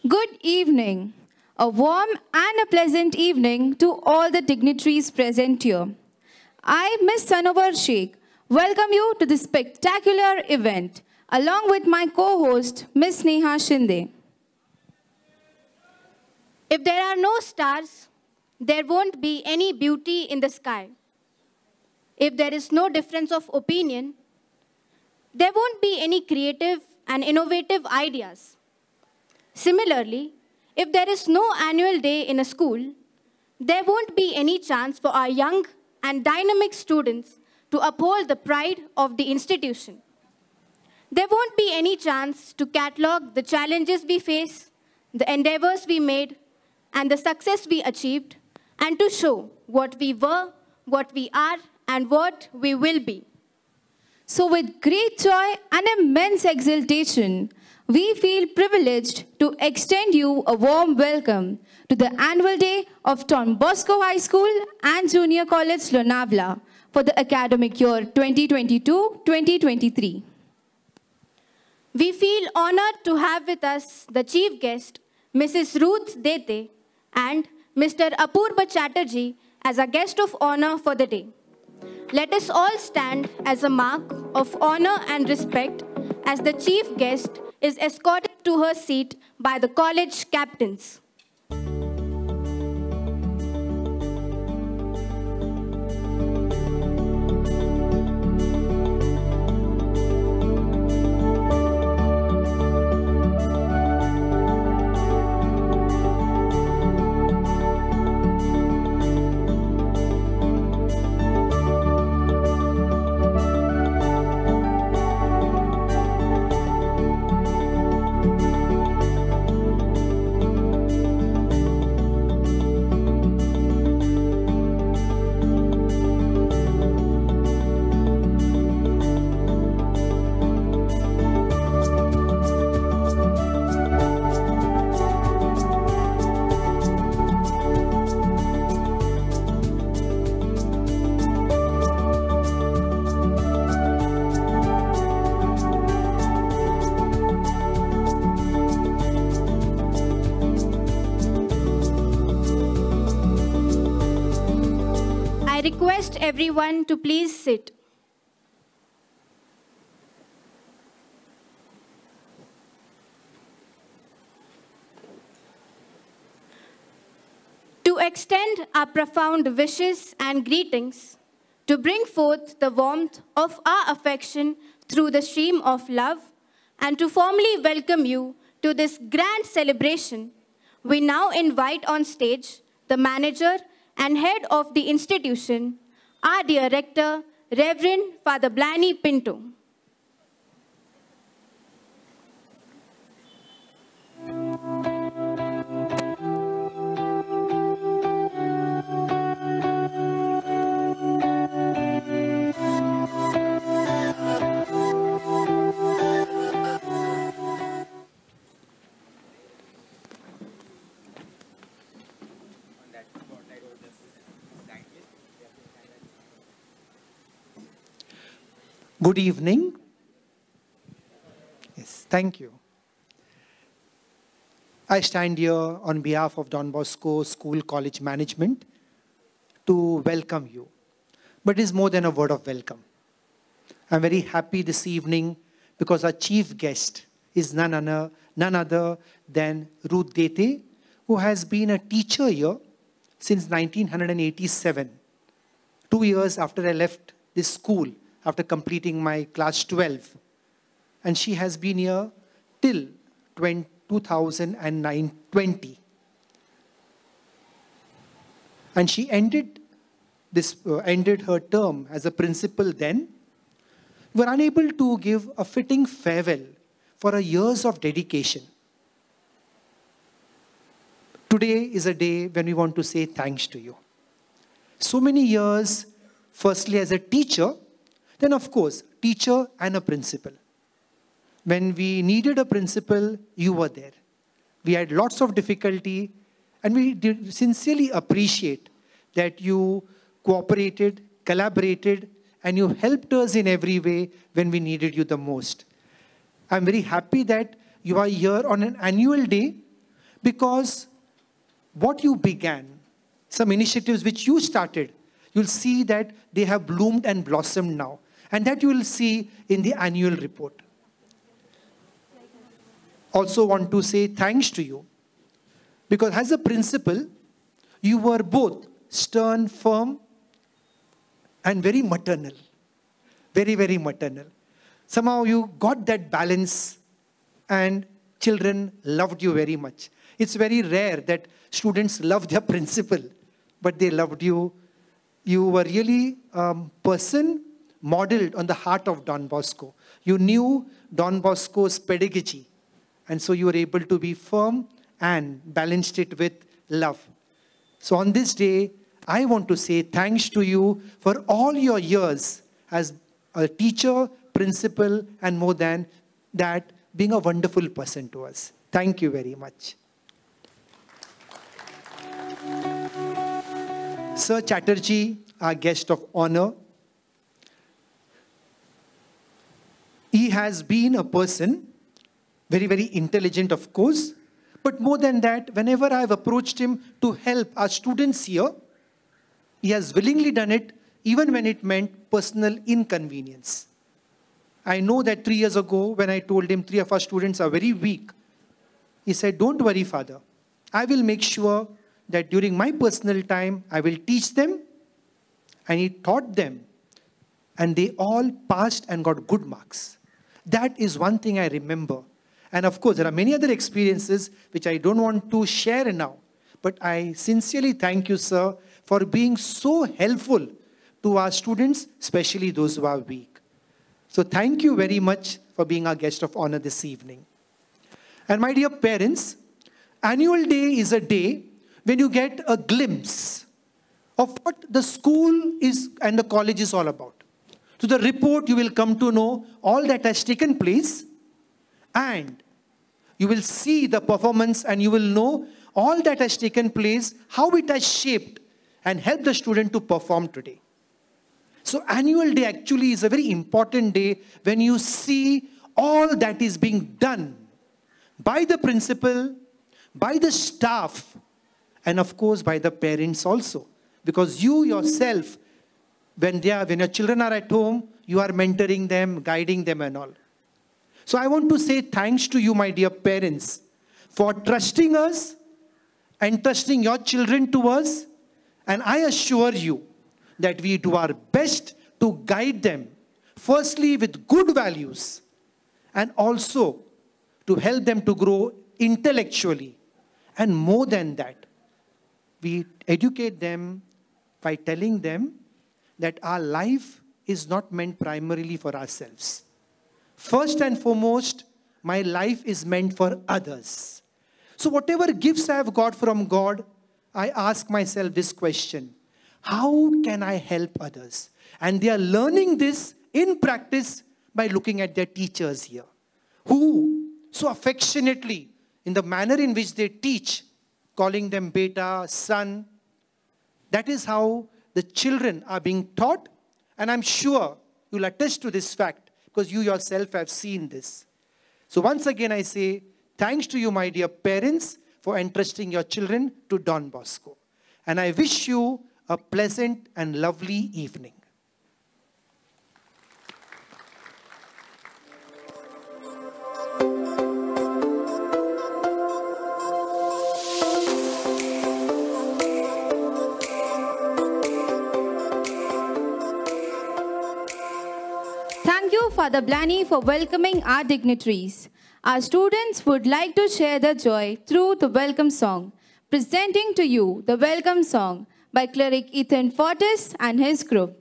Good evening. A warm and a pleasant evening to all the dignitaries present here. I, Miss Sanovar Sheikh, welcome you to this spectacular event, along with my co-host, Miss Neha Shinde. If there are no stars, there won't be any beauty in the sky. If there is no difference of opinion, there won't be any creative and innovative ideas. Similarly, if there is no annual day in a school, there won't be any chance for our young and dynamic students to uphold the pride of the institution. There won't be any chance to catalog the challenges we face, the endeavors we made, and the success we achieved, and to show what we were, what we are, and what we will be. So with great joy and immense exultation, we feel privileged to extend you a warm welcome to the annual day of Don Bosco High School and Junior College Lonavla for the academic year 2022-2023. We feel honored to have with us the chief guest, Mrs. Ruth Dethe, and Mr. Apurba Chatterjee as a guest of honor for the day. Let us all stand as a mark of honor and respect as the chief guest is escorted to her seat by the college captains. I request everyone to please sit. To extend our profound wishes and greetings, to bring forth the warmth of our affection through the stream of love, and to formally welcome you to this grand celebration, we now invite on stage the manager and head of the institution, our dear rector, Reverend Father Blanny Pinto. Good evening. Yes, thank you. I stand here on behalf of Don Bosco School College Management to welcome you. But it is more than a word of welcome. I'm very happy this evening because our chief guest is none other than Ruth Dethe, who has been a teacher here since 1987, 2 years after I left this school, after completing my class 12. And she has been here till 2020. And she ended her term as a principal then. We were unable to give a fitting farewell for her years of dedication. Today is a day when we want to say thanks to you. So many years, firstly as a teacher, then of course, teacher and a principal. When we needed a principal, you were there. We had lots of difficulty, and we sincerely appreciate that you cooperated, collaborated, and you helped us in every way when we needed you the most. I'm very happy that you are here on an annual day Because what you began, some initiatives which you started, you'll see that they have bloomed and blossomed now. And that you will see in the annual report. Also want to say thanks to you. Because as a principal, you were both stern, firm, and very maternal. Very, very maternal. Somehow you got that balance and children loved you very much. It's very rare that students love their principal, but they loved you. You were really a person modeled on the heart of Don Bosco. You knew Don Bosco's pedagogy, and so you were able to be firm and balanced it with love. So on this day, I want to say thanks to you for all your years as a teacher, principal, and more than that, being a wonderful person to us. Thank you very much. Sir Chatterjee, our guest of honor. He has been a person, very, very intelligent, of course, but more than that, whenever I have approached him to help our students here, he has willingly done it, even when it meant personal inconvenience. I know that 3 years ago, when I told him 3 of our students are very weak, he said, "Don't worry, Father. I will make sure that during my personal time, I will teach them." And he taught them. And they all passed and got good marks. That is one thing I remember. And of course, there are many other experiences which I don't want to share now. But I sincerely thank you, sir, for being so helpful to our students, especially those who are weak. So thank you very much for being our guest of honor this evening. And my dear parents, annual day is a day when you get a glimpse of what the school is and the college is all about. So the report, you will come to know all that has taken place, and you will see the performance and you will know all that has taken place, how it has shaped and helped the student to perform today. So annual day actually is a very important day when you see all that is being done by the principal, by the staff, and of course by the parents also. Because you yourself, when your children are at home, you are mentoring them, guiding them and all. So I want to say thanks to you, my dear parents, for trusting us and trusting your children to us. And I assure you that we do our best to guide them, firstly with good values, and also to help them to grow intellectually. And more than that, we educate them by telling them that our life is not meant primarily for ourselves. First and foremost, my life is meant for others. So whatever gifts I have got from God, I ask myself this question: how can I help others? And they are learning this in practice by looking at their teachers here, who so affectionately, in the manner in which they teach, calling them beta, son. That is how the children are being taught. And I'm sure you'll attest to this fact because you yourself have seen this. So once again, I say thanks to you, my dear parents, for entrusting your children to Don Bosco. And I wish you a pleasant and lovely evening. Thank you, Father Blaney, for welcoming our dignitaries. Our students would like to share their joy through the welcome song. Presenting to you the welcome song by cleric Ethan Fortis and his group.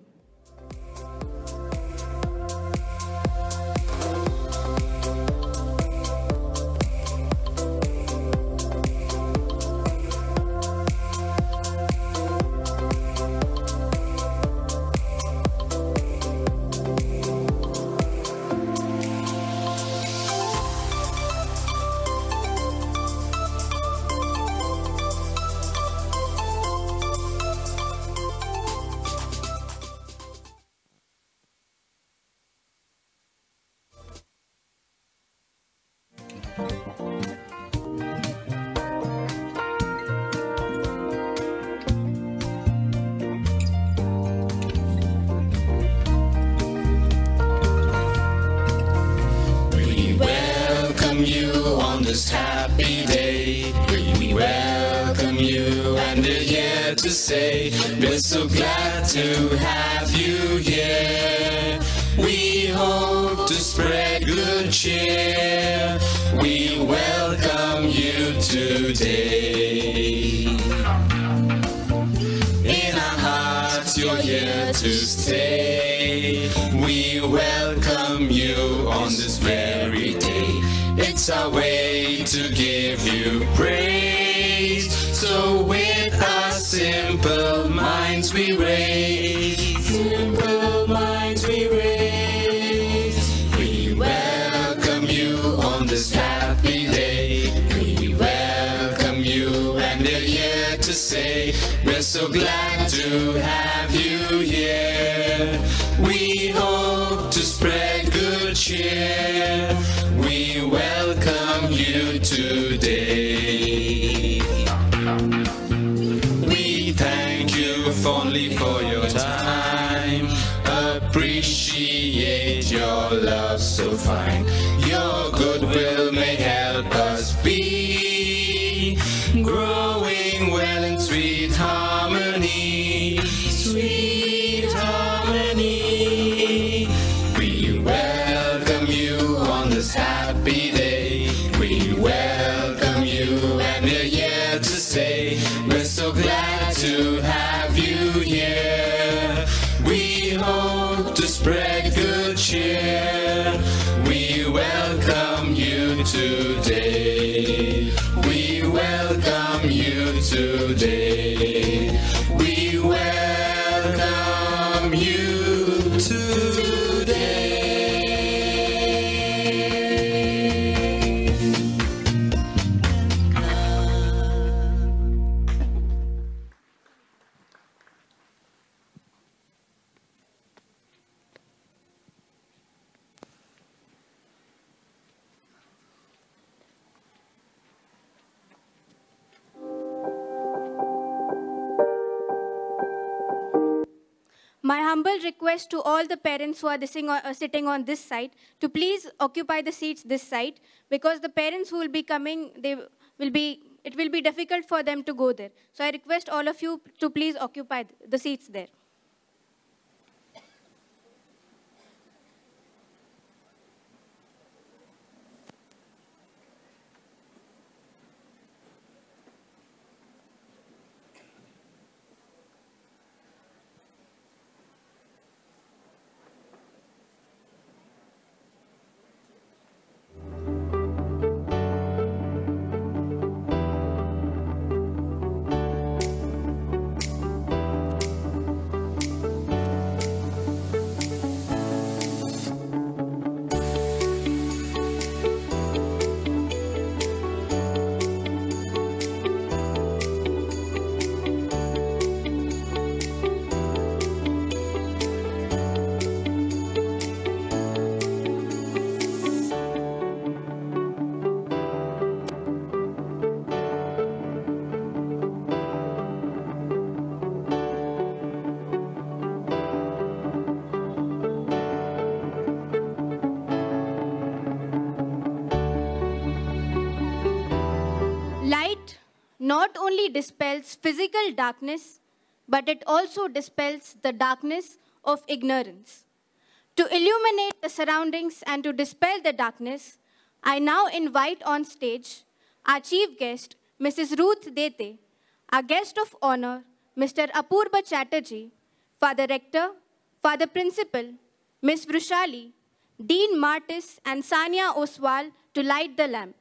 this happy day. We welcome you and we're here to say we're so glad to have you here. We hope to spread good cheer. We welcome you today. In our hearts you're here to stay. We welcome you on this very day. It's our way to give you praise. So with our simple minds we raise. Simple minds we raise. We welcome you on this happy day. We welcome you and we're here to say we're so glad to have you here. We hope to spread good cheer. We welcome you today. We thank you fondly for your time. Appreciate your love so fine. Your goodwill may help us be growing well in sweet harmony. Sweet harmony. We welcome you on this happy day. We welcome you and we're here to say we're so glad to have you here. We hope to spread good cheer. We welcome you today. We welcome you today. We welcome you today. My humble request to all the parents who are sitting on this side to please occupy the seats this side, because the parents who will be coming, it will be difficult for them to go there. So I request all of you to please occupy the seats there. Not only dispels physical darkness, but it also dispels the darkness of ignorance. To illuminate the surroundings and to dispel the darkness, I now invite on stage our chief guest, Mrs. Ruth Dethe, our guest of honor, Mr. Apurba Chatterjee, Father Rector, Father Principal, Ms. Vrushali, Dean Martis, and Sania Oswal to light the lamp.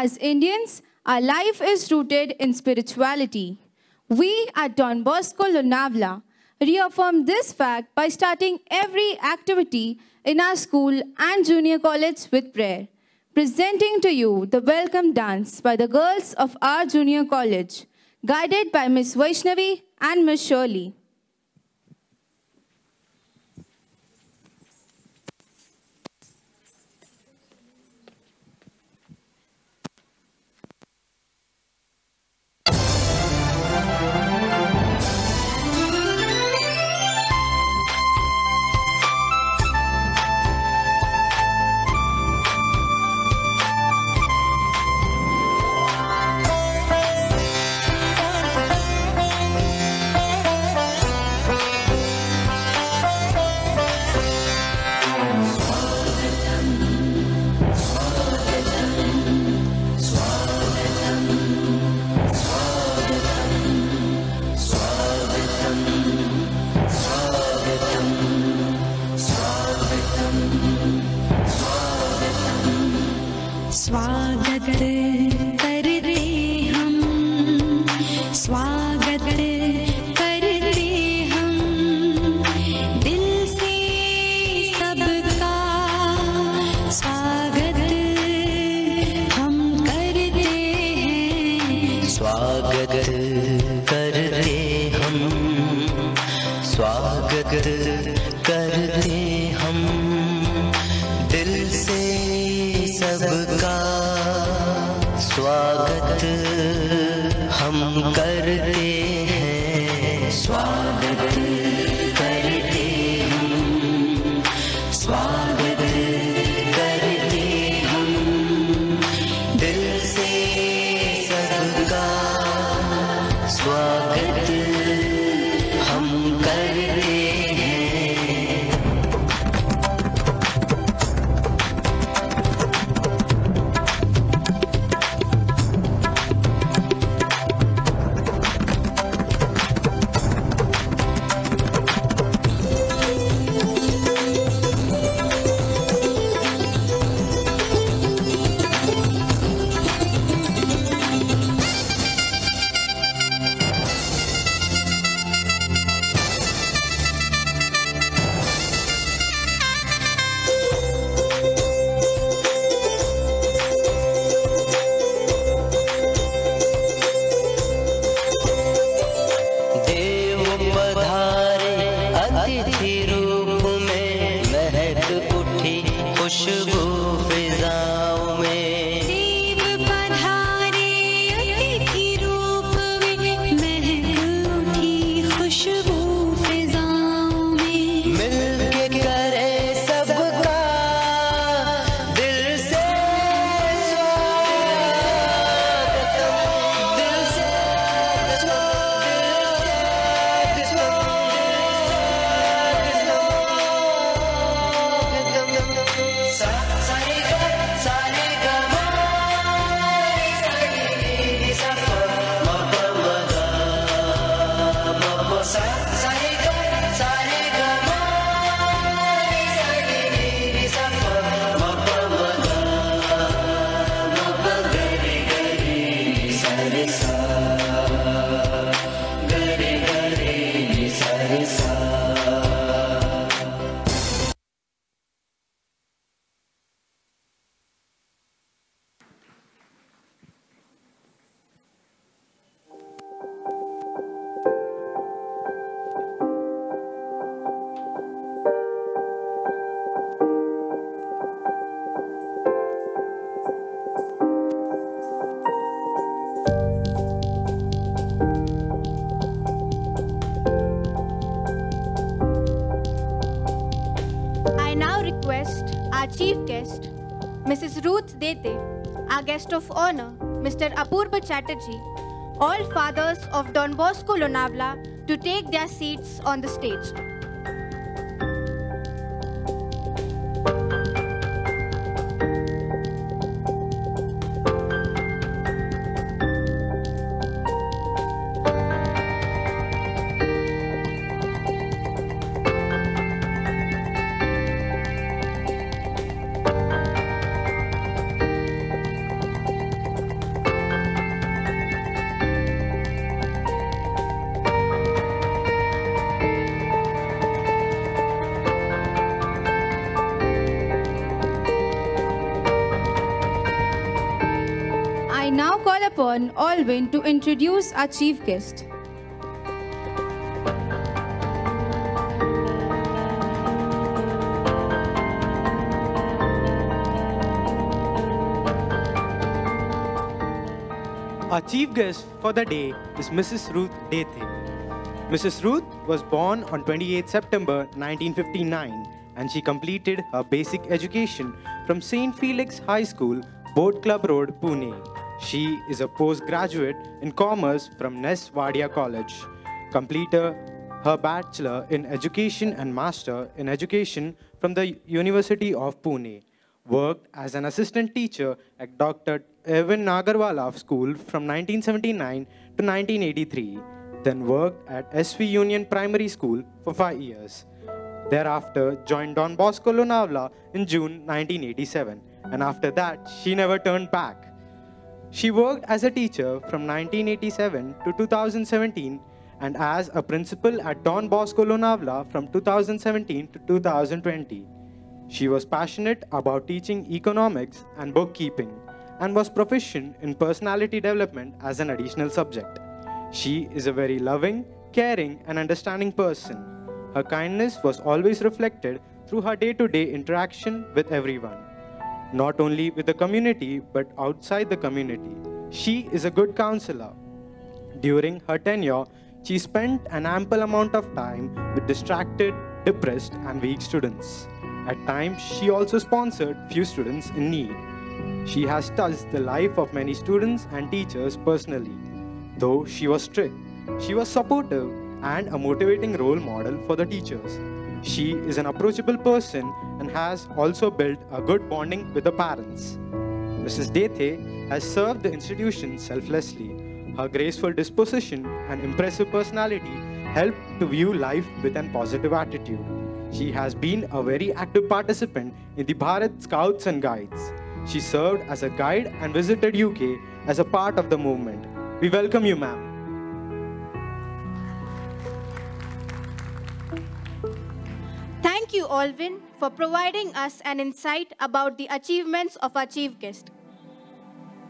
As Indians, our life is rooted in spirituality. We at Don Bosco Lonavla reaffirm this fact by starting every activity in our school and junior college with prayer. Presenting to you the welcome dance by the girls of our junior college, guided by Miss Vaishnavi and Miss Shirley. स्वागत करते हम स्वागत करते हम दिल से सबका स्वागत हम करते हैं स्वागत करते हम स्वागत करते हम दिल से सबका स्वागत हम करते हैं स्वागत करते हम स्वागत करते हम दिल से सबका स्वागत हम करते हैं खुशबू फिजाओं में देव पधारे अतिथि रूप में महक उठी खुशबू फिजाओं में मिलके करे सबका दिल से स्वागत दिल से Chief guest, Mrs. Ruth Dethe, our guest of honor, Mr. Apurba Chatterjee, all fathers of Don Bosco Lonavla to take their seats on the stage. call upon Alvin to introduce our chief guest. Our chief guest for the day is Mrs. Ruth Dethe. Mrs. Ruth was born on 28 September 1959 and she completed her basic education from St. Felix High School, Boat Club Road, Pune. She is a postgraduate in commerce from Ness Wadia College, completed her bachelor in education and master in education from the University of Pune. Worked as an assistant teacher at Dr. Evan Nagarwala School from 1979 to 1983, then worked at SV Union Primary School for 5 years. Thereafter, joined Don Bosco Lonavla in June 1987, and after that, she never turned back. She worked as a teacher from 1987 to 2017 and as a principal at Don Bosco Lonavla from 2017 to 2020. She was passionate about teaching economics and bookkeeping and was proficient in personality development as an additional subject. She is a very loving, caring, and understanding person. Her kindness was always reflected through her day-to-day interaction with everyone, not only with the community but outside the community. She is a good counselor. During her tenure, she spent an ample amount of time with distracted, depressed, and weak students. At times, she also sponsored few students in need. She has touched the life of many students and teachers personally. Though she was strict, she was supportive and a motivating role model for the teachers. She is an approachable person and has also built a good bonding with the parents. Mrs. Dethe has served the institution selflessly. Her graceful disposition and impressive personality help to view life with a positive attitude. She has been a very active participant in the Bharat Scouts and Guides. She served as a guide and visited UK as a part of the movement. We welcome you, ma'am. Thank you, Alvin, for providing us an insight about the achievements of our chief guest.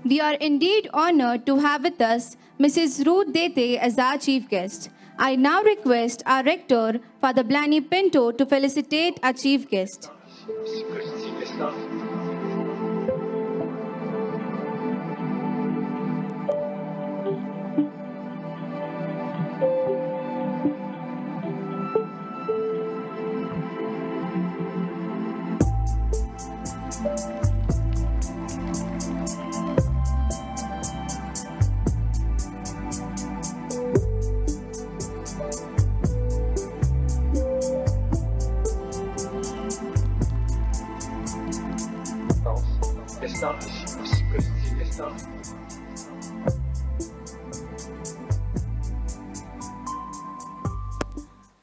We are indeed honored to have with us Mrs. Ruth Dethe as our chief guest. I now request our rector, Father Blanny Pinto, to felicitate our chief guest.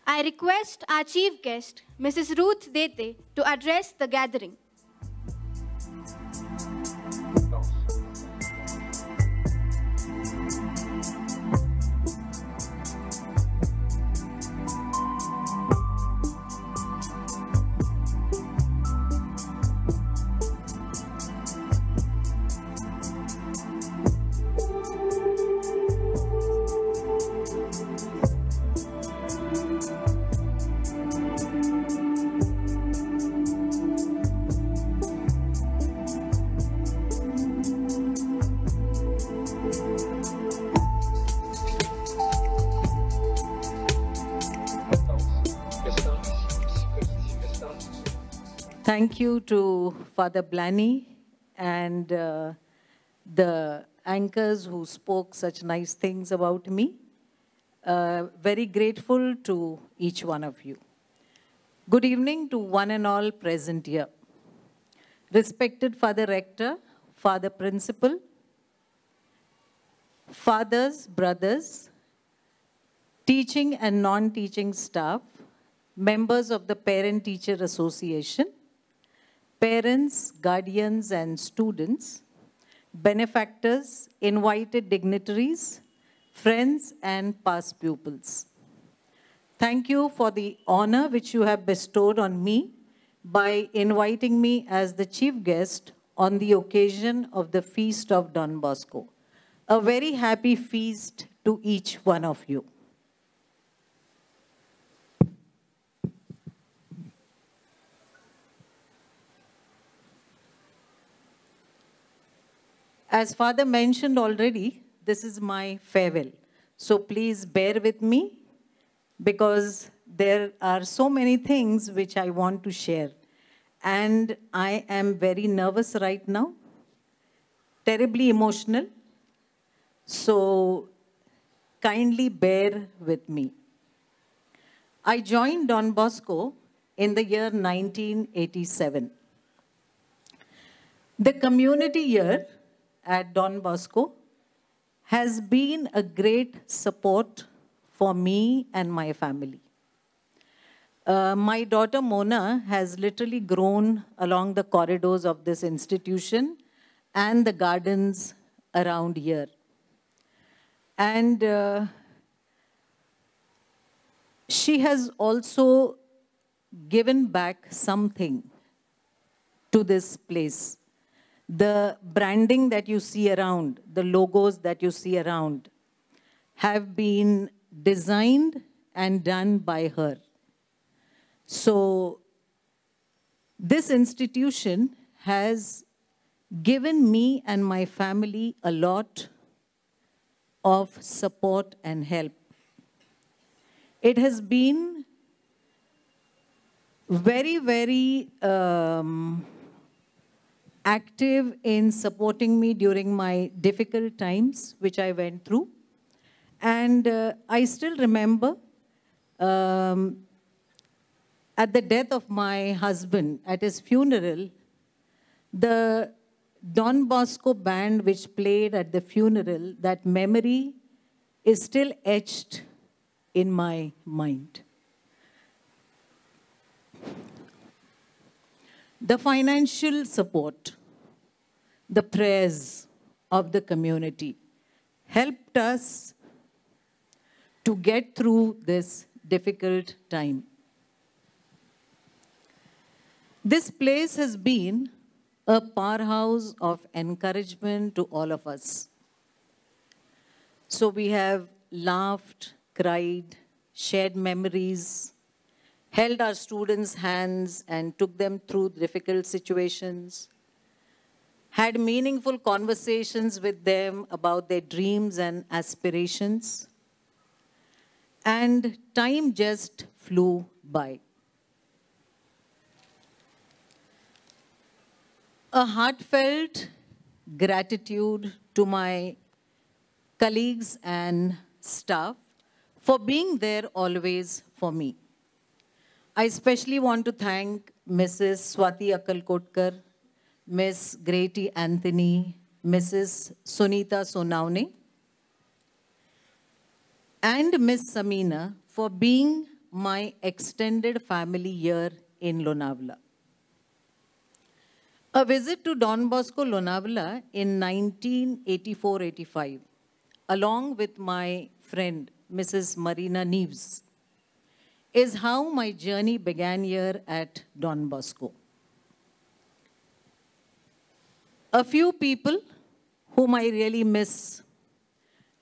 I request our chief guest, Mrs. Ruth Dethe, to address the gathering. Thank you to Father Blanny and the anchors who spoke such nice things about me. Very grateful to each one of you. Good evening to one and all present here. Respected Father Rector, Father Principal, fathers, brothers, teaching and non-teaching staff, members of the Parent-Teacher Association, parents, guardians, and students, benefactors, invited dignitaries, friends, and past pupils. Thank you for the honor which you have bestowed on me by inviting me as the chief guest on the occasion of the Feast of Don Bosco. A very happy feast to each one of you. As Father mentioned already, this is my farewell. So please bear with me because there are so many things which I want to share. And I am very nervous right now, terribly emotional. So kindly bear with me. I joined Don Bosco in the year 1987. The community year at Don Bosco has been a great support for me and my family. My daughter Mona has literally grown along the corridors of this institution and the gardens around here. And she has also given back something to this place. The branding that you see around, the logos that you see around, have been designed and done by her. So this institution has given me and my family a lot of support and help. It has been very, very active in supporting me during my difficult times, which I went through. And I still remember at the death of my husband, at his funeral, the Don Bosco band which played at the funeral, that memory is still etched in my mind. The financial support, the prayers of the community helped us to get through this difficult time. This place has been a powerhouse of encouragement to all of us. So we have laughed, cried, shared memories, held our students' hands and took them through difficult situations, had meaningful conversations with them about their dreams and aspirations, and time just flew by. A heartfelt gratitude to my colleagues and staff for being there always for me. I especially want to thank Mrs. Swati Akalkotkar, Ms. Grady Anthony, Mrs. Sunita Sonaune, and Ms. Samina for being my extended family here in Lonavla. A visit to Don Bosco Lonavla in 1984-85, along with my friend, Mrs. Marina Neves, is how my journey began here at Don Bosco. A few people whom I really miss,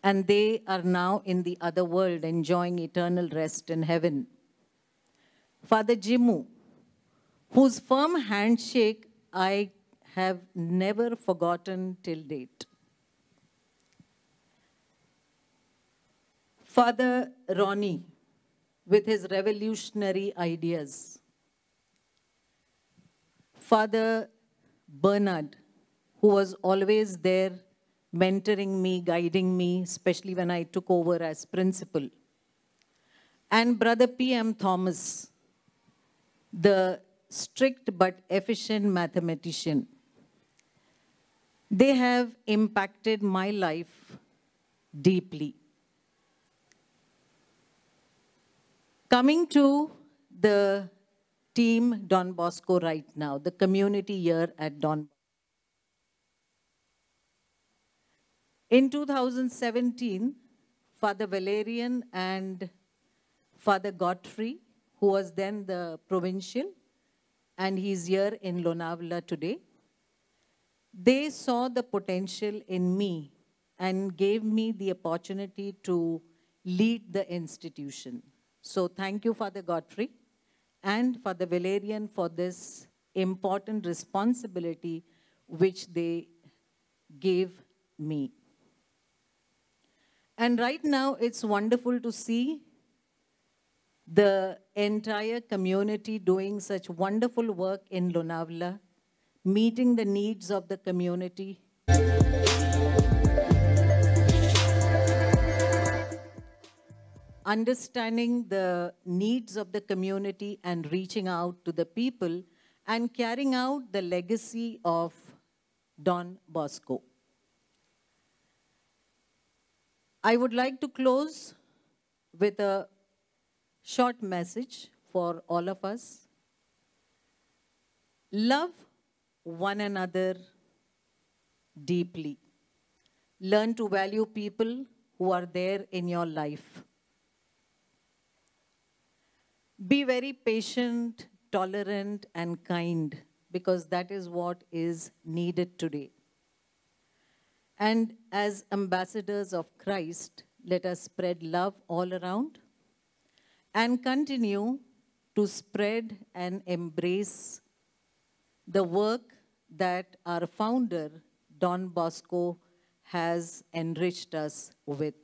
and they are now in the other world enjoying eternal rest in heaven. Father Jimu, whose firm handshake I have never forgotten till date. Father Ronnie, with his revolutionary ideas. Father Bernard, who was always there mentoring me, guiding me, especially when I took over as principal. And Brother P.M. Thomas, the strict but efficient mathematician. They have impacted my life deeply. Coming to the team Don Bosco right now, the community here at Don Bosco. In 2017, Father Valerian and Father Godfrey, who was then the provincial, and he's here in Lonavla today, they saw the potential in me and gave me the opportunity to lead the institution. So thank you, Father Godfrey, and Father Valerian for this important responsibility which they gave me. And right now, it's wonderful to see the entire community doing such wonderful work in Lonavla, meeting the needs of the community. Understanding the needs of the community and reaching out to the people and carrying out the legacy of Don Bosco. I would like to close with a short message for all of us. Love one another deeply. Learn to value people who are there in your life. Be very patient, tolerant, and kind, because that is what is needed today. And as ambassadors of Christ, let us spread love all around and continue to spread and embrace the work that our founder, Don Bosco, has enriched us with.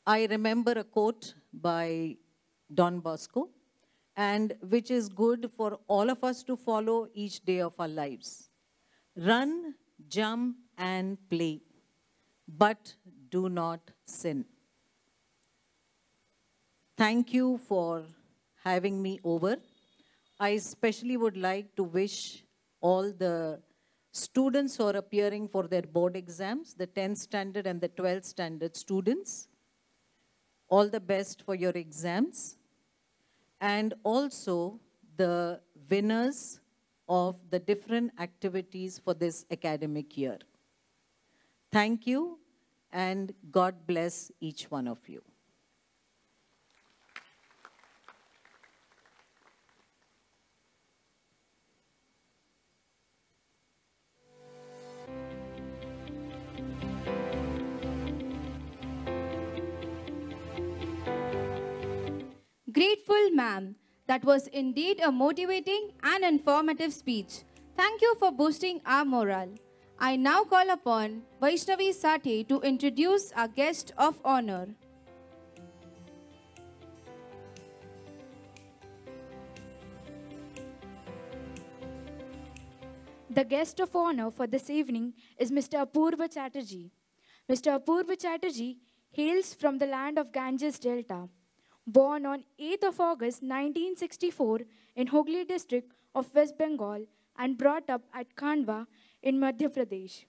I remember a quote by Don Bosco, and which is good for all of us to follow each day of our lives. Run, jump, and play, but do not sin. Thank you for having me over. I especially would like to wish all the students who are appearing for their board exams, the 10th standard and the 12th standard students, all the best for your exams, and also the winners of the different activities for this academic year. Thank you, and God bless each one of you. Grateful, ma'am. That was indeed a motivating and informative speech. Thank you for boosting our morale. I now call upon Vaishnavi Sathe to introduce our guest of honor. The guest of honor for this evening is Mr. Apurba Chatterjee. Mr. Apurba Chatterjee hails from the land of Ganges Delta. Born on 8th of August 1964 in Hooghly district of West Bengal and brought up at Khandwa in Madhya Pradesh,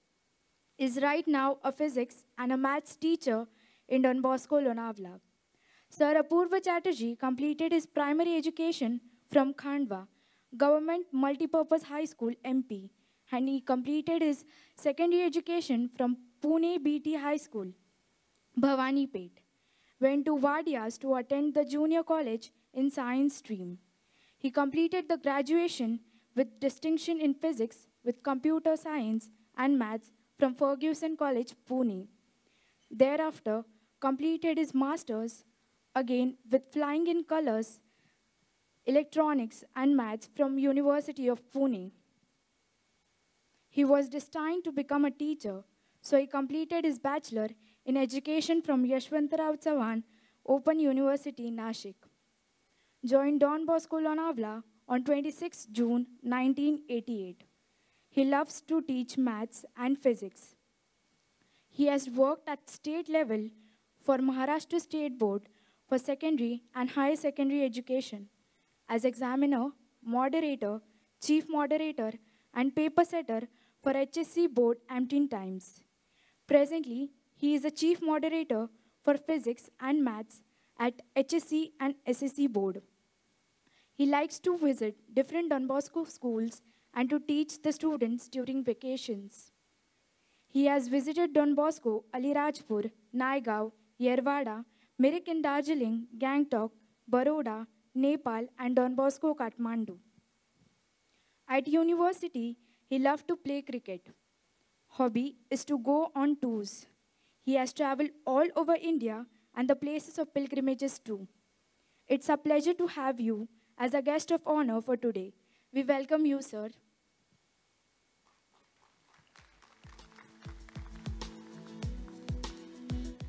is right now a physics and a maths teacher in Don Bosco Lonavla. Sir Apurba Chatterjee completed his primary education from Khandwa Government Multipurpose High School, MP, and he completed his secondary education from Pune BT High School, Bhawanipet. Went to Wadias to attend the junior college in science stream. He completed the graduation with distinction in physics with computer science and maths from Ferguson College, Pune. Thereafter, completed his master's again with flying in colors, electronics and maths from University of Pune. He was destined to become a teacher, so he completed his bachelor in education from Yashwantrao Chavan Open University, Nashik. Joined Don Bosco Lonavla on 26 June 1988. He loves to teach maths and physics. He has worked at state level for Maharashtra State Board for secondary and higher secondary education as examiner, moderator, chief moderator, and paper setter for HSC Board umpteen times. Presently, he is a chief moderator for physics and maths at HSC and SSC Board. He likes to visit different Don Bosco schools and to teach the students during vacations. He has visited Don Bosco, Alirajpur, Naigaon, Yerwada, Mirik in Darjeeling, Gangtok, Baroda, Nepal, and Don Bosco, Kathmandu. At university, he loved to play cricket. hobby is to go on tours. He has traveled all over India and the places of pilgrimages too. It's a pleasure to have you as a guest of honor for today. We welcome you, sir.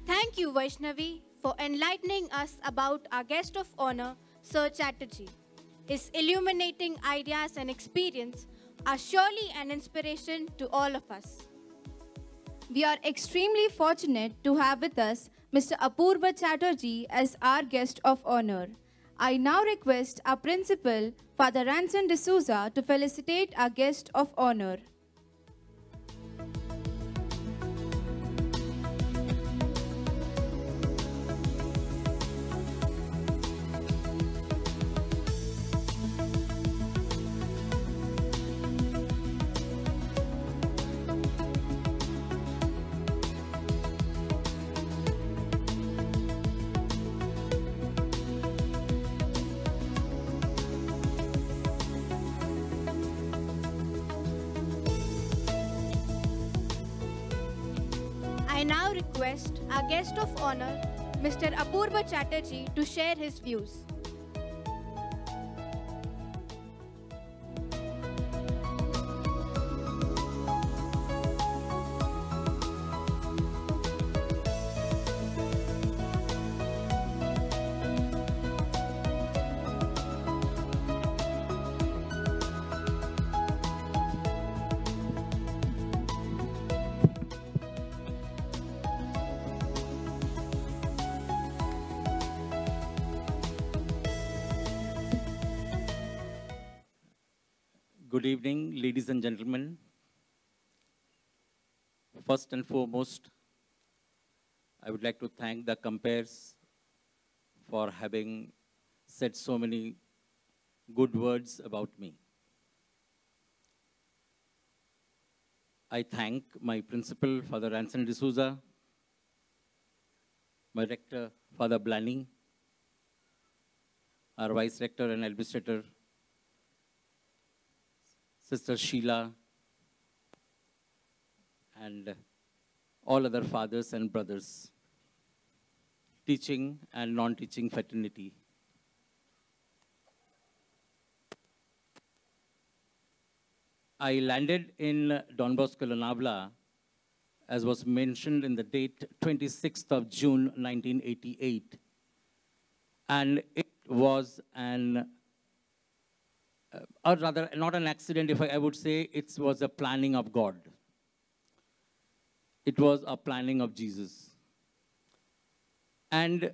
Thank you, Vaishnavi, for enlightening us about our guest of honor, Sir Chatterjee. His illuminating ideas and experience are surely an inspiration to all of us. We are extremely fortunate to have with us Mr. Apurba Chatterjee as our guest of honor. I now request our principal, Father Ranson D'Souza, to felicitate our guest of honor. I now request our guest of honor, Mr. Apurba Chatterjee, to share his views. Good evening, ladies and gentlemen. First and foremost, I would like to thank the compares for having said so many good words about me. I thank my principal, Father Ranson D'Souza, my rector, Father Blaney, our vice rector and administrator, Sister Sheila, and all other fathers and brothers, teaching and non-teaching fraternity. I landed in Don Bosco Lonavla, as was mentioned in the date 26th of June 1988. And it was or rather, not an accident, if I would say, it was a planning of God. It was a planning of Jesus. And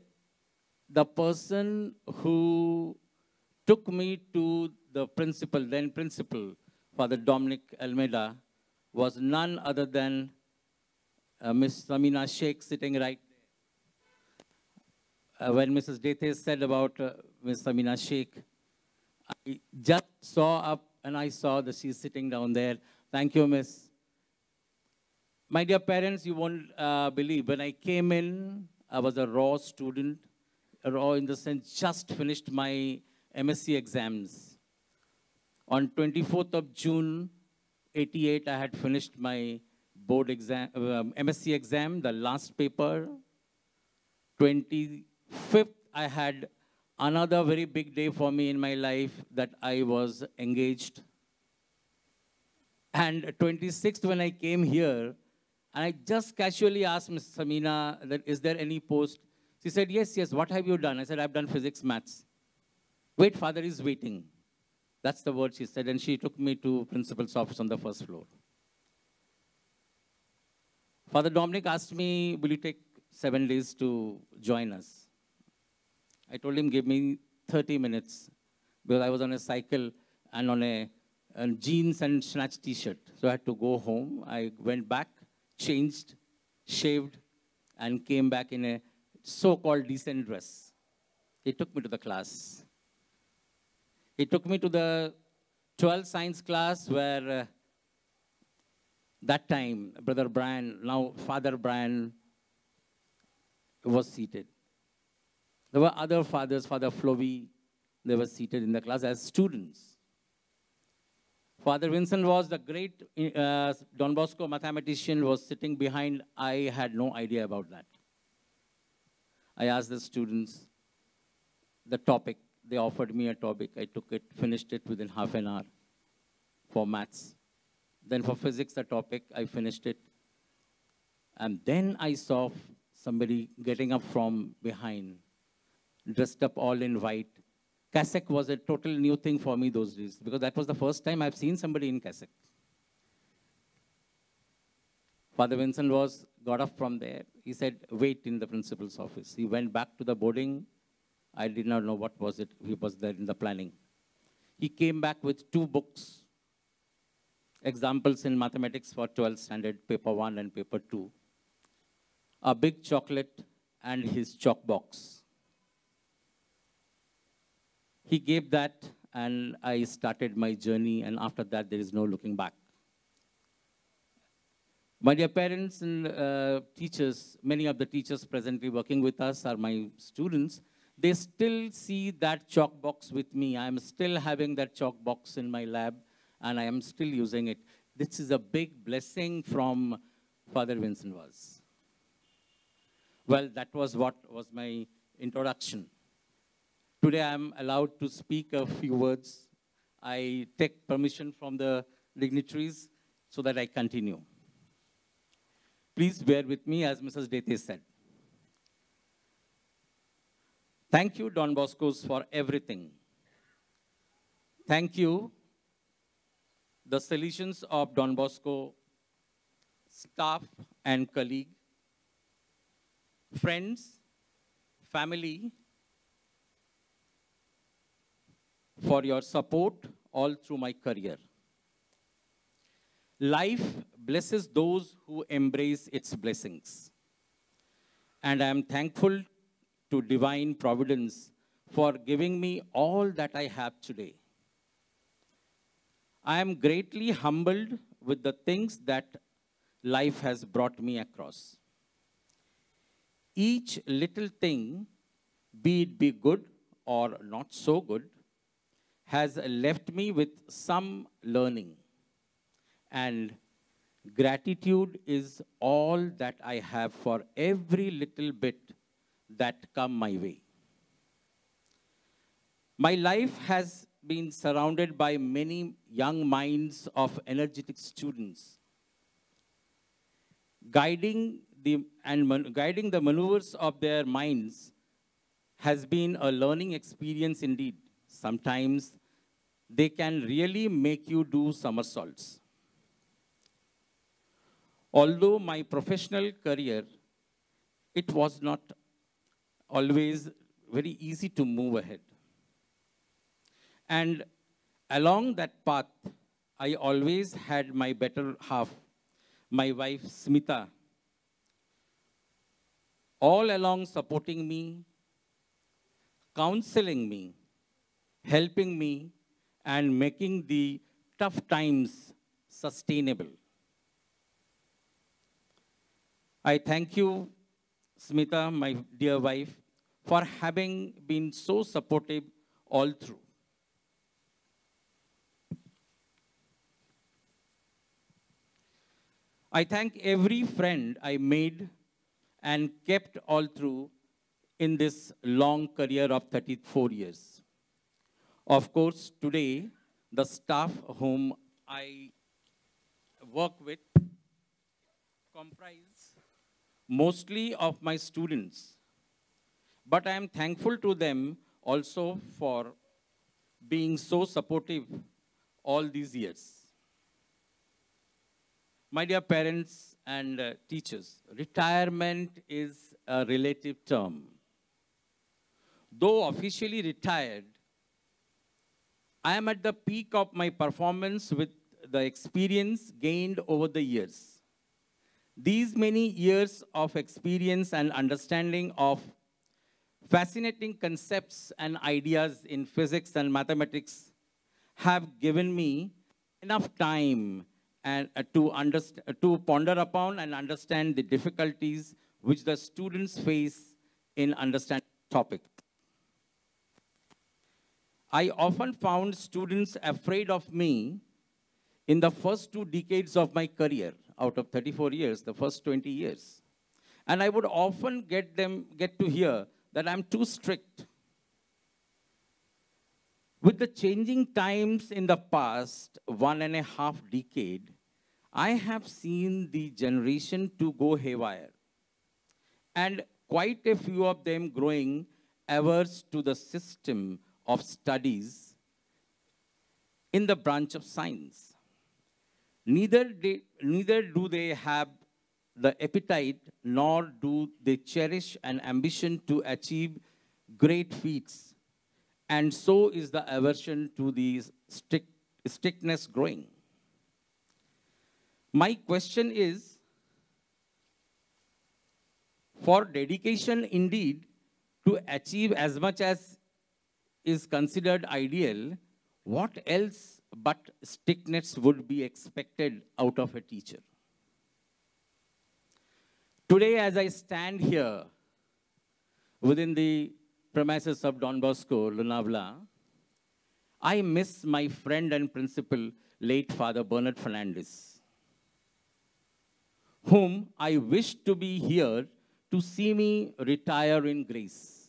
the person who took me to the principal, then principal, Father Dominic Almeida, was none other than Miss Samina Sheikh sitting right there. When Mrs. Dethe said about Miss Samina Sheikh, I just saw up and I saw that she's sitting down there. Thank you, Miss. My dear parents, you won't believe, when I came in, I was a raw student, raw in the sense just finished my MSc exams. On 24th of June, 88, I had finished my board exam, MSc exam, the last paper. 25th, I had another very big day for me in my life that I was engaged. And 26th, when I came here, and I just casually asked Ms. Samina that, is there any post? She said, yes, yes, what have you done? I said, I've done physics, maths. Wait, father is waiting. That's the word she said, and she took me to principal's office on the first floor. Father Dominic asked me, will you take 7 days to join us? I told him, give me 30 minutes, because I was on a cycle and on a jeans and snatch t-shirt. So I had to go home. I went back, changed, shaved, and came back in a so-called decent dress. He took me to the class. He took me to the 12th science class where that time, Brother Brian, now Father Brian, was seated. There were other fathers, Father Floby, they were seated in the class as students. Father Vincent was the great Don Bosco mathematician, was sitting behind. I had no idea about that. I asked the students the topic. They offered me a topic. I took it, finished it within half an hour for maths. Then for physics, the topic, I finished it. And then I saw somebody getting up from behind, dressed up all in white. Cassock was a total new thing for me those days, because that was the first time I've seen somebody in cassock. Father Vincent got up from there. He said, wait in the principal's office. He went back to the boarding. I did not know what was it. He was there in the planning. He came back with 2 books, examples in mathematics for 12th standard, paper 1 and paper 2, a big chocolate and his chalk box. He gave that, and I started my journey, and after that, there is no looking back. My dear parents and teachers, many of the teachers presently working with us are my students. They still see that chalk box with me. I am still having that chalk box in my lab, and I am still using it. This is a big blessing from Father Vincent was. Well, that was what was my introduction. Today I am allowed to speak a few words. I take permission from the dignitaries so that I continue. Please bear with me, as Mrs. Dethe said. Thank you, Don Bosco's, for everything. Thank you, the solutions of Don Bosco staff and colleague, friends, family, for your support all through my career. Life blesses those who embrace its blessings. And I am thankful to divine providence for giving me all that I have today. I am greatly humbled with the things that life has brought me across. Each little thing, be it be good or not so good, has left me with some learning. And gratitude is all that I have for every little bit that come my way. My life has been surrounded by many young minds of energetic students, guiding the maneuvers of their minds has been a learning experience indeed. Sometimes they can really make you do somersaults. Although my professional career, it was not always very easy to move ahead. And along that path, I always had my better half, my wife Smita, all along supporting me, counseling me, helping me, and making the tough times sustainable. I thank you, Smita, my dear wife, for having been so supportive all through. I thank every friend I made and kept all through in this long career of 34 years. Of course, today, the staff whom I work with comprise mostly of my students, but I am thankful to them also for being so supportive all these years. My dear parents and teachers, retirement is a relative term. Though officially retired, I am at the peak of my performance with the experience gained over the years. These many years of experience and understanding of fascinating concepts and ideas in physics and mathematics have given me enough time and to ponder upon and understand the difficulties which the students face in understanding the topic. I often found students afraid of me in the first 2 decades of my career, out of 34 years, the first 20 years. And I would often get to hear that I'm too strict. With the changing times in the past 1.5 decade, I have seen the generation to go haywire. And quite a few of them growing averse to the system of studies in the branch of science. Neither do they have the appetite, nor do they cherish an ambition to achieve great feats. And so is the aversion to the strictness growing. My question is, for dedication indeed to achieve as much as is considered ideal, what else but strictness would be expected out of a teacher? Today, as I stand here within the premises of Don Bosco Lonavla, I miss my friend and principal, late Father Bernard Fernandez, whom I wish to be here to see me retire in grace.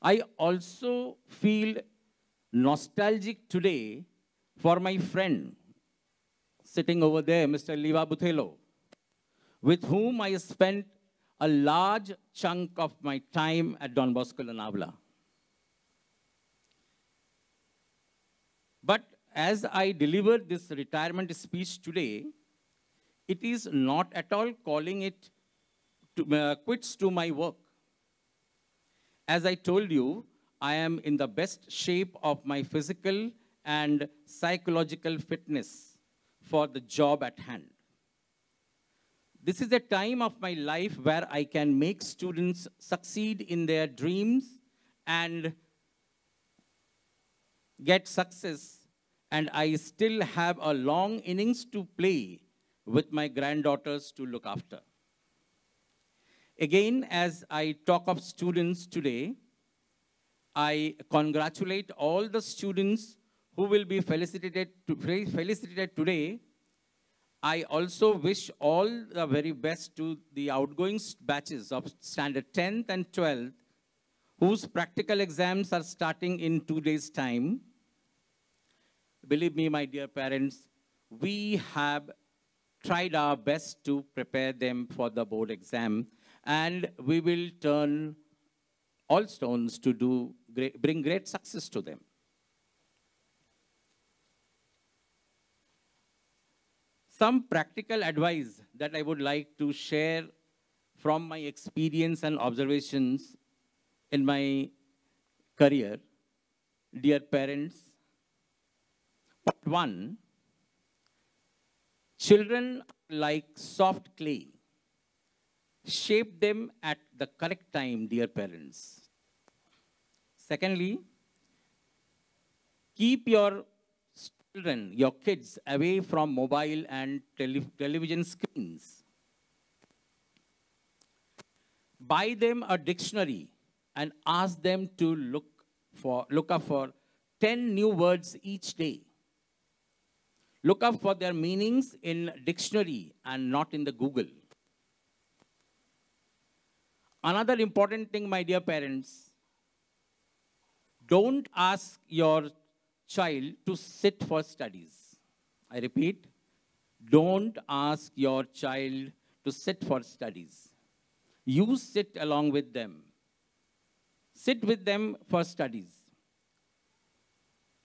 I also feel nostalgic today for my friend sitting over there, Mr. Liva Buthelo, with whom I spent a large chunk of my time at Don Bosco Lonavla. But as I delivered this retirement speech today, it is not at all calling it quits to my work. As I told you, I am in the best shape of my physical and psychological fitness for the job at hand. This is a time of my life where I can make students succeed in their dreams and get success, and I still have a long innings to play with my granddaughters to look after. Again, as I talk of students today, I congratulate all the students who will be felicitated today. I also wish all the very best to the outgoing batches of Standard 10th and 12th, whose practical exams are starting in 2 days' time. Believe me, my dear parents, we have tried our best to prepare them for the board exam, and we will turn all stones to bring great success to them. Some practical advice that I would like to share from my experience and observations in my career. Dear parents, part 1, children are like soft clay. Shape them at the correct time, dear parents. Secondly, keep your children, your kids, away from mobile and television screens. Buy them a dictionary and ask them to look up for 10 new words each day. Look up for their meanings in dictionary and not in the Google. Another important thing, my dear parents, don't ask your child to sit for studies. I repeat, don't ask your child to sit for studies. You sit along with them. Sit with them for studies.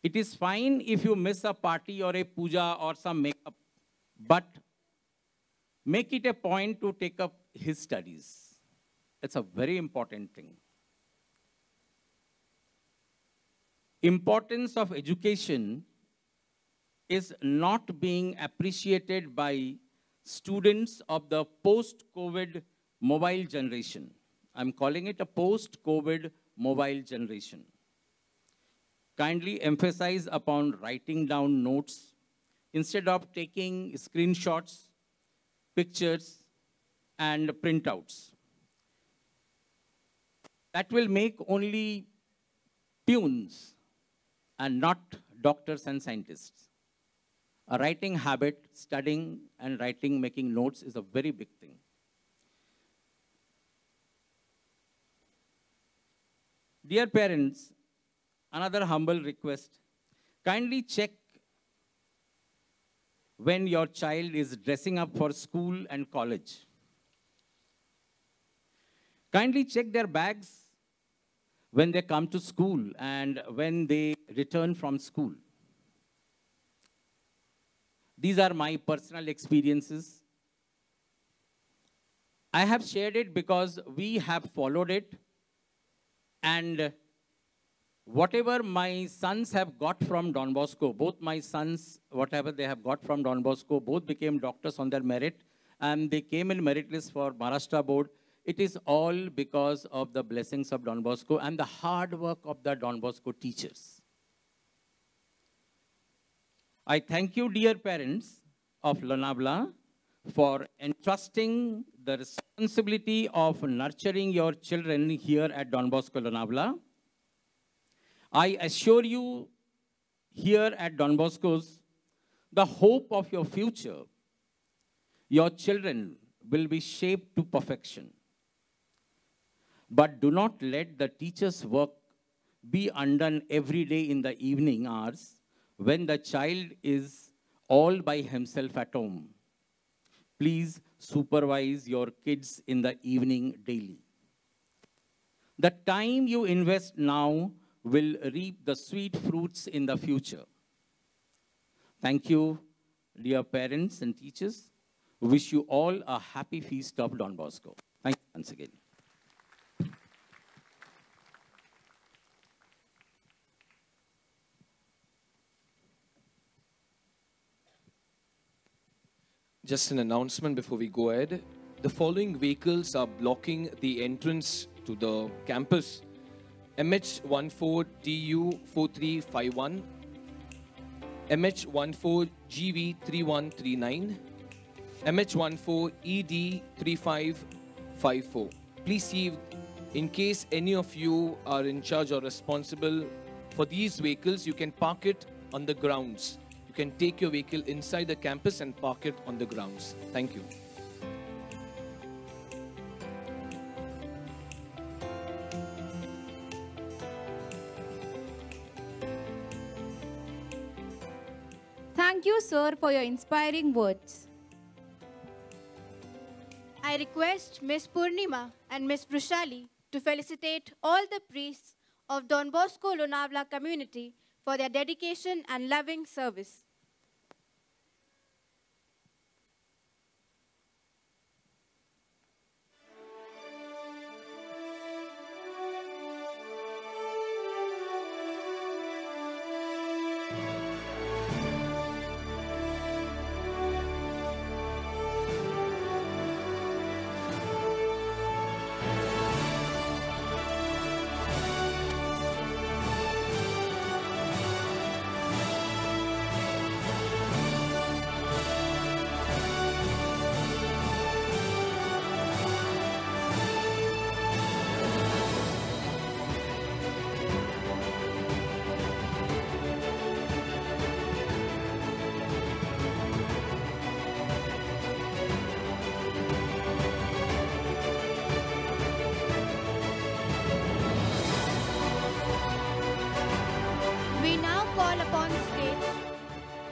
It is fine if you miss a party or a puja or some makeup, but make it a point to take up his studies. It's a very important thing. Importance of education is not being appreciated by students of the post-COVID mobile generation. I'm calling it a post-COVID mobile generation. Kindly emphasize upon writing down notes instead of taking screenshots, pictures, and printouts. That will make only peons and not doctors and scientists. A writing habit, studying and writing, making notes is a very big thing. Dear parents, another humble request, kindly check when your child is dressing up for school and college. Kindly check their bags when they come to school and when they return from school. These are my personal experiences. I have shared it because we have followed it, and whatever my sons have got from Don Bosco, both my sons, whatever they have got from Don Bosco, both became doctors on their merit, and they came in merit list for Maharashtra board. It is all because of the blessings of Don Bosco and the hard work of the Don Bosco teachers. I thank you, dear parents of Lonavla, for entrusting the responsibility of nurturing your children here at Don Bosco Lonavla. I assure you, here at Don Bosco's, the hope of your future, your children will be shaped to perfection. But do not let the teacher's work be undone every day in the evening hours when the child is all by himself at home. Please supervise your kids in the evening daily. The time you invest now will reap the sweet fruits in the future. Thank you, dear parents and teachers. Wish you all a happy feast of Don Bosco. Thank you once again. Just an announcement before we go ahead. The following vehicles are blocking the entrance to the campus. MH14TU4351, MH14GV3139, MH14ED3554. Please see, in case any of you are in charge or responsible for these vehicles, you can park it on the grounds. You can take your vehicle inside the campus and park it on the grounds. Thank you. Thank you, sir, for your inspiring words. I request Miss Purnima and Miss Brushali to felicitate all the priests of Don Bosco Lonavla community for their dedication and loving service.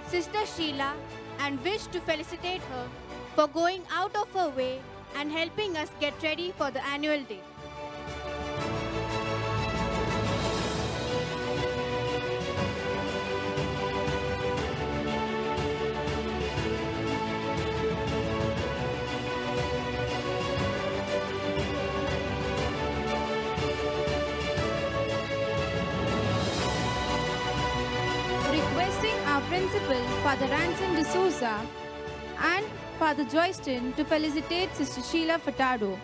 Sister Sheila and wish to felicitate her for going out of her way and helping us get ready for the annual day. Principal, Father Ransom D'Souza, and Father Joyston to felicitate Sister Sheila Furtado.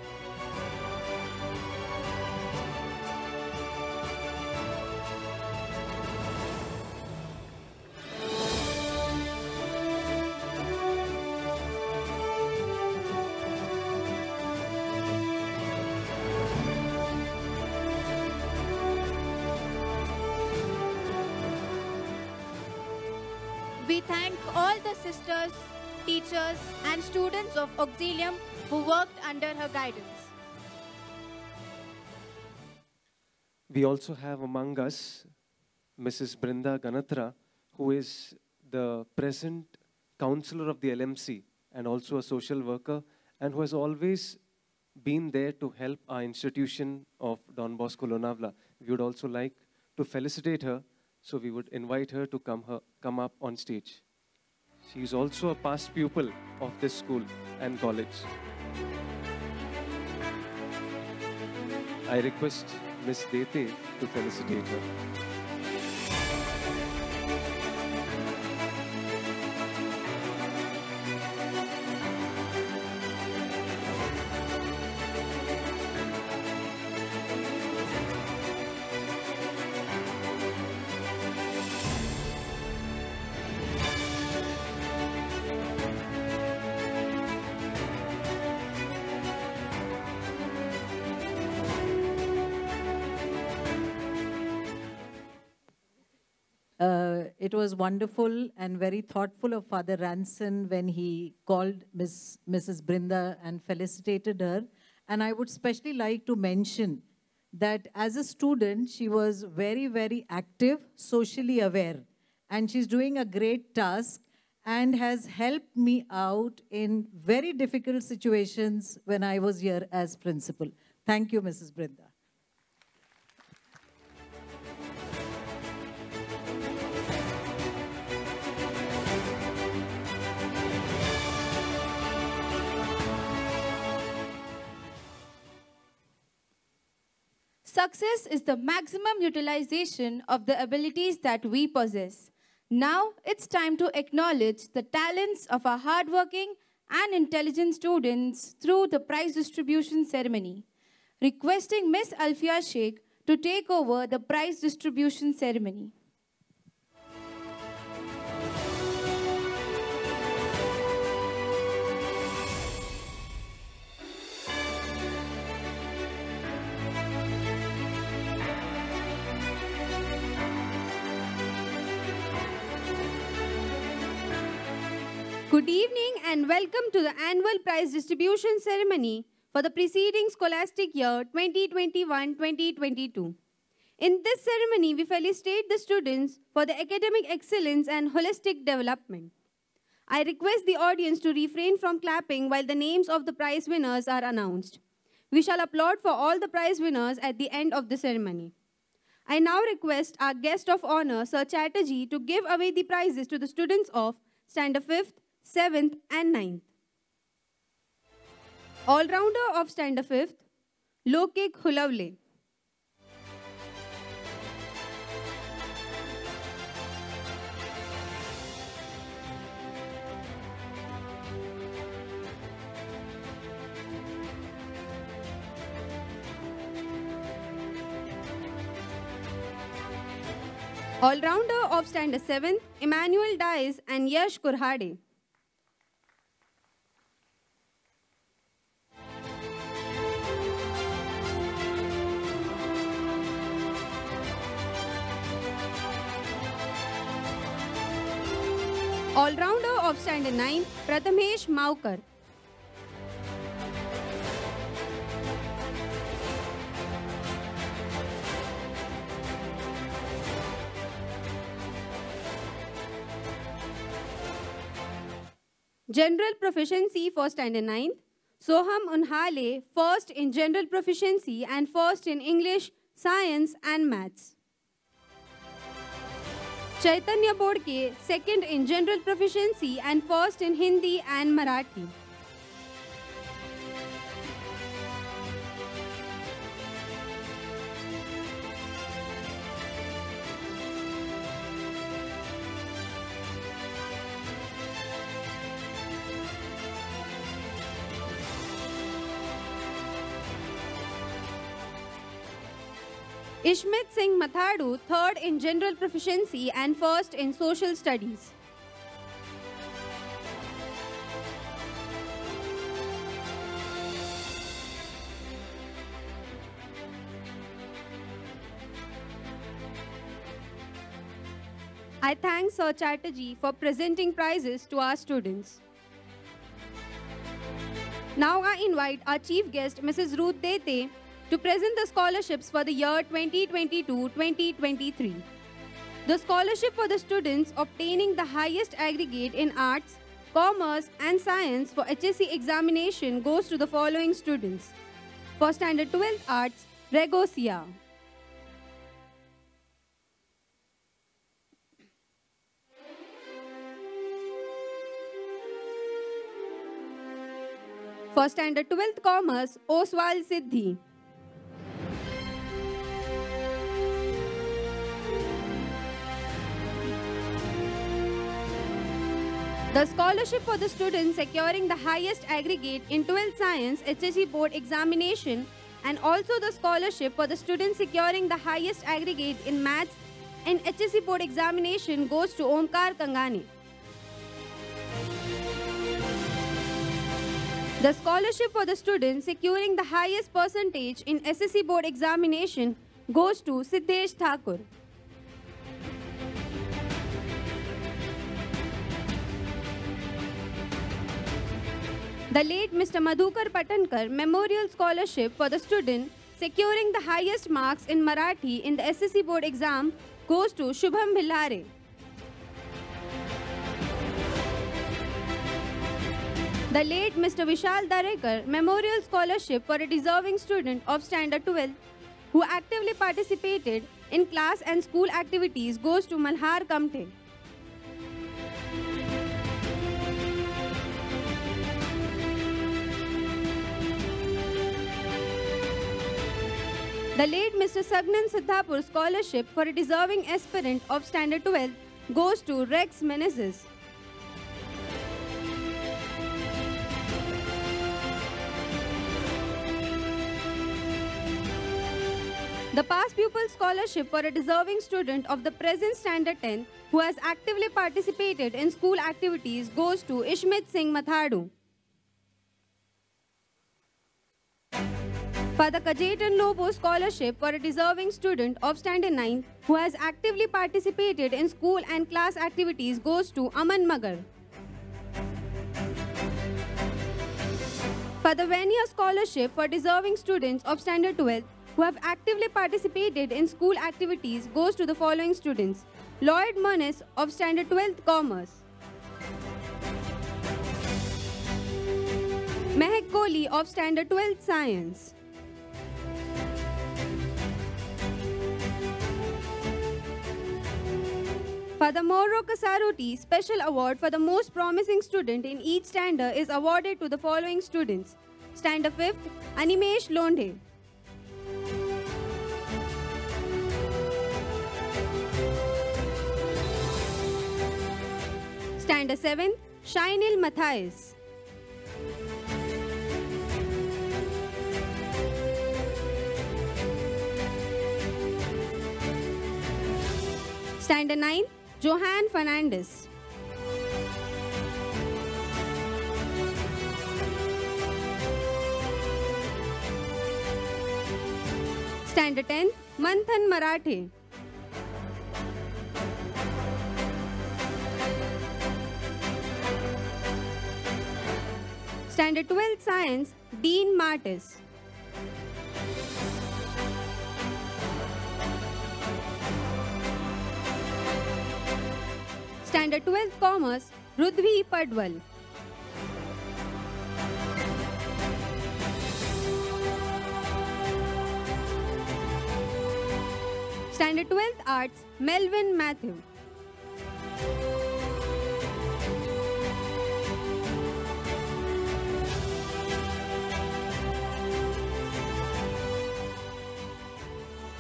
we thank all the sisters, teachers, and students of Auxilium who worked under her guidance. We also have among us Mrs. Brinda Ganatra, who is the present counselor of the LMC and also a social worker, and who has always been there to help our institution of Don Bosco Lonavla. We would also like to felicitate her, so we would invite her to come up on stage. She is also a past pupil of this school and college. I request Ms. Dethe to felicitate her. It was wonderful and very thoughtful of Father Ranson when he called Mrs. Brinda and felicitated her. And I would especially like to mention that as a student, she was very, very active, socially aware. And she's doing a great task and has helped me out in very difficult situations when I was here as principal. Thank you, Mrs. Brinda. Success is the maximum utilization of the abilities that we possess. Now it's time to acknowledge the talents of our hardworking and intelligent students through the prize distribution ceremony. Requesting Miss Alfia Sheikh to take over the prize distribution ceremony. Good evening and welcome to the annual prize distribution ceremony for the preceding scholastic year 2021-2022. In this ceremony, we felicitate the students for the academic excellence and holistic development. I request the audience to refrain from clapping while the names of the prize winners are announced. We shall applaud for all the prize winners at the end of the ceremony. I now request our guest of honor, Sir Chatterjee, to give away the prizes to the students of Standard 5th, 7th and 9th. All-rounder of Standard 5th, Lokik Hulavle. All-rounder of Standard 7th, Emmanuel Dice and Yash Kurhade. All-rounder of Standard 9, Prathamesh Maukar. General Proficiency for Standard 9, Soham Unhale, first in General Proficiency and first in English, Science and Maths. Chaitanya Bodke, second in General Proficiency and first in Hindi and Marathi. Ishmit Singh Mathadu, third in General Proficiency and first in Social Studies. I thank Sir Chatterjee for presenting prizes to our students. Now I invite our chief guest, Mrs. Ruth Dethe, to present the scholarships for the year 2022-2023. The scholarship for the students obtaining the highest aggregate in arts, commerce and science for HSC examination goes to the following students. For Standard 12th Arts, Regosia. For Standard 12th Commerce, Oswal Siddhi. The scholarship for the students securing the highest aggregate in 12th Science HSC Board examination and also the scholarship for the students securing the highest aggregate in Maths and HSC Board examination goes to Omkar Kangani. The scholarship for the students securing the highest percentage in SSC Board examination goes to Siddhesh Thakur. The late Mr. Madhukar Patankar Memorial Scholarship for the student securing the highest marks in Marathi in the SSC Board exam goes to Shubham Bhillare. The late Mr. Vishal Darekar Memorial Scholarship for a deserving student of Standard 12 who actively participated in class and school activities goes to Malhar Kamte. The late Mr. Sagnan Siddhapur Scholarship for a deserving aspirant of Standard 12 goes to Rex Menezes. The Past Pupil Scholarship for a deserving student of the present Standard 10 who has actively participated in school activities goes to Ishmit Singh Mathadu. For the Kajetan Lobo Scholarship for a deserving student of Standard 9 who has actively participated in school and class activities goes to Aman Magar. For the Vania Scholarship for deserving students of Standard 12 who have actively participated in school activities goes to the following students. Lloyd Moniz of Standard 12th Commerce. Mehak Kohli of Standard 12th Science. For the Moro Kasaruti Special Award for the most promising student in each standard is awarded to the following students. Standard 5th, Animesh Londhe. Standard 7th, Shainil Matthias. Standard 9, Johan Fernandez. Standard 10, Manthan Marathe. Standard 12 Science, Dean Martis. Standard 12 Commerce, Rudhvi Padwal. Standard 12th Arts, Melvin Matthew.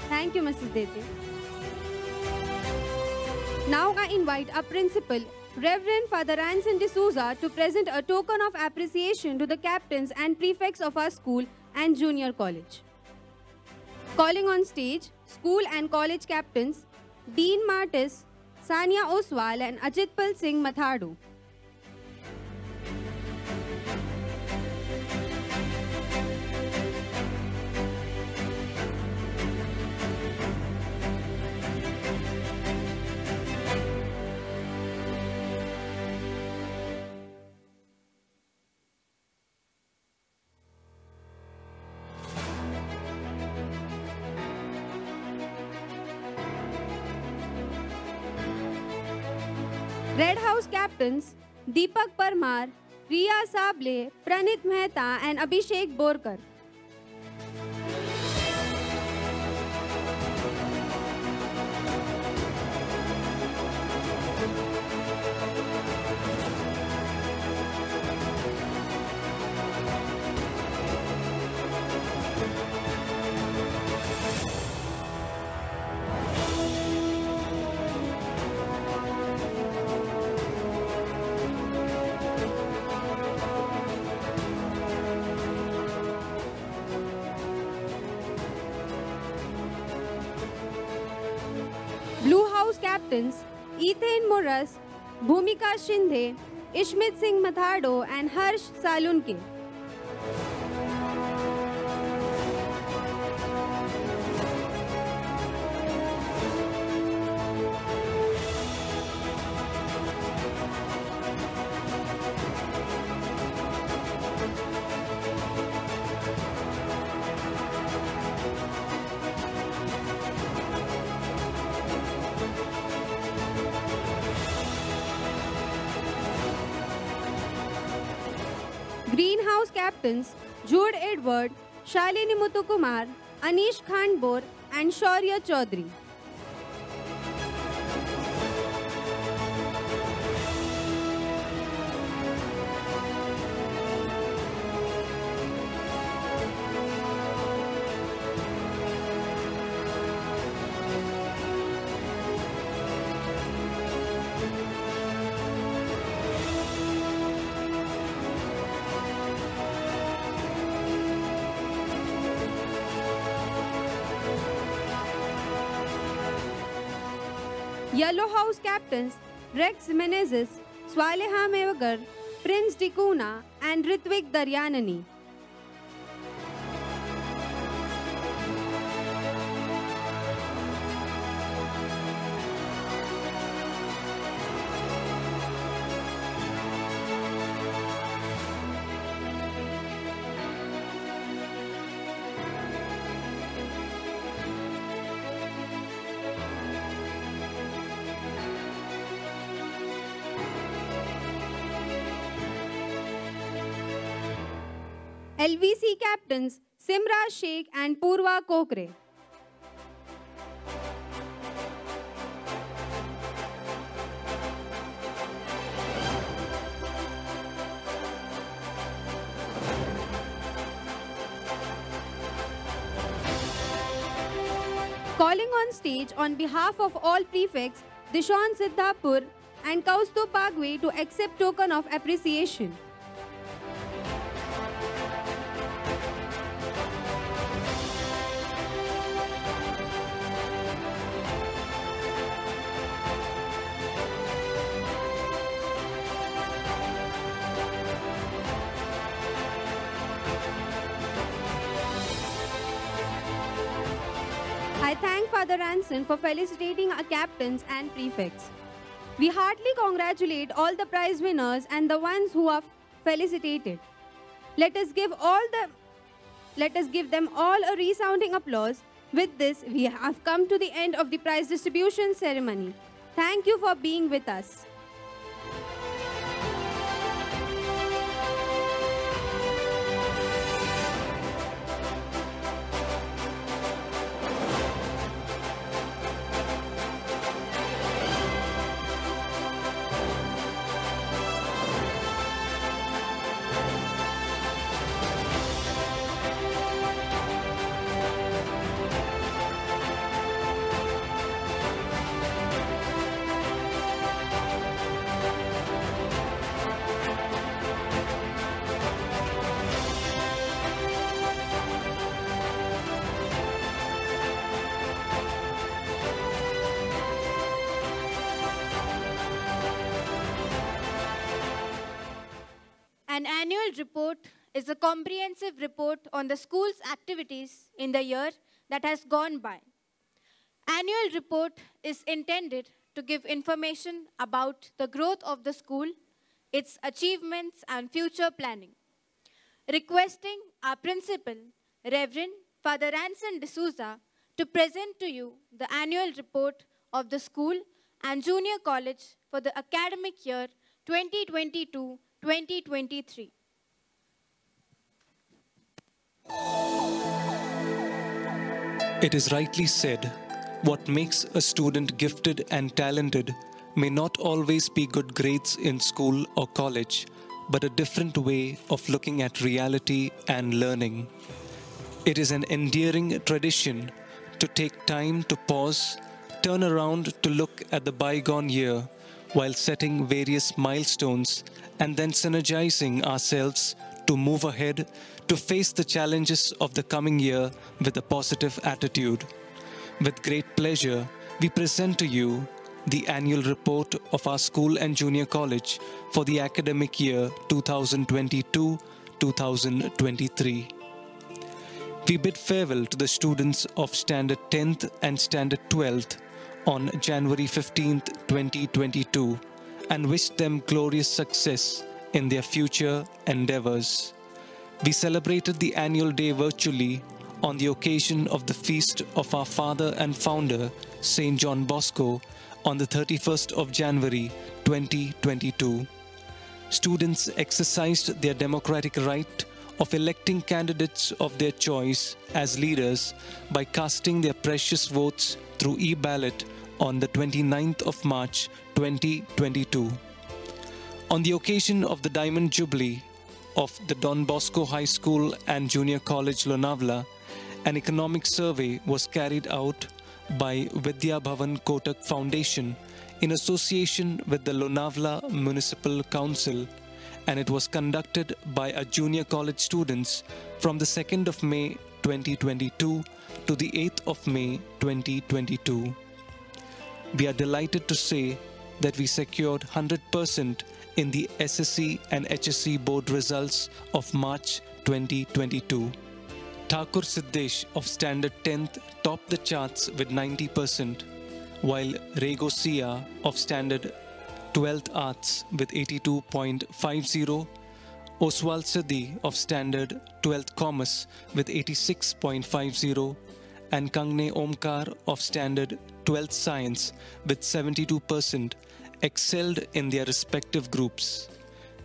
Thank you, Mrs. Dethe. Now I invite our principal, Reverend Father Ranson D'Souza, to present a token of appreciation to the captains and prefects of our school and junior college. Calling on stage, school and college captains, Dean Martis, Sania Oswal and Ajitpal Singh Mathadu. Red House captains Deepak Parmar, Riya Sable, Pranit Mehta and Abhishek Borkar. Blue House captains Ethan Moras, Bhumika Shinde, Ishmit Singh Mathado and Harsh Salunke. Greenhouse captains Jude Edward, Shalini Muthukumar, Anish Khandbor and Shaurya Chaudhary. Yellow House captains Rex Menezes, Swaleha Mevagar, Prince Dikuna and Ritvik Daryanani. LVC captains Simra Sheikh and Purva Kokre. Calling on stage on behalf of all prefects, Dishon Siddhapur and Kaustuv Bagwe to accept token of appreciation. I thank Father Ranson for felicitating our captains and prefects. We heartily congratulate all the prize winners and the ones who are felicitated. Let us give them all a resounding applause. With this, we have come to the end of the prize distribution ceremony. Thank you for being with us. An annual report is a comprehensive report on the school's activities in the year that has gone by. Annual report is intended to give information about the growth of the school, its achievements and future planning. Requesting our principal, Reverend Father Ranson D'Souza, to present to you the annual report of the school and Junior College for the academic year 2022-2023. It is rightly said, what makes a student gifted and talented may not always be good grades in school or college, but a different way of looking at reality and learning. It is an endearing tradition to take time to pause, turn around to look at the bygone year while setting various milestones and then synergizing ourselves to move ahead to face the challenges of the coming year with a positive attitude. With great pleasure, we present to you the annual report of our school and junior college for the academic year 2022-2023. We bid farewell to the students of Standard 10th and Standard 12th on January 15th, 2022 and wish them glorious success in their future endeavors. We celebrated the annual day virtually on the occasion of the feast of our father and founder, St. Don Bosco, on the 31st of January 2022. Students exercised their democratic right of electing candidates of their choice as leaders by casting their precious votes through e-ballot on the 29th of March 2022. On the occasion of the Diamond Jubilee of the Don Bosco High School and Junior College Lonavla, an economic survey was carried out by Vidya Bhavan Kotak Foundation in association with the Lonavla Municipal Council, and it was conducted by our junior college students from the 2nd of May 2022 to the 8th of May 2022. We are delighted to say that we secured 100% in the SSC and HSC board results of March 2022. Thakur Siddesh of Standard 10th topped the charts with 90%, while Rego Sia of Standard 12th Arts with 82.50, Oswal Siddhi of Standard 12th Commerce with 86.50, and Kangne Omkar of Standard 12th Science with 72% excelled in their respective groups.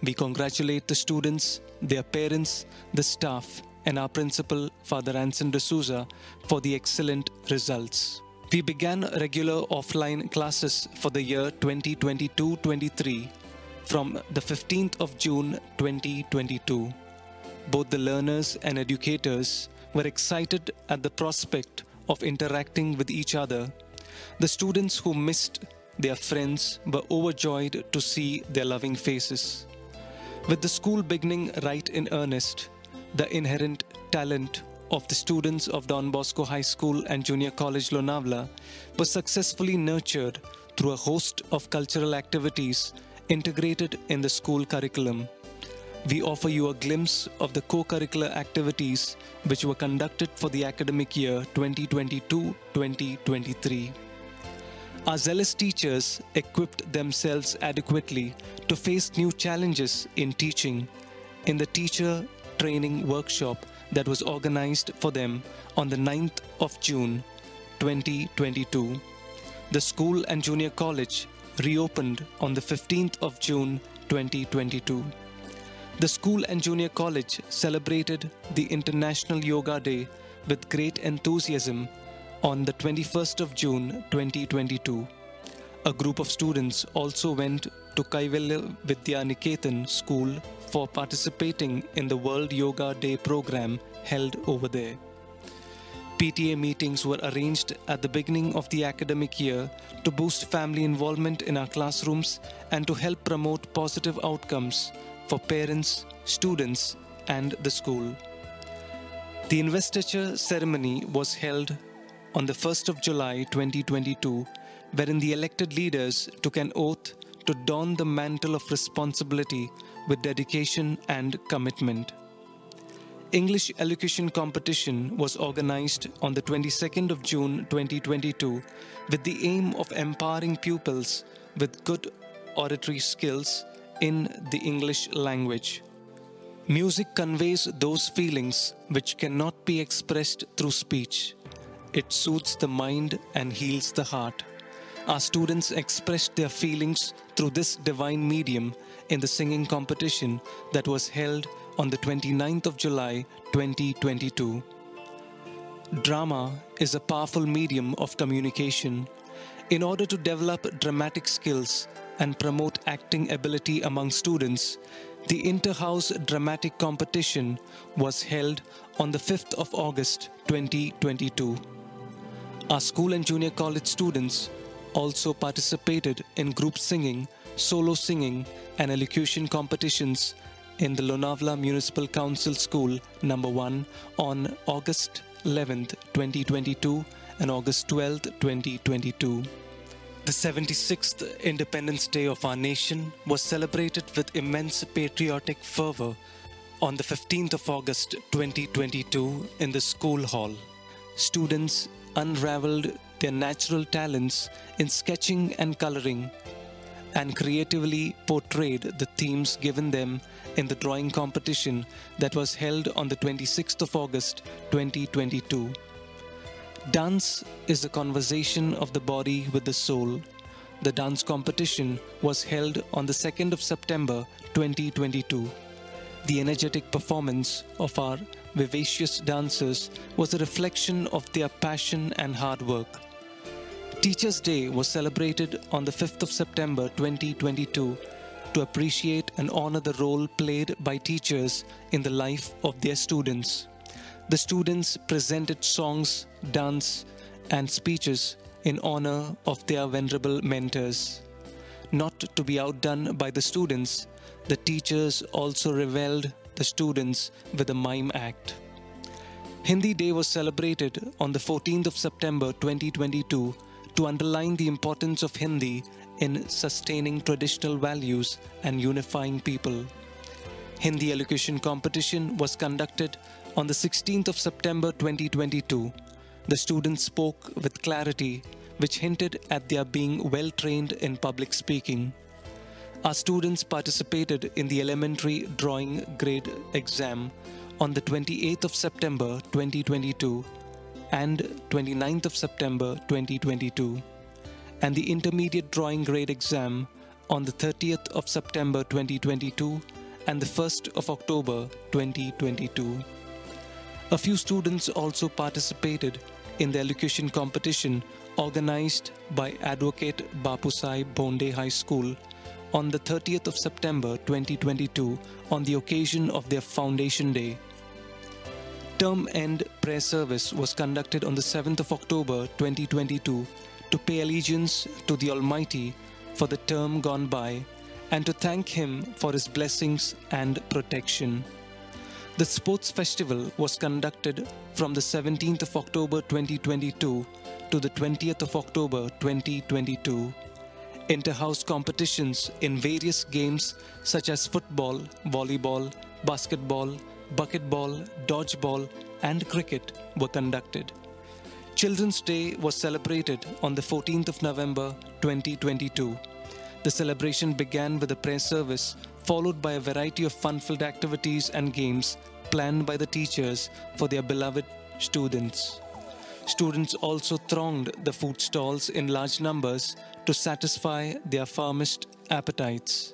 We congratulate the students, their parents, the staff, and our principal, Father Anson D'Souza, for the excellent results. We began regular offline classes for the year 2022-23 from the 15th of June 2022. Both the learners and educators were excited at the prospect of interacting with each other. The students who missed their friends were overjoyed to see their loving faces. With the school beginning right in earnest, the inherent talent of the students of Don Bosco High School and Junior College Lonavla was successfully nurtured through a host of cultural activities integrated in the school curriculum. We offer you a glimpse of the co-curricular activities which were conducted for the academic year 2022-2023. Our zealous teachers equipped themselves adequately to face new challenges in teaching in the teacher training workshop that was organized for them on the 9th of June 2022. The school and junior college reopened on the 15th of June 2022. The school and junior college celebrated the International Yoga Day with great enthusiasm on the 21st of June 2022. A group of students also went to Kaivalya Vidya Niketan School for participating in the World Yoga Day program held over there. PTA meetings were arranged at the beginning of the academic year to boost family involvement in our classrooms and to help promote positive outcomes for parents, students, and the school. The investiture ceremony was held on the 1st of July 2022, wherein the elected leaders took an oath to don the mantle of responsibility with dedication and commitment. English elocution competition was organized on the 22nd of June 2022 with the aim of empowering pupils with good oratory skills in the English language. Music conveys those feelings which cannot be expressed through speech. It soothes the mind and heals the heart. Our students expressed their feelings through this divine medium in the singing competition that was held on the 29th of July 2022. Drama is a powerful medium of communication. In order to develop dramatic skills and promote acting ability among students, the Inter-House Dramatic Competition was held on the 5th of August 2022. Our school and junior college students also participated in group singing, solo singing, and elocution competitions in the Lonavla Municipal Council School No. 1 on August 11th, 2022 and August 12th, 2022. The 76th Independence Day of our nation was celebrated with immense patriotic fervor on the 15th of August 2022 in the school hall. Students unraveled their natural talents in sketching and coloring and creatively portrayed the themes given them in the drawing competition that was held on the 26th of August 2022. Dance is the conversation of the body with the soul. The dance competition was held on the 2nd of September 2022. The energetic performance of our vivacious dancers was a reflection of their passion and hard work. Teachers' Day was celebrated on the 5th of September 2022 to appreciate and honor the role played by teachers in the life of their students. The students presented songs, dance, and speeches in honor of their venerable mentors. Not to be outdone by the students, the teachers also reveled the students with a mime act. Hindi Day was celebrated on the 14th of September 2022 to underline the importance of Hindi in sustaining traditional values and unifying people. Hindi elocution competition was conducted on the 16th of September 2022. The students spoke with clarity, which hinted at their being well trained in public speaking. Our students participated in the elementary drawing grade exam on the 28th of September 2022 and 29th of September 2022, and the intermediate drawing grade exam on the 30th of September 2022 and the 1st of October 2022. A few students also participated in the elocution competition organized by Advocate Bapusai Bonde High School on the 30th of September 2022 on the occasion of their Foundation Day. Term end prayer service was conducted on the 7th of October 2022 to pay allegiance to the Almighty for the term gone by and to thank Him for His blessings and protection. The sports festival was conducted from the 17th of October 2022 to the 20th of October 2022. Inter-house competitions in various games such as football, volleyball, basketball, bucketball, dodgeball, and cricket were conducted. Children's Day was celebrated on the 14th of November 2022. The celebration began with a prayer service, followed by a variety of fun-filled activities and games planned by the teachers for their beloved students. Students also thronged the food stalls in large numbers to satisfy their famished appetites.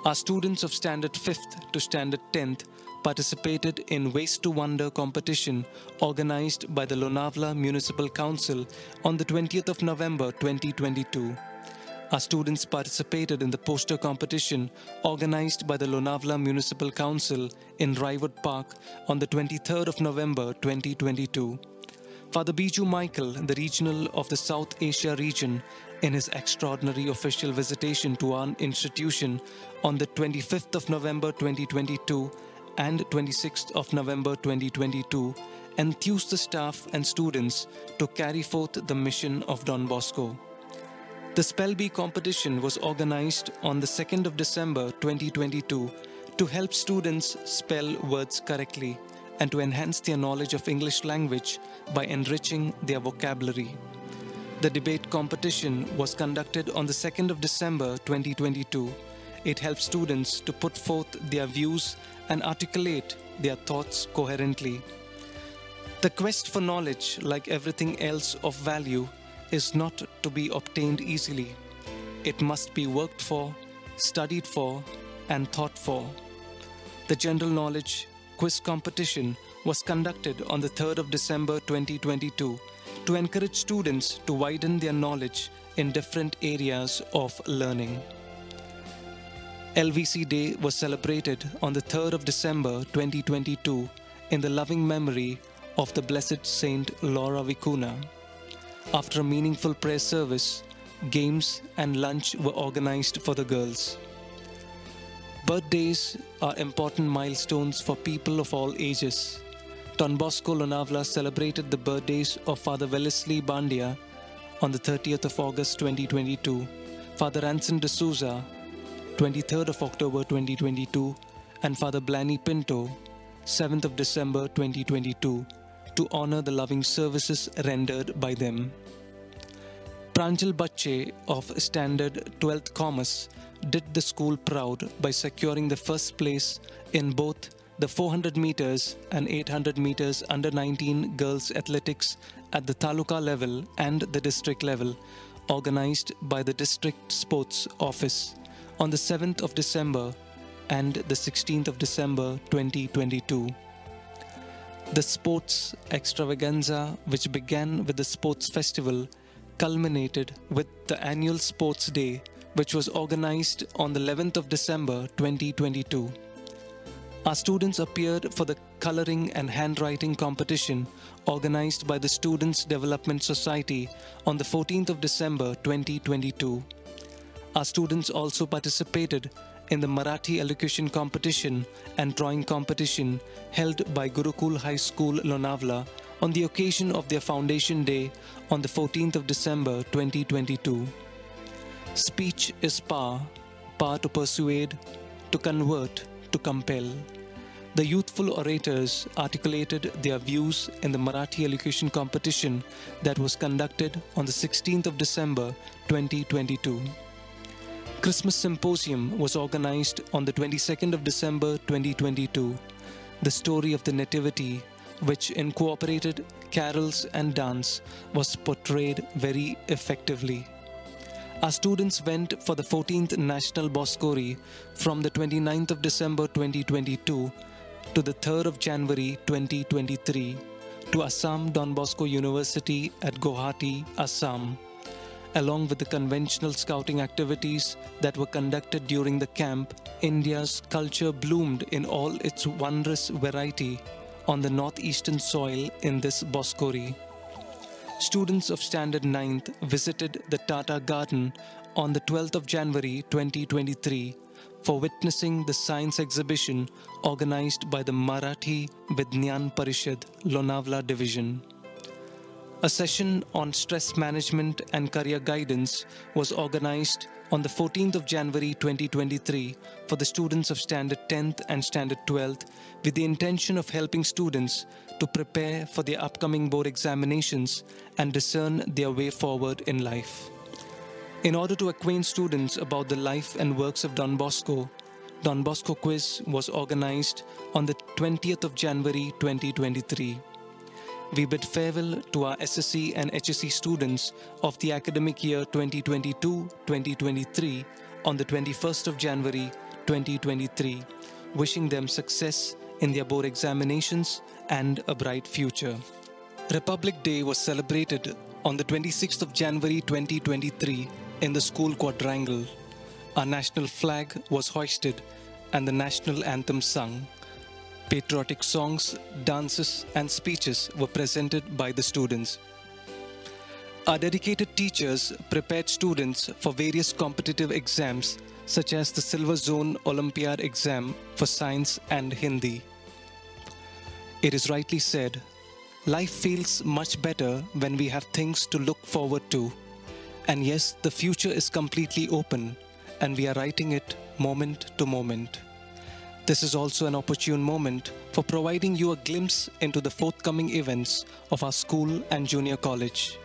Our students of Standard 5th to Standard 10th participated in Waste to Wonder competition organized by the Lonavla Municipal Council on the 20th of November 2022. Our students participated in the poster competition organized by the Lonavla Municipal Council in Rywood Park on the 23rd of November 2022. Father Biju Michael, the regional of the South Asia region, in his extraordinary official visitation to our institution on the 25th of November 2022 and 26th of November 2022, enthused the staff and students to carry forth the mission of Don Bosco. The Spell Bee competition was organized on the 2nd of December 2022 to help students spell words correctly and to enhance their knowledge of English language by enriching their vocabulary. The debate competition was conducted on the 2nd of December 2022. It helps students to put forth their views and articulate their thoughts coherently. The quest for knowledge, like everything else of value, is not to be obtained easily. It must be worked for, studied for, and thought for. The general knowledge quiz competition was conducted on the 3rd of December 2022 to encourage students to widen their knowledge in different areas of learning. LVC Day was celebrated on the 3rd of December 2022 in the loving memory of the Blessed Saint Laura Vicuna. After a meaningful prayer service, games and lunch were organized for the girls. Birthdays are important milestones for people of all ages. Don Bosco Lonavla celebrated the birthdays of Father Wellesley Bandia on the 30th of August 2022, Father Anson de Souza, 23rd of October 2022, and Father Blanny Pinto, 7th of December 2022, to honor the loving services rendered by them. Pranjal Bacche of Standard 12th Commerce did the school proud by securing the first place in both the 400 meters and 800 meters under 19 girls athletics at the taluka level and the district level, organized by the district sports office on the 7th of December and the 16th of December 2022. The sports extravaganza, which began with the sports festival, culminated with the annual sports day, which was organized on the 11th of December 2022. Our students appeared for the coloring and handwriting competition organized by the Students Development Society on the 14th of December 2022. Our students also participated in the Marathi elocution competition and drawing competition held by Gurukul High School, Lonavla, on the occasion of their Foundation Day on the 14th of December 2022. Speech is power, power to persuade, to convert, to compel. The youthful orators articulated their views in the Marathi elocution competition that was conducted on the 16th of December 2022. Christmas Symposium was organized on the 22nd of December 2022. The story of the Nativity, which incorporated carols and dance, was portrayed very effectively. Our students went for the 14th National Boscori from the 29th of December 2022 to the 3rd of January 2023 to Assam Don Bosco University at Guwahati, Assam. Along with the conventional scouting activities that were conducted during the camp, India's culture bloomed in all its wondrous variety on the northeastern soil in this Boscori. Students of Standard 9th visited the Tata Garden on the 12th of January 2023 for witnessing the science exhibition organized by the Marathi Vignan Parishad Lonavla Division. A session on stress management and career guidance was organized on the 14th of January 2023 for the students of Standard 10th and Standard 12th with the intention of helping students to prepare for their upcoming board examinations and discern their way forward in life. In order to acquaint students about the life and works of Don Bosco Quiz was organized on the 20th of January 2023. We bid farewell to our SSC and HSC students of the academic year 2022-2023 on the 21st of January 2023, wishing them success in their board examinations and a bright future. Republic Day was celebrated on the 26th of January 2023 in the school quadrangle. Our national flag was hoisted and the national anthem sung. Patriotic songs, dances, and speeches were presented by the students. Our dedicated teachers prepared students for various competitive exams, such as the Silver Zone Olympiad exam for Science and Hindi. It is rightly said, life feels much better when we have things to look forward to. And yes, the future is completely open, and we are writing it moment to moment. This is also an opportune moment for providing you a glimpse into the forthcoming events of our school and junior college.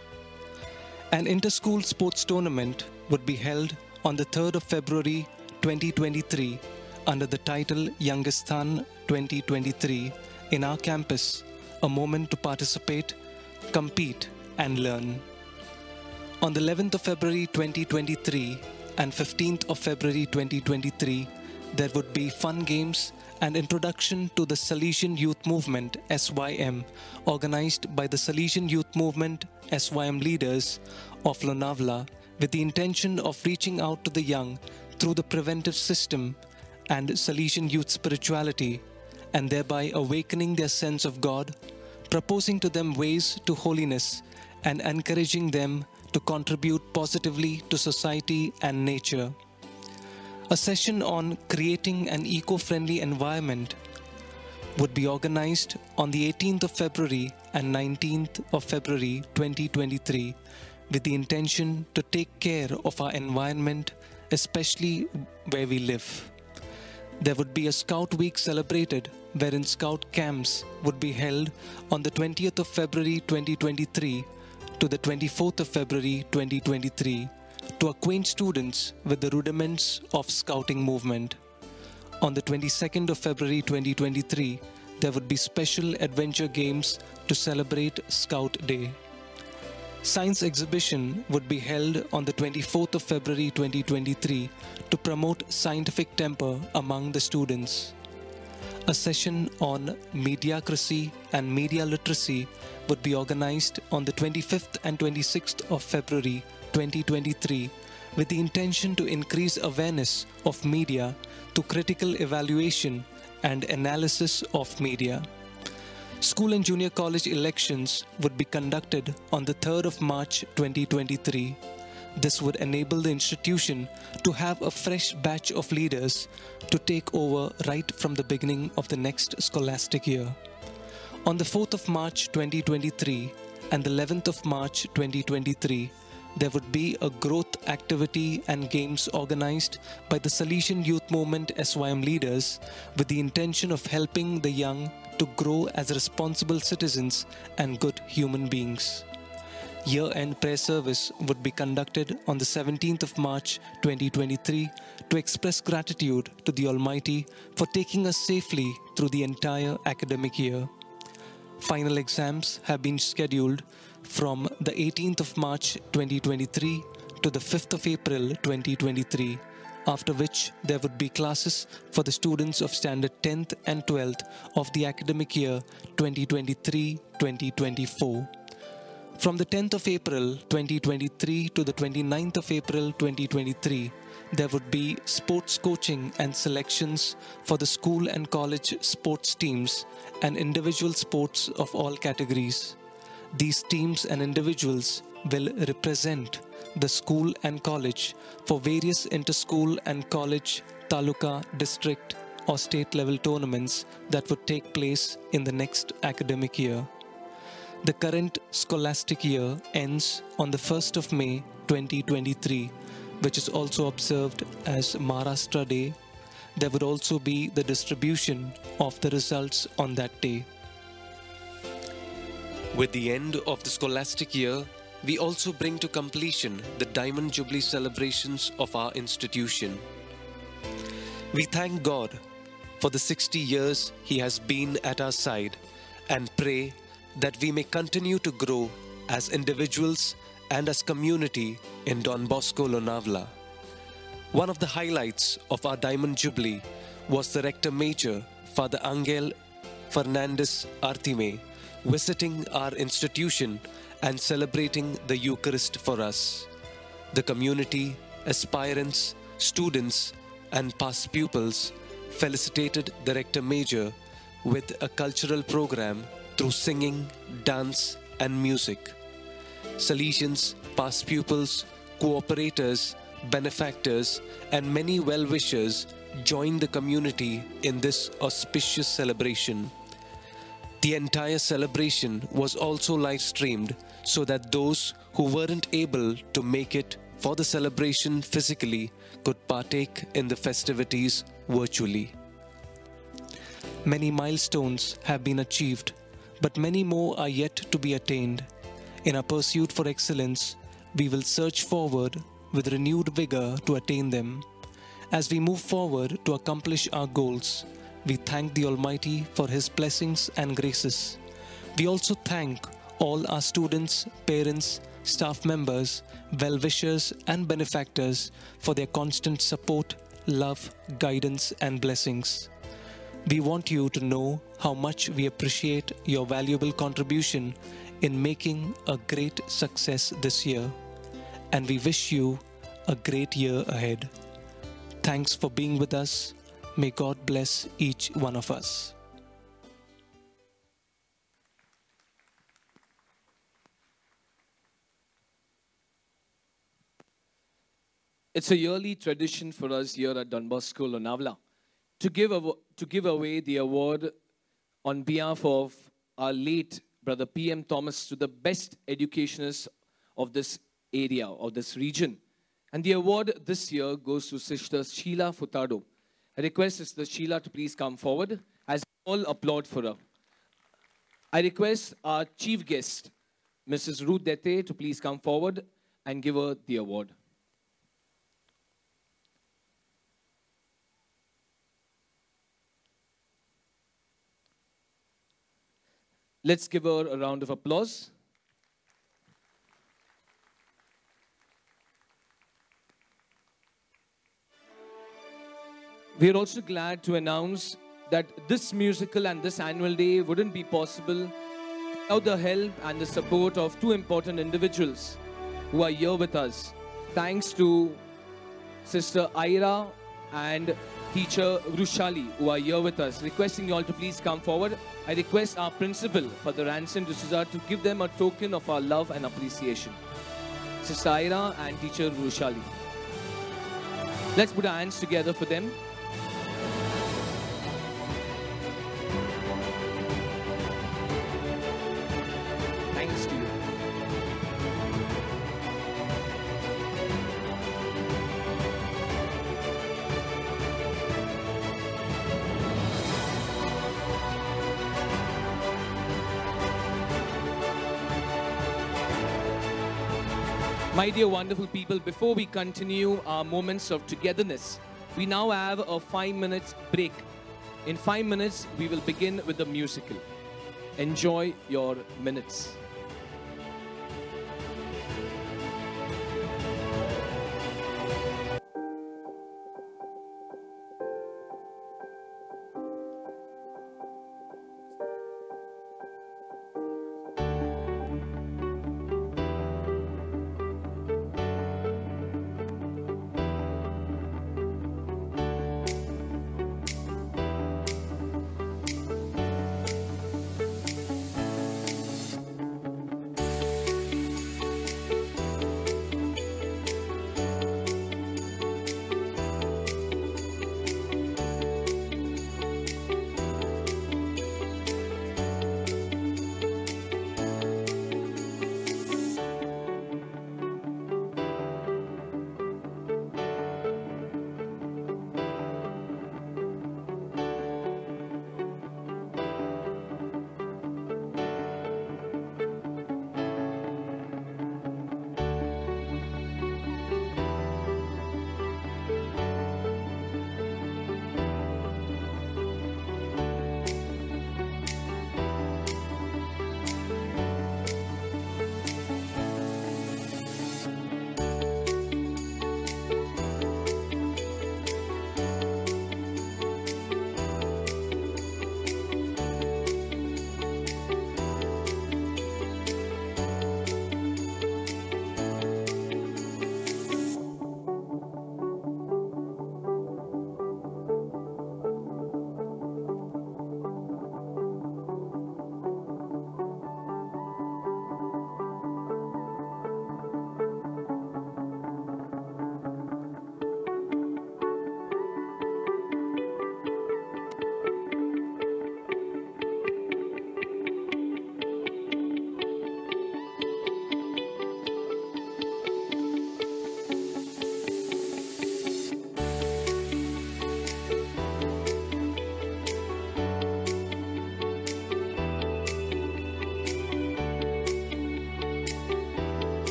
An inter-school sports tournament would be held on the 3rd of February 2023 under the title Youngesthan 2023 in our campus, a moment to participate, compete and learn. On the 11th of February 2023 and 15th of February 2023, there would be fun games and introduction to the Salesian Youth Movement (SYM), organized by the Salesian Youth Movement (SYM) leaders of Lonavla, with the intention of reaching out to the young through the preventive system and Salesian youth spirituality, and thereby awakening their sense of God, proposing to them ways to holiness, and encouraging them to contribute positively to society and nature. A session on creating an eco-friendly environment would be organized on the 18th of February and 19th of February 2023, with the intention to take care of our environment, especially where we live. There would be a Scout Week celebrated, wherein Scout camps would be held on the 20th of February 2023 to the 24th of February 2023 to acquaint students with the rudiments of Scouting movement. On the 22nd of February 2023, there would be special adventure games to celebrate Scout Day. Science exhibition would be held on the 24th of February 2023 to promote scientific temper among the students. A session on mediacracy and media literacy would be organized on the 25th and 26th of February 2023 with the intention to increase awareness of media through critical evaluation and analysis of media. School and junior college elections would be conducted on the 3rd of March 2023. This would enable the institution to have a fresh batch of leaders to take over right from the beginning of the next scholastic year. On the 4th of March 2023 and the 11th of March 2023, there would be a growth activity and games organized by the Salesian Youth Movement (SYM) leaders with the intention of helping the young to grow as responsible citizens and good human beings. Year-end prayer service would be conducted on the 17th of March 2023 to express gratitude to the Almighty for taking us safely through the entire academic year. Final exams have been scheduled from the 18th of March 2023 to the 5th of April 2023, after which there would be classes for the students of Standard 10th and 12th of the academic year 2023-2024. From the 10th of April 2023 to the 29th of April 2023, there would be sports coaching and selections for the school and college sports teams and individual sports of all categories. These teams and individuals will represent the school and college for various inter-school and college, taluka, district or state level tournaments that would take place in the next academic year. The current scholastic year ends on the 1st of May 2023, which is also observed as Maharashtra Day. There would also be the distribution of the results on that day. With the end of the scholastic year, we also bring to completion the Diamond Jubilee celebrations of our institution. We thank God for the 60 years He has been at our side and pray that we may continue to grow as individuals and as community in Don Bosco Lonavla. One of the highlights of our Diamond Jubilee was the Rector Major, Father Angel Fernandez Artime, visiting our institution and celebrating the Eucharist for us. The community, aspirants, students, and past pupils felicitated the Rector Major with a cultural program through singing, dance, and music. Salesians, past pupils, cooperators, benefactors, and many well-wishers joined the community in this auspicious celebration. The entire celebration was also live-streamed so that those who weren't able to make it for the celebration physically could partake in the festivities virtually. Many milestones have been achieved, but many more are yet to be attained. In our pursuit for excellence, we will search forward with renewed vigor to attain them. As we move forward to accomplish our goals, we thank the Almighty for His blessings and graces. We also thank all our students, parents, staff members, well-wishers and benefactors for their constant support, love, guidance and blessings. We want you to know how much we appreciate your valuable contribution in making a great success this year, and we wish you a great year ahead. Thanks for being with us. May God bless each one of us. It's a yearly tradition for us here at Don Bosco Lonavla to give away the award on behalf of our late brother P.M. Thomas to the best educationists of this area, of this region. And the award this year goes to Sister Sheila Furtado. I request Sister Sheila to please come forward as we all applaud for her. I request our chief guest, Mrs. Ruth Dethe, to please come forward and give her the award. Let's give her a round of applause. We are also glad to announce that this musical and this annual day wouldn't be possible without the help and the support of two important individuals who are here with us. Thanks to Sister Ira and Teacher Rushali, who are here with us. Requesting you all to please come forward. I request our principal, Father Ransom D'Souza, to give them a token of our love and appreciation. Sister Ira and Teacher Rushali. Let's put our hands together for them. Thanks to you. My dear wonderful people, before we continue our moments of togetherness, we now have a 5-minute break. In 5 minutes, we will begin with the musical. Enjoy your minutes.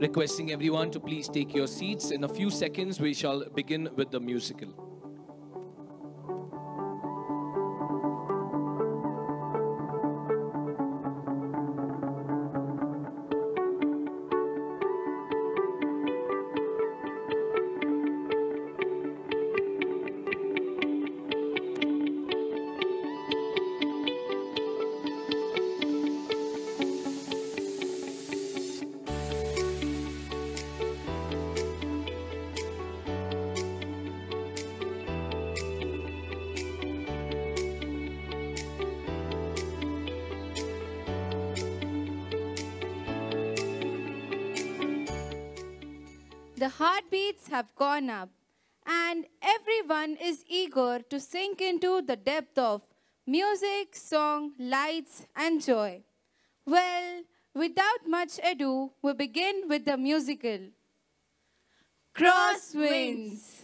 Requesting everyone to please take your seats. In a few seconds, we shall begin with the musical. The heartbeats have gone up, and everyone is eager to sink into the depth of music, song, lights, and joy. Well, without much ado, we begin with the musical. Crosswinds.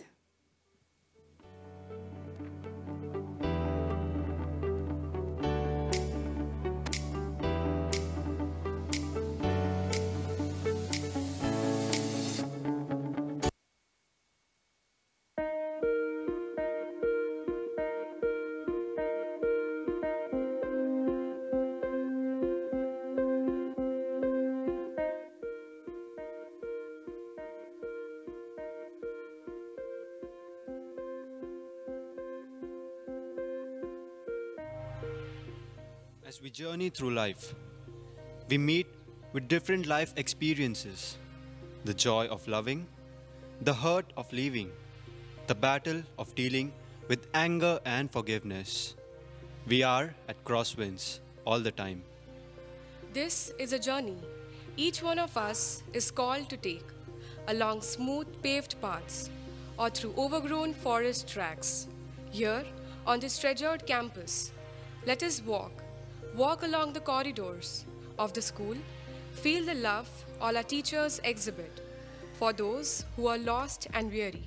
As we journey through life, we meet with different life experiences, the joy of loving, the hurt of leaving, the battle of dealing with anger and forgiveness. We are at Crosswinds all the time. This is a journey each one of us is called to take along smooth paved paths or through overgrown forest tracks. Here on this treasured campus, let us walk along the corridors of the school, feel the love all our teachers exhibit for those who are lost and weary.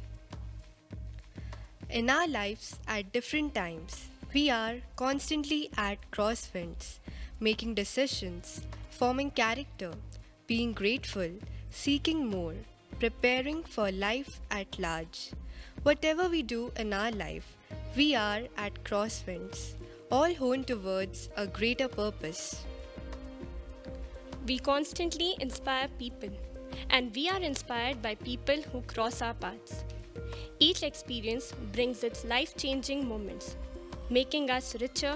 In our lives at different times, we are constantly at crosswinds, making decisions, forming character, being grateful, seeking more, preparing for life at large. Whatever we do in our life, we are at crosswinds, all honed towards a greater purpose. We constantly inspire people, and we are inspired by people who cross our paths. Each experience brings its life-changing moments, making us richer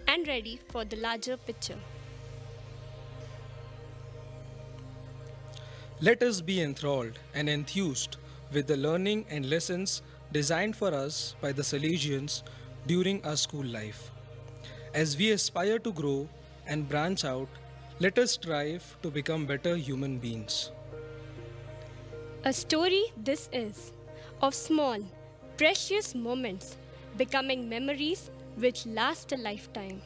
and ready for the larger picture. Let us be enthralled and enthused with the learning and lessons designed for us by the Salesians during our school life. As we aspire to grow and branch out, let us strive to become better human beings. A story this is, of small, precious moments becoming memories which last a lifetime.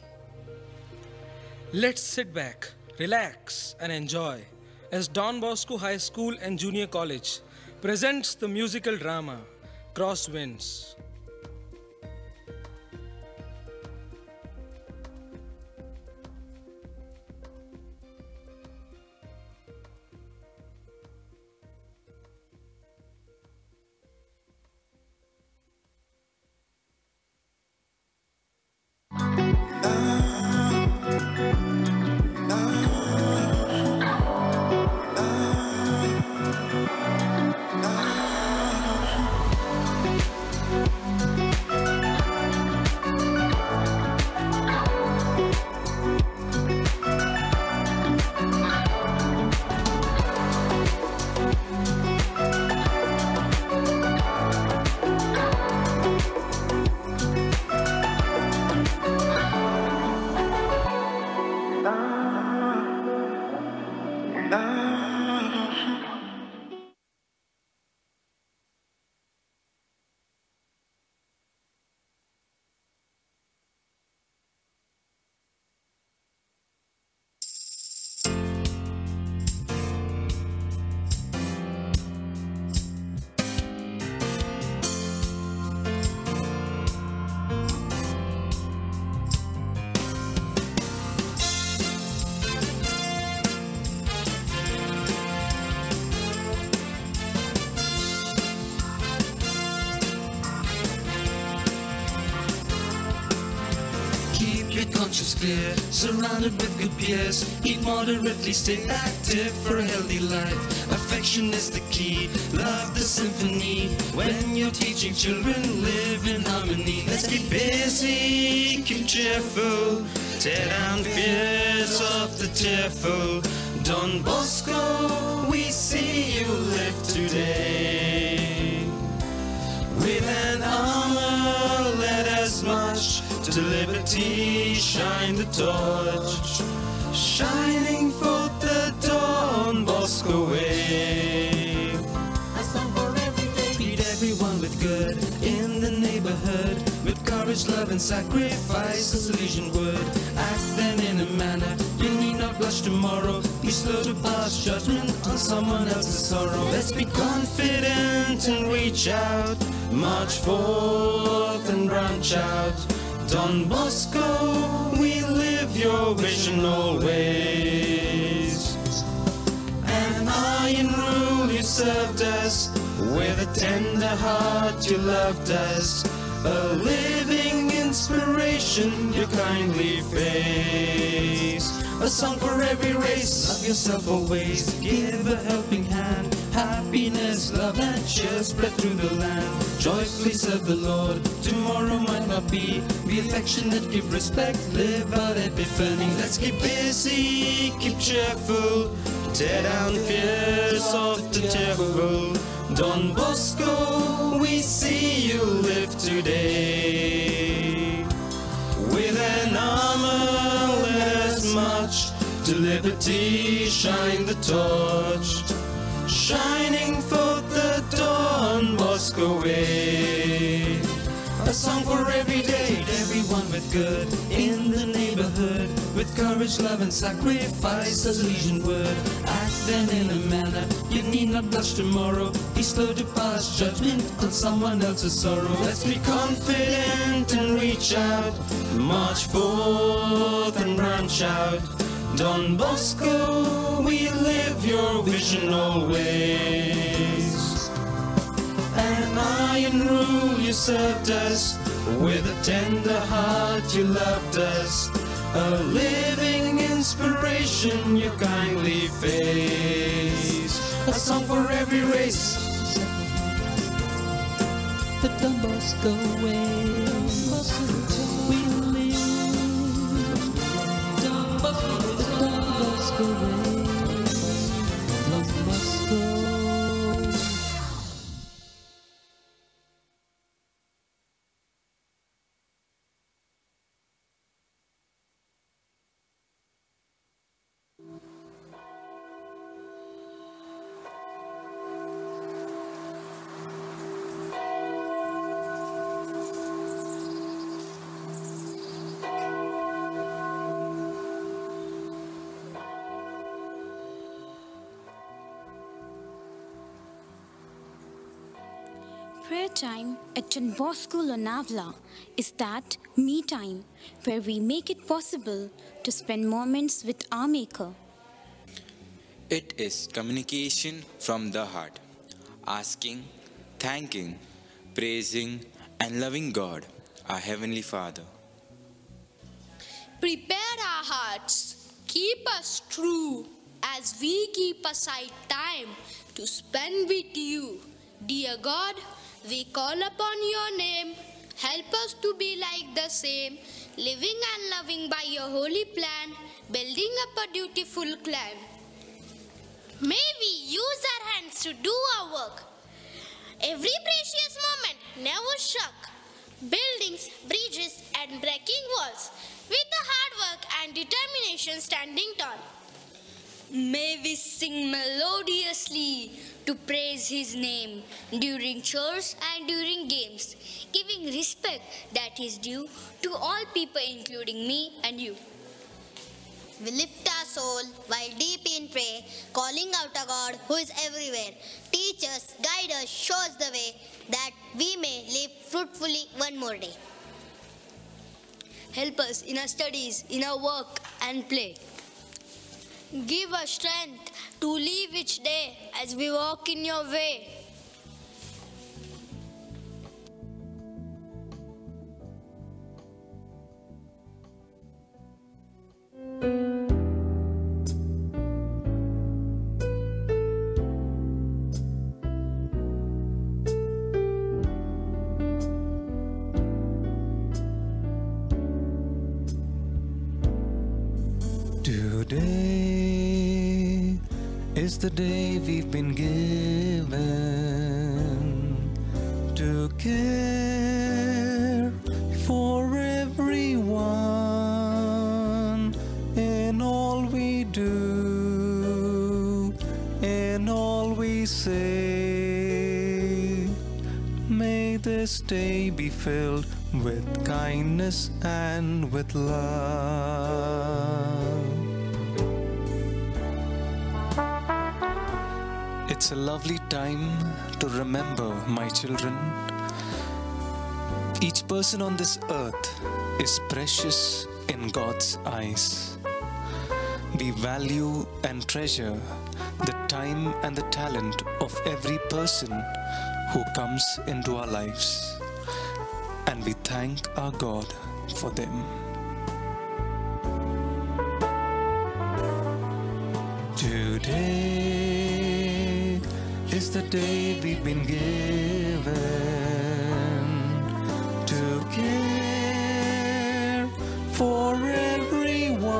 Let's sit back, relax, and enjoy as Don Bosco High School and Junior College presents the musical drama Crosswinds. keep your conscience clear. Surrounded with good peers, eat moderately, stay active for a healthy life. Affection is the key, love the symphony. When you're teaching children, live in harmony. Let's keep busy, keep cheerful, tear down fears of the tearful. Don Bosco, we see you live today. With an armor led as much to liberty, shine the torch, shining forth the Don Bosco way. A song for every day, treat everyone with good in the neighborhood, with courage, love and sacrifice, as Elysian would. Act then in a manner you need not blush tomorrow. Be slow to pass judgment on someone else's sorrow. Let's be confident and reach out, march forth and branch out. Don Bosco, we live your vision always. An iron rule you served us, with a tender heart you loved us. A living inspiration, your kindly face. A song for every race, love yourself always. Give a helping hand, happiness, love and cheer spread through the land. Joyfully serve the Lord, tomorrow might not be. Be affectionate, give respect, live out epiphany. Let's keep busy, keep cheerful, tear down fears of the tearful. Don Bosco, we see you live today. With an armor less much to liberty, shine the torch, shining forth the Don Bosco way. A song for every day, everyone with good in the neighborhood, with courage, love and sacrifice, as Elysian would. Act then in a manner you need not blush tomorrow. Be slow to pass judgment on someone else's sorrow. Let's be confident and reach out, march forth and branch out. Don Bosco, we live your vision always. An iron rule you served us, with a tender heart you loved us. A living inspiration, your kindly face. A song for every race, the Don Bosco way. We live Don Bosco, the Don Bosco way. Don Bosco. Prayer time at Don Bosco Lonavla is that me time where we make it possible to spend moments with our Maker. It is communication from the heart, asking, thanking, praising, and loving God, our Heavenly Father. Prepare our hearts, keep us true as we keep aside time to spend with you. Dear God, we call upon your name. Help us to be like the same, living and loving by your holy plan, building up a dutiful clan. May we use our hands to do our work. Every precious moment never struck. Buildings, bridges and breaking walls, with the hard work and determination standing tall. May we sing melodiously to praise his name during chores and during games, giving respect that is due to all people including me and you. We lift our soul while deep in prayer, calling out a God who is everywhere. Teach us, guide us, show us the way, that we may live fruitfully one more day. Help us in our studies, in our work and play. Give us strength to live each day as we walk in your way. Today is the day we've been given to care for everyone in all we do, in all we say. May this day be filled with kindness and with love. It's a lovely time to remember, my children. Each person on this earth is precious in God's eyes. We value and treasure the time and the talent of every person who comes into our lives, and we thank our God for them. Today is the day we've been given to care for everyone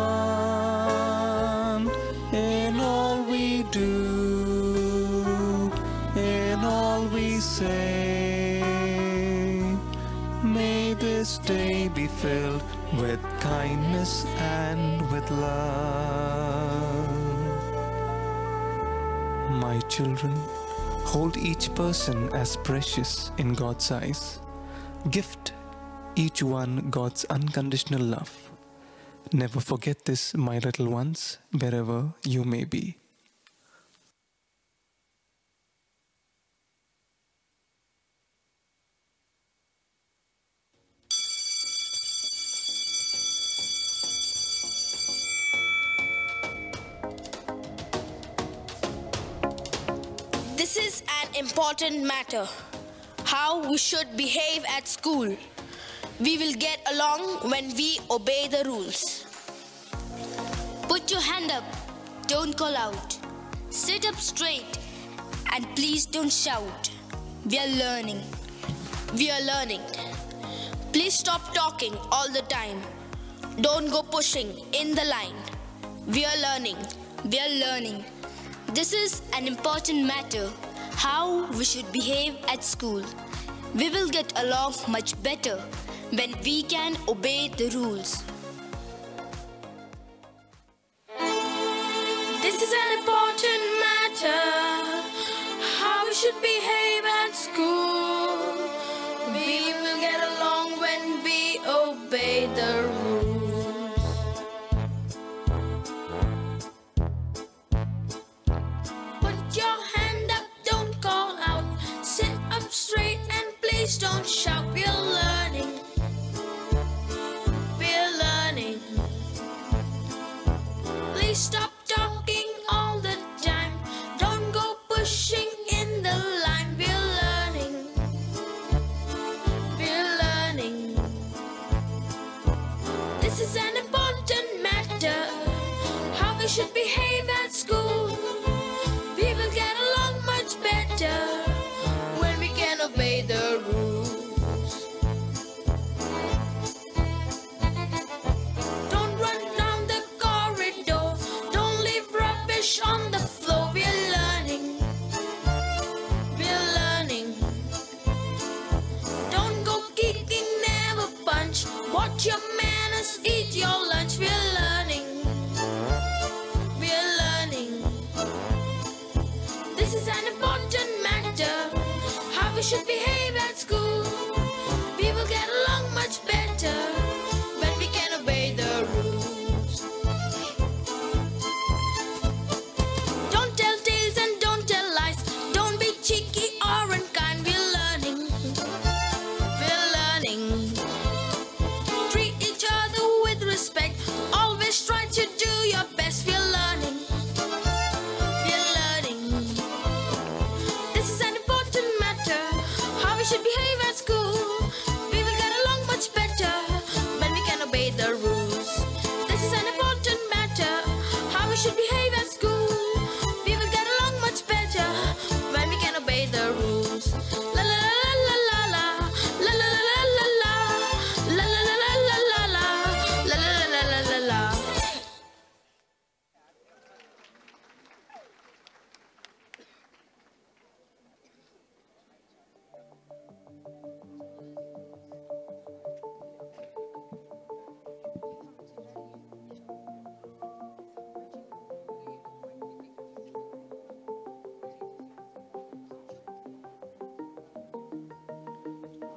in all we do, in all we say. May this day be filled with kindness and with love. My children, hold each person as precious in God's eyes. Gift each one God's unconditional love. Never forget this, my little ones, wherever you may be. This is an important matter. How we should behave at school. We will get along when we obey the rules. Put your hand up. Don't call out. Sit up straight. And please don't shout. We are learning. We are learning. Please stop talking all the time. Don't go pushing in the line. We are learning. We are learning. This is an important matter, how we should behave at school. We will get along much better when we can obey the rules. This is an important matter, how we should behave at school. We will get along when we obey the rules. Put your hand up, don't call out. Sit up straight and please don't shout. We're learning. We're learning. Please stop talking all the time. Don't go pushing in the line. We're learning. We're learning. This is an important matter, how we should behave at school. We will get along much better when we can obey the rules. Don't run down the corridor. Don't leave rubbish on the floor. We're learning. We're learning. Don't go kicking, never punch. Watch your manners, eat your lunch. We're learning. We're learning. This is an important matter, how we should behave at school. We will get along much better when we can obey the rules. Don't tell tales and don't tell lies. Don't be cheeky or unkind. We're learning. We're learning. Treat each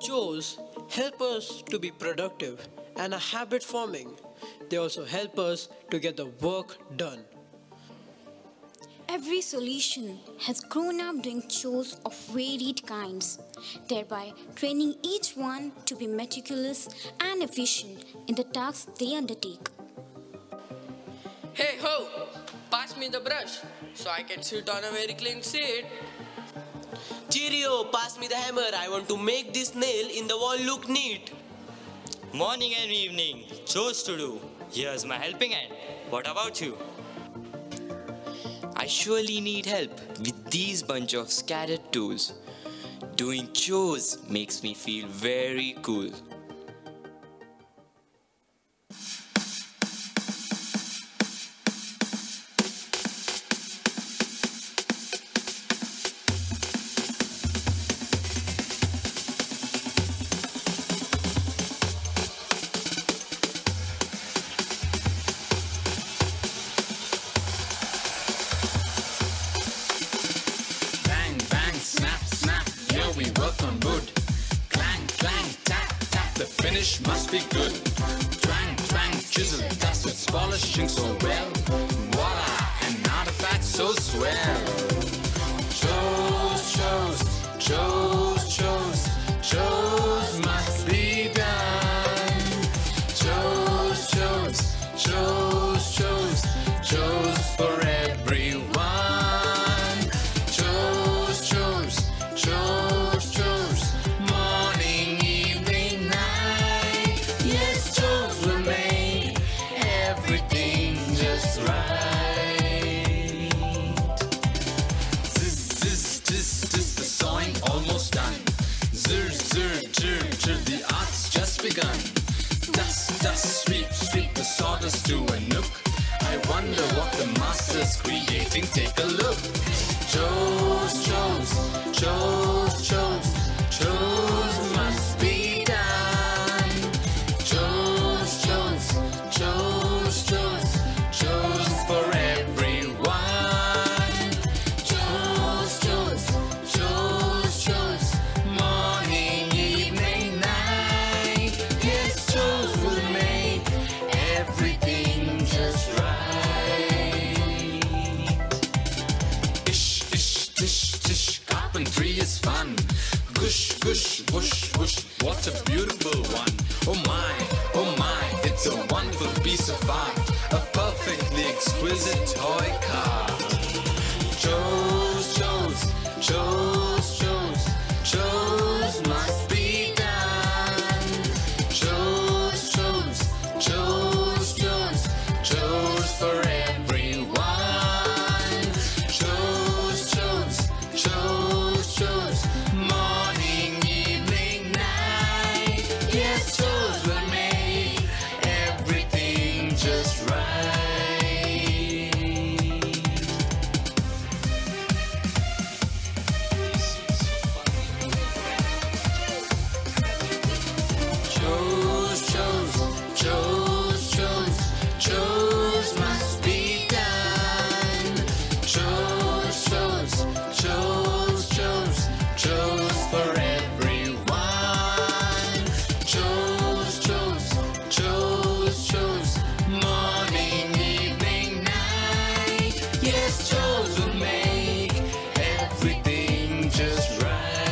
Chores help us to be productive and are habit forming. They also help us to get the work done. Every solution has grown up doing chores of varied kinds, thereby training each one to be meticulous and efficient in the tasks they undertake. Hey ho! Pass me the brush so I can sit on a very clean seat. Cheerio, pass me the hammer. I want to make this nail in the wall look neat. Morning and evening, chores to do. Here's my helping hand. What about you? I surely need help with these bunch of scattered tools. Doing chores makes me feel very cool. Must be good. Twang, twang, chisel, that's what's polishing so well. Voila, an artifact so swell. Chores, chores, chores, chores, chores must be done. Chores, chores, chores, chores, chores for everyone. Chores, chores, chores, chores, morning, evening, night. Yes, chores will make everything just right. Zzz, zzz, zzz, zzz, the sawing almost done. Zr, zr, zr, zr, the art's just begun. Dust, dust, sweep, sweep the sawdust to a nook. I wonder what the master's creating. Take a look. Chores, chores, chores, chores, chores must be done. Chores, chores, chores, chores, chores for everyone. Chores, chores, chores, chores, morning, evening, night. Yes, chores will make everything just right. Ish, ish, tish, tish, carpentry is fun. Gush, gush, whoosh, whoosh, what a beautiful one. Oh my, it's a wonderful piece of art. A perfectly exquisite toy car. Chores, chores, chores, chores, chores must be done. Chores, chores, chores, chores, chores for everyone. Chores, chores, chores, chores, morning, evening, night. Yes, chores will make everything just right. Chores, chores, chores, chores, chores must be done. Chores, chores, chores, chores, chores for everyone. Chores, chores, chores, chores, morning, evening, night. Yes, chores will make everything just right.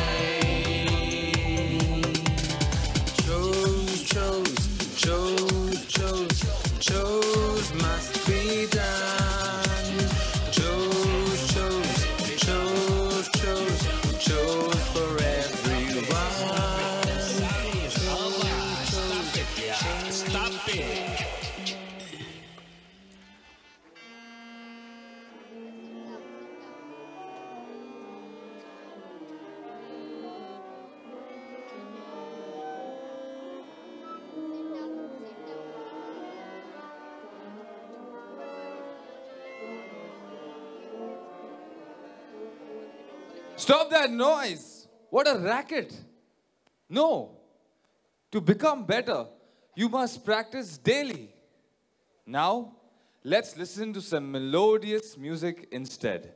Chores, chores, chores, chores, chores must be done. Chores, chores, chores, chores, chores for everyone. Stop it. Stop that noise! What a racket! No! To become better, you must practice daily. Now, let's listen to some melodious music instead.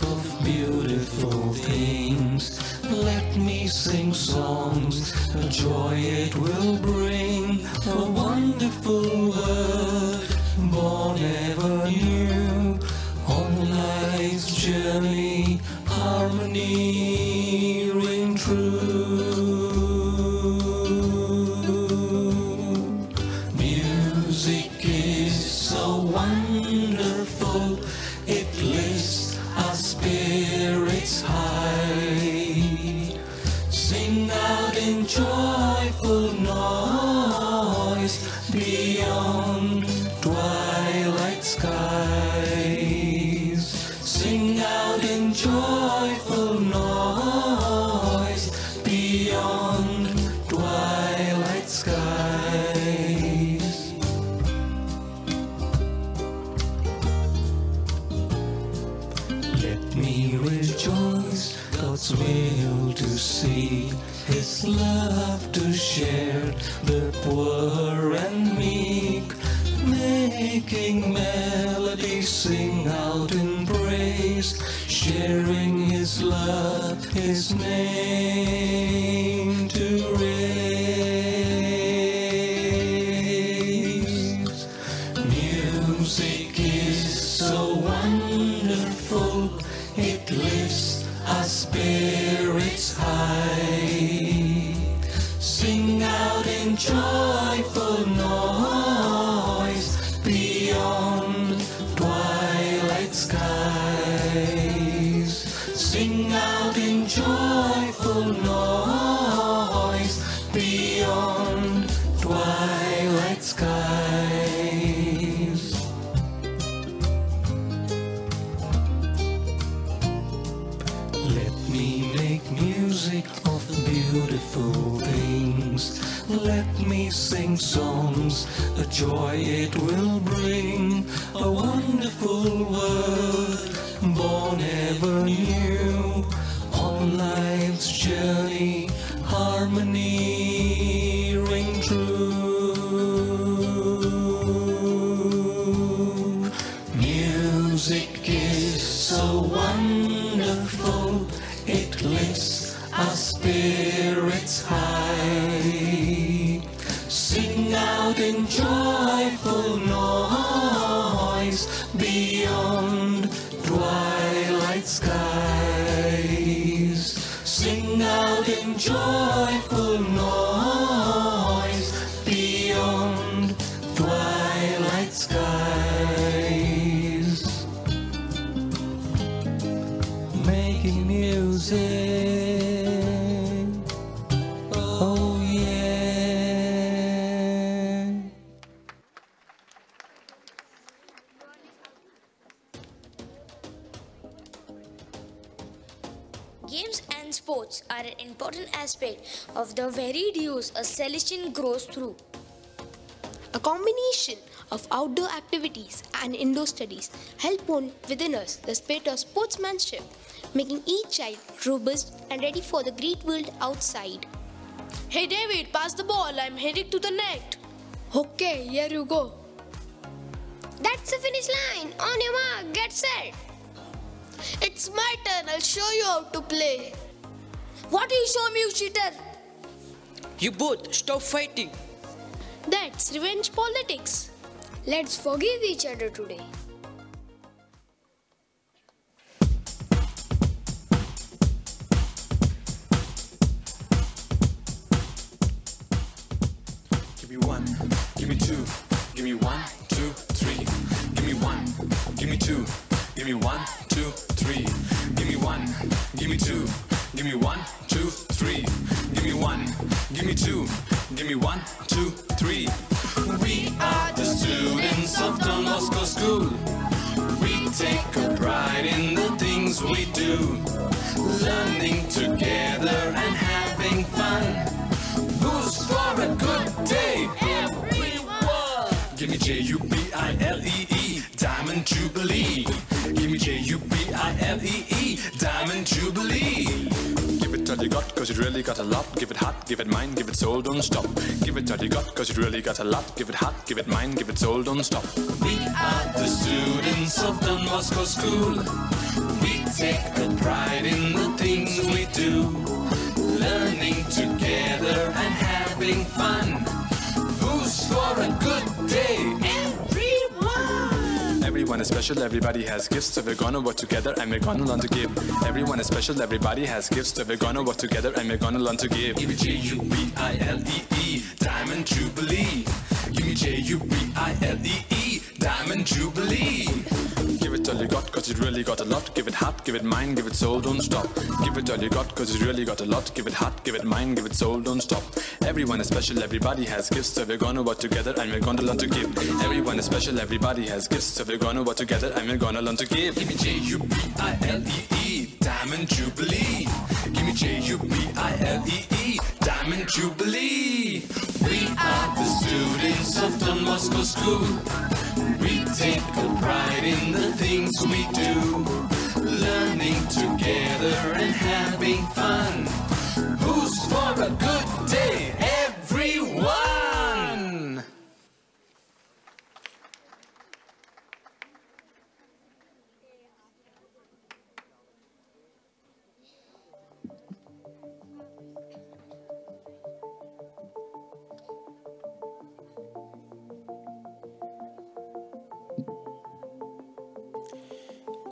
of beautiful things. Let me sing songs, the joy it will bring. A wonderful world, born ever new. On life's journey, harmony ring true. Music is so wonderful, it lifts our spirits high. Sing out in joyful noise beyond twilight skies. Sing out in joyful noise beyond twilight skies. Let me rejoice, God's will to see, His love to share, the poor and meek, making melody, sing out in praise, sharing His love, His name to raise. Music is so wonderful, it lifts our spirits high. Sing out in joyful noise beyond twilight skies. Sing out in joyful noise beyond twilight skies. Let me make music of beautiful things. Let me sing songs, the joy it will bring. A wonderful world, born ever new. On life's journey, harmony ring true. Music is so wonderful, it lifts our spirits high. Sing out in joyful noise beyond twilight skies. Sing out in joyful noise beyond twilight skies. Making music, oh yeah. Games and sports are an important aspect of the varied use a Celestian grows through. A combination of outdoor activities and indoor studies help hone within us the spirit of sportsmanship, making each child robust and ready for the great world outside. Hey David, pass the ball, I'm heading to the net. Okay, here you go. That's the finish line. On your mark, get set. It's my turn, I'll show you how to play. What do you show me, you cheater? You both stop fighting. That's revenge politics. Let's forgive each other today. Give me one, give me two, give me 1, 2, 3. Give me one, give me two, give me 1, 2, 3. Give me one, give me two, give me 1, 2, 3. Give me one, give me two, give me 1, 2, 3. We are the students of Don Bosco School. We take a pride in the things we do, learning together and having fun. Who's for a good day? Everyone! Give me Jubilee, Diamond Jubilee. Give me Jubilee, Diamond Jubilee. Give it all you got. cause you really got a lot. Give it hot, give it mine, give it soul, don't stop. Give it all you got, cause you really got a lot. Give it hot, give it mine, give it soul, don't stop. We are the students of Don Bosco School. We take a pride in the things we do. Learning together and having fun. Who's for a good day? Everyone is special, everybody has gifts, so we're gonna work together and we're gonna learn to give. Everyone is special, everybody has gifts, so we're gonna work together and we're gonna learn to give. Give me Jubilee, Diamond Jubilee. Give me Jubilee, Diamond Jubilee. Give it all you got, cause you really got a lot. Give it hot, give it mine, give it soul, don't stop. Give it all you got, cause you really got a lot. Give it hot, give it mine, give it soul, don't stop. Everyone is special, everybody has gifts, so we're gonna work together and we're gonna learn to give. Everyone is special, everybody has gifts, so we're gonna work together and we're gonna learn to give. Give me Jubilee, Diamond Jubilee. Give me Jubilee, Diamond Jubilee. We are the students of Don Bosco School. We take a pride in the things we do. Learning together and having fun. Who's for a good day? Everyone!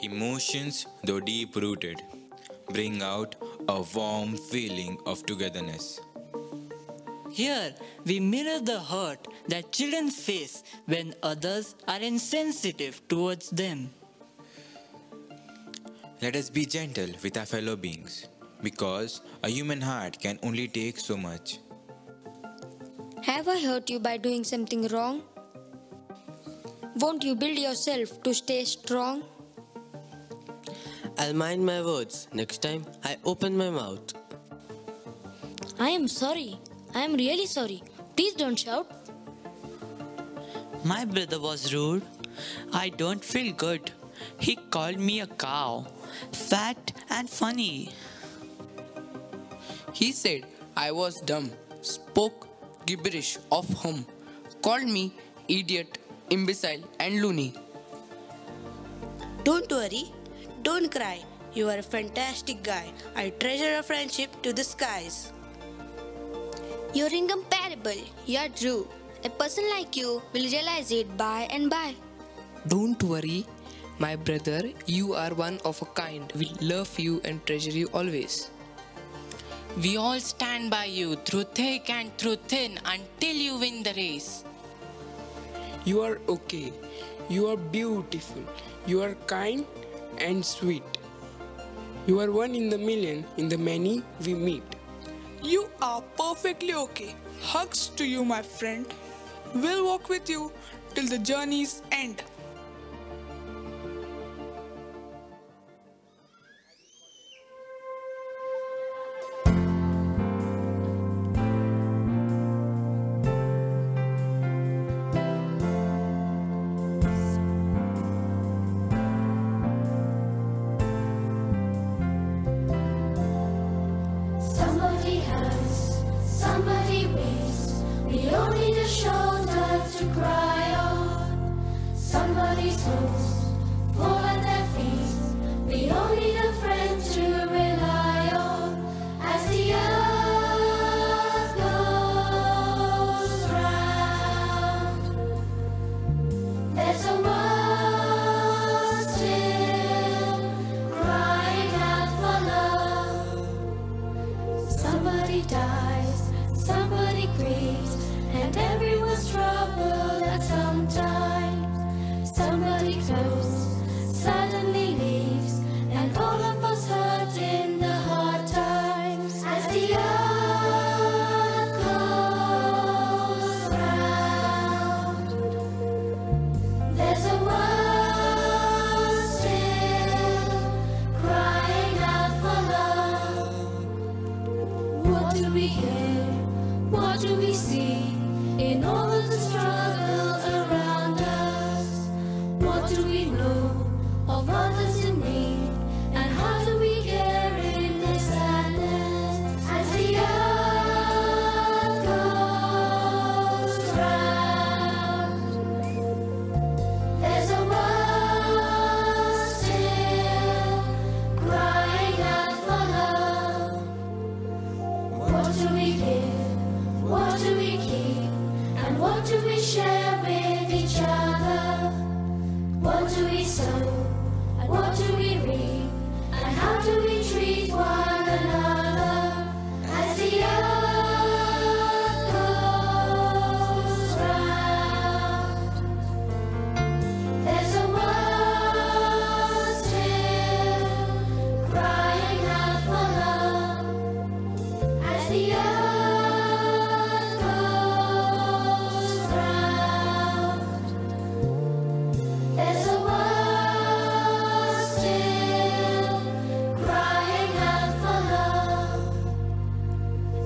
Emotions, though deep-rooted, bring out a warm feeling of togetherness. Here, we mirror the hurt that children face when others are insensitive towards them. Let us be gentle with our fellow beings, because a human heart can only take so much. Have I hurt you by doing something wrong? Won't you build yourself to stay strong? I'll mind my words next time I open my mouth. I am sorry. I am really sorry. Please don't shout. My brother was rude. I don't feel good. He called me a cow, fat and funny. He said I was dumb, spoke gibberish of hum, called me idiot, imbecile and loony. Don't worry. Don't cry. You are a fantastic guy. I treasure our friendship to the skies. You're incomparable. You're true. A person like you will realize it by and by. Don't worry, my brother, you are one of a kind. We love you and treasure you always. We all stand by you through thick and through thin until you win the race. You are okay. You are beautiful. You are kind and sweet. You are one in the million in the many we meet. You are perfectly okay. Hugs to you, my friend. We'll walk with you till the journey's end. Somebody has, somebody waits. We all need a shoulder to cry on. Somebody's hopes fall at their feet. We all need a friend to rely on. As the earth goes round, there's a world still crying out for love. Somebody dies, somebody grieves, and everyone's troubled at some time. Somebody close suddenly leaves, and all of us hurt in the hard times. As the earth goes round, there's a world still crying out for love. What do we hear? What do we see in all of the struggle around us? What do we know of others in need? And how do we care in this sadness? As sow, and what do we reap, and how do we treat one another as the earth goes round. There's a world still crying out for love as the earth goes round. There's a world still crying out for love.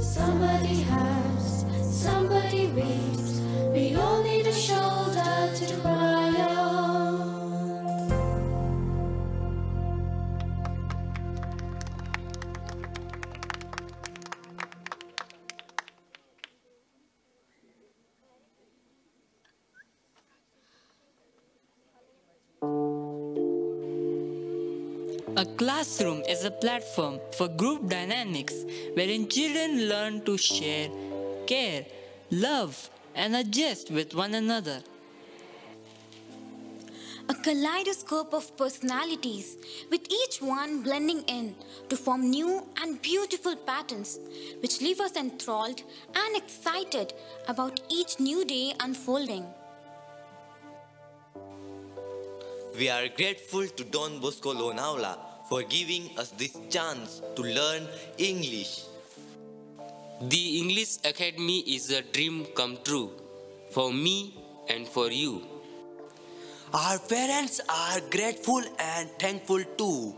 Somebody hurts, somebody reaps. We all need a shoulder to cry on. A classroom is a platform for group dynamics wherein children learn to share, care, love, and adjust with one another. A kaleidoscope of personalities, with each one blending in to form new and beautiful patterns, which leave us enthralled and excited about each new day unfolding. We are grateful to Don Bosco Lonavla for giving us this chance to learn English. The English Academy is a dream come true for me and for you. Our parents are grateful and thankful too.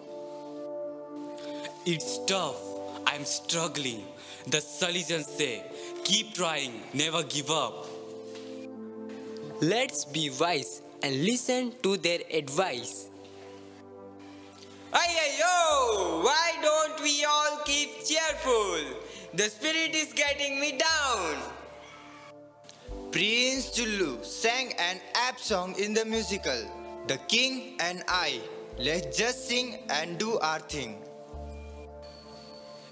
It's tough. I'm struggling. The solutions say, keep trying, never give up. Let's be wise and listen to their advice. Hey, yo! Why don't we all keep cheerful? The spirit is getting me down. Prince Jullu sang an apt song in the musical, The King and I. Let's just sing and do our thing.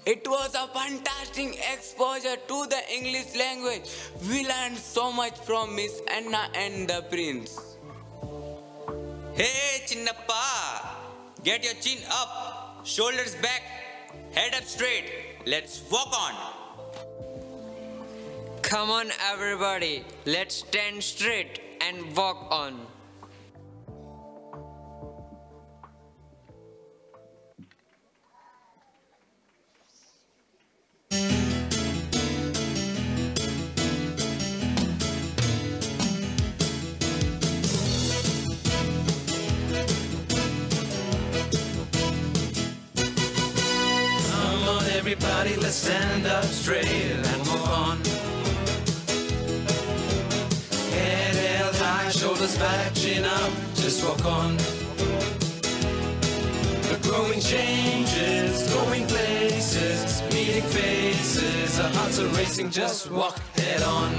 It was a fantastic exposure to the English language. We learned so much from Miss Anna and the Prince. Hey, Chinnappa! Get your chin up, shoulders back, head up straight. Let's walk on. Come on everybody, let's stand straight and walk on. Come on everybody, let's stand up straight and walk on. Head held high, shoulders back, chin up, just walk on. The growing changes, going places, meeting faces, our hearts are racing, just walk head on.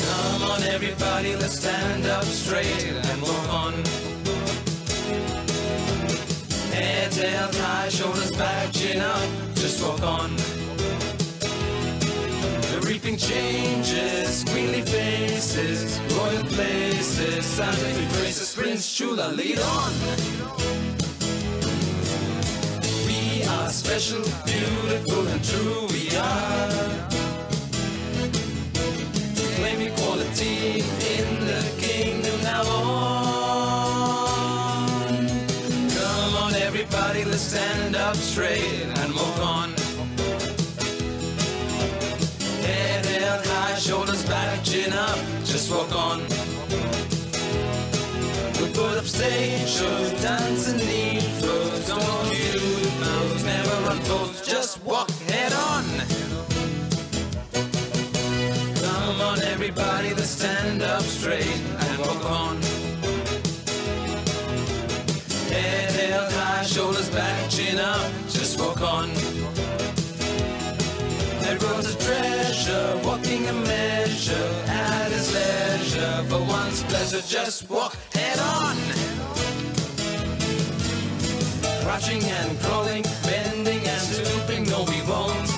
Come on everybody, let's stand up straight and walk on. Head held high, shoulders back, chin up, just walk on. The reaping changes, queenly faces, royal places, scientific graces, Prince Chula, lead on. We are special, beautiful and true we are. We claim equality in the kingdom now on. Come on everybody, let's stand up straight and walk on. Head held high, shoulders back, chin up, just walk on. We'll put up stage shows, dance and need flows. Don't confuse mouths, never run close, just walk head on. Come on everybody, let's stand up straight and walk on. Head held high, shoulders back, chin up, just walk on. There goes a treasure, walking a measure at his leisure. For one's pleasure, just walk head on. Crouching and crawling, bending and stooping, no we won't.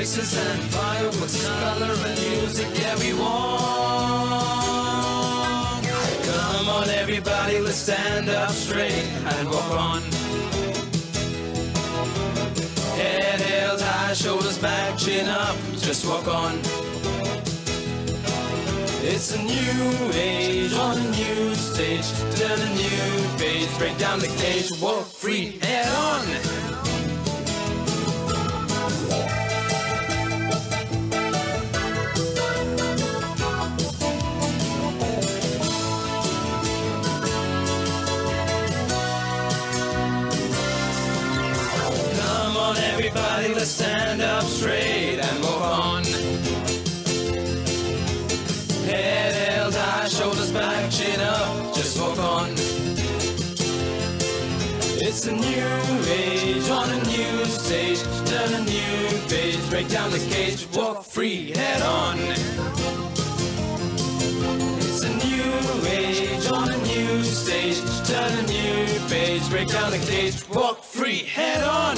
races and fireworks, color and music, yeah, we want. Come on, everybody, let's stand up straight and walk on. Head held high, shoulders back, chin up, just walk on. It's a new age on a new stage. Turn a new page, break down the cage, walk free, head on. Come on, everybody, let's stand up straight and walk on. Head held high, shoulders back, chin up, just walk on. It's a new age on a new stage. Turn a new page, break down the cage, walk free, head on. It's a new age on a new stage. Turn a new page, break down the cage, walk free, head on.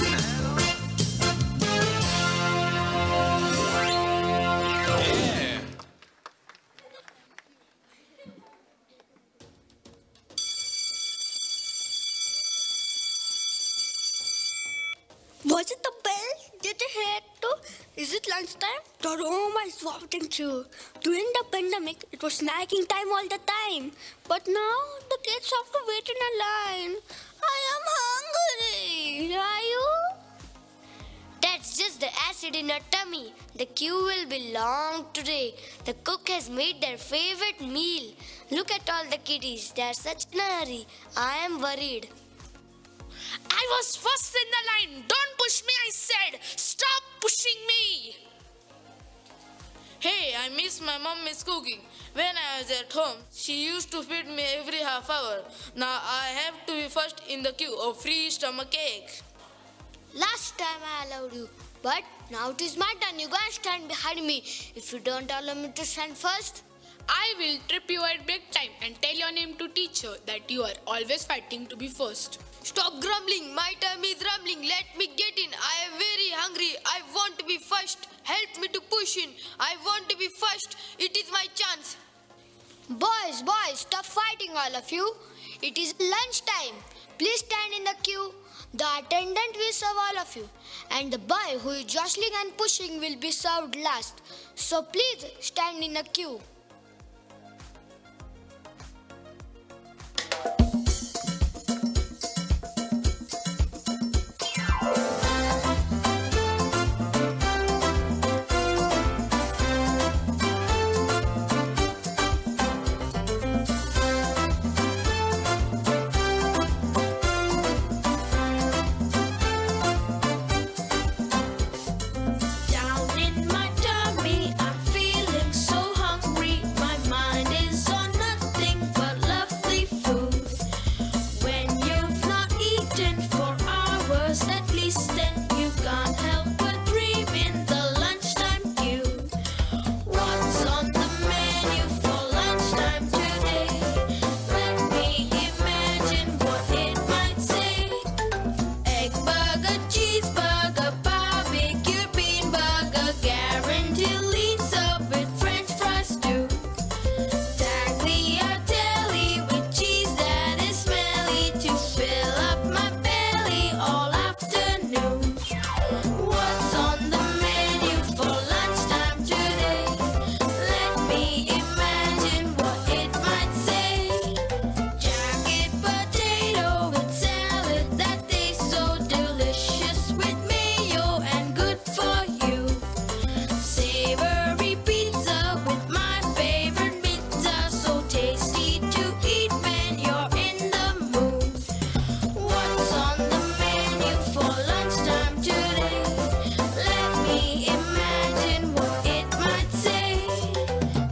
Was it the bell? Did you hear it too? Is it lunchtime? The room is wafting through. During the pandemic, it was snacking time all the time. But now, the kids have to wait in a line. I am hungry. Are you? That's just the acid in our tummy. The queue will be long today. The cook has made their favorite meal. Look at all the kiddies. They are such in a hurry. I am worried. I was first in the line. Don't push me, I said. Stop pushing me. Hey, I miss my mommy's cooking. When I was at home, she used to feed me every half hour. Now I have to be first in the queue of free stomach ache. Last time I allowed you, but now it is my turn. You guys stand behind me. If you don't allow me to stand first, I will trip you at break time and tell your name to teacher that you are always fighting to be first. Stop grumbling. My tummy is rumbling. Let me get in. I am very hungry. I want to be first. Help me to push in. I want to be first. It is my chance. Boys, stop fighting, all of you. It is lunchtime. Please stand in the queue. The attendant will serve all of you. And the boy who is jostling and pushing will be served last. So please stand in the queue. Down in my tummy, I'm feeling so hungry. My mind is on nothing but lovely food. When you've not eaten for hours at least, then you can't help but dream in the lunchtime queue. What's on the menu for lunchtime today? Let me imagine what it might say. Egg burger, cheeseburger, barbecue bean burger, guaranteed leads up with French fries too. Tagliatelle with cheese that is smelly to fill up my belly all afternoon. What's on the menu for lunchtime today? Let me imagine what it might say. Jacket potato with salad that tastes so delicious with mayo and good for you. Savory pizza with my favorite pizza, so tasty to eat when you're in the mood. What's on the menu for lunchtime today? Let me imagine what it might say.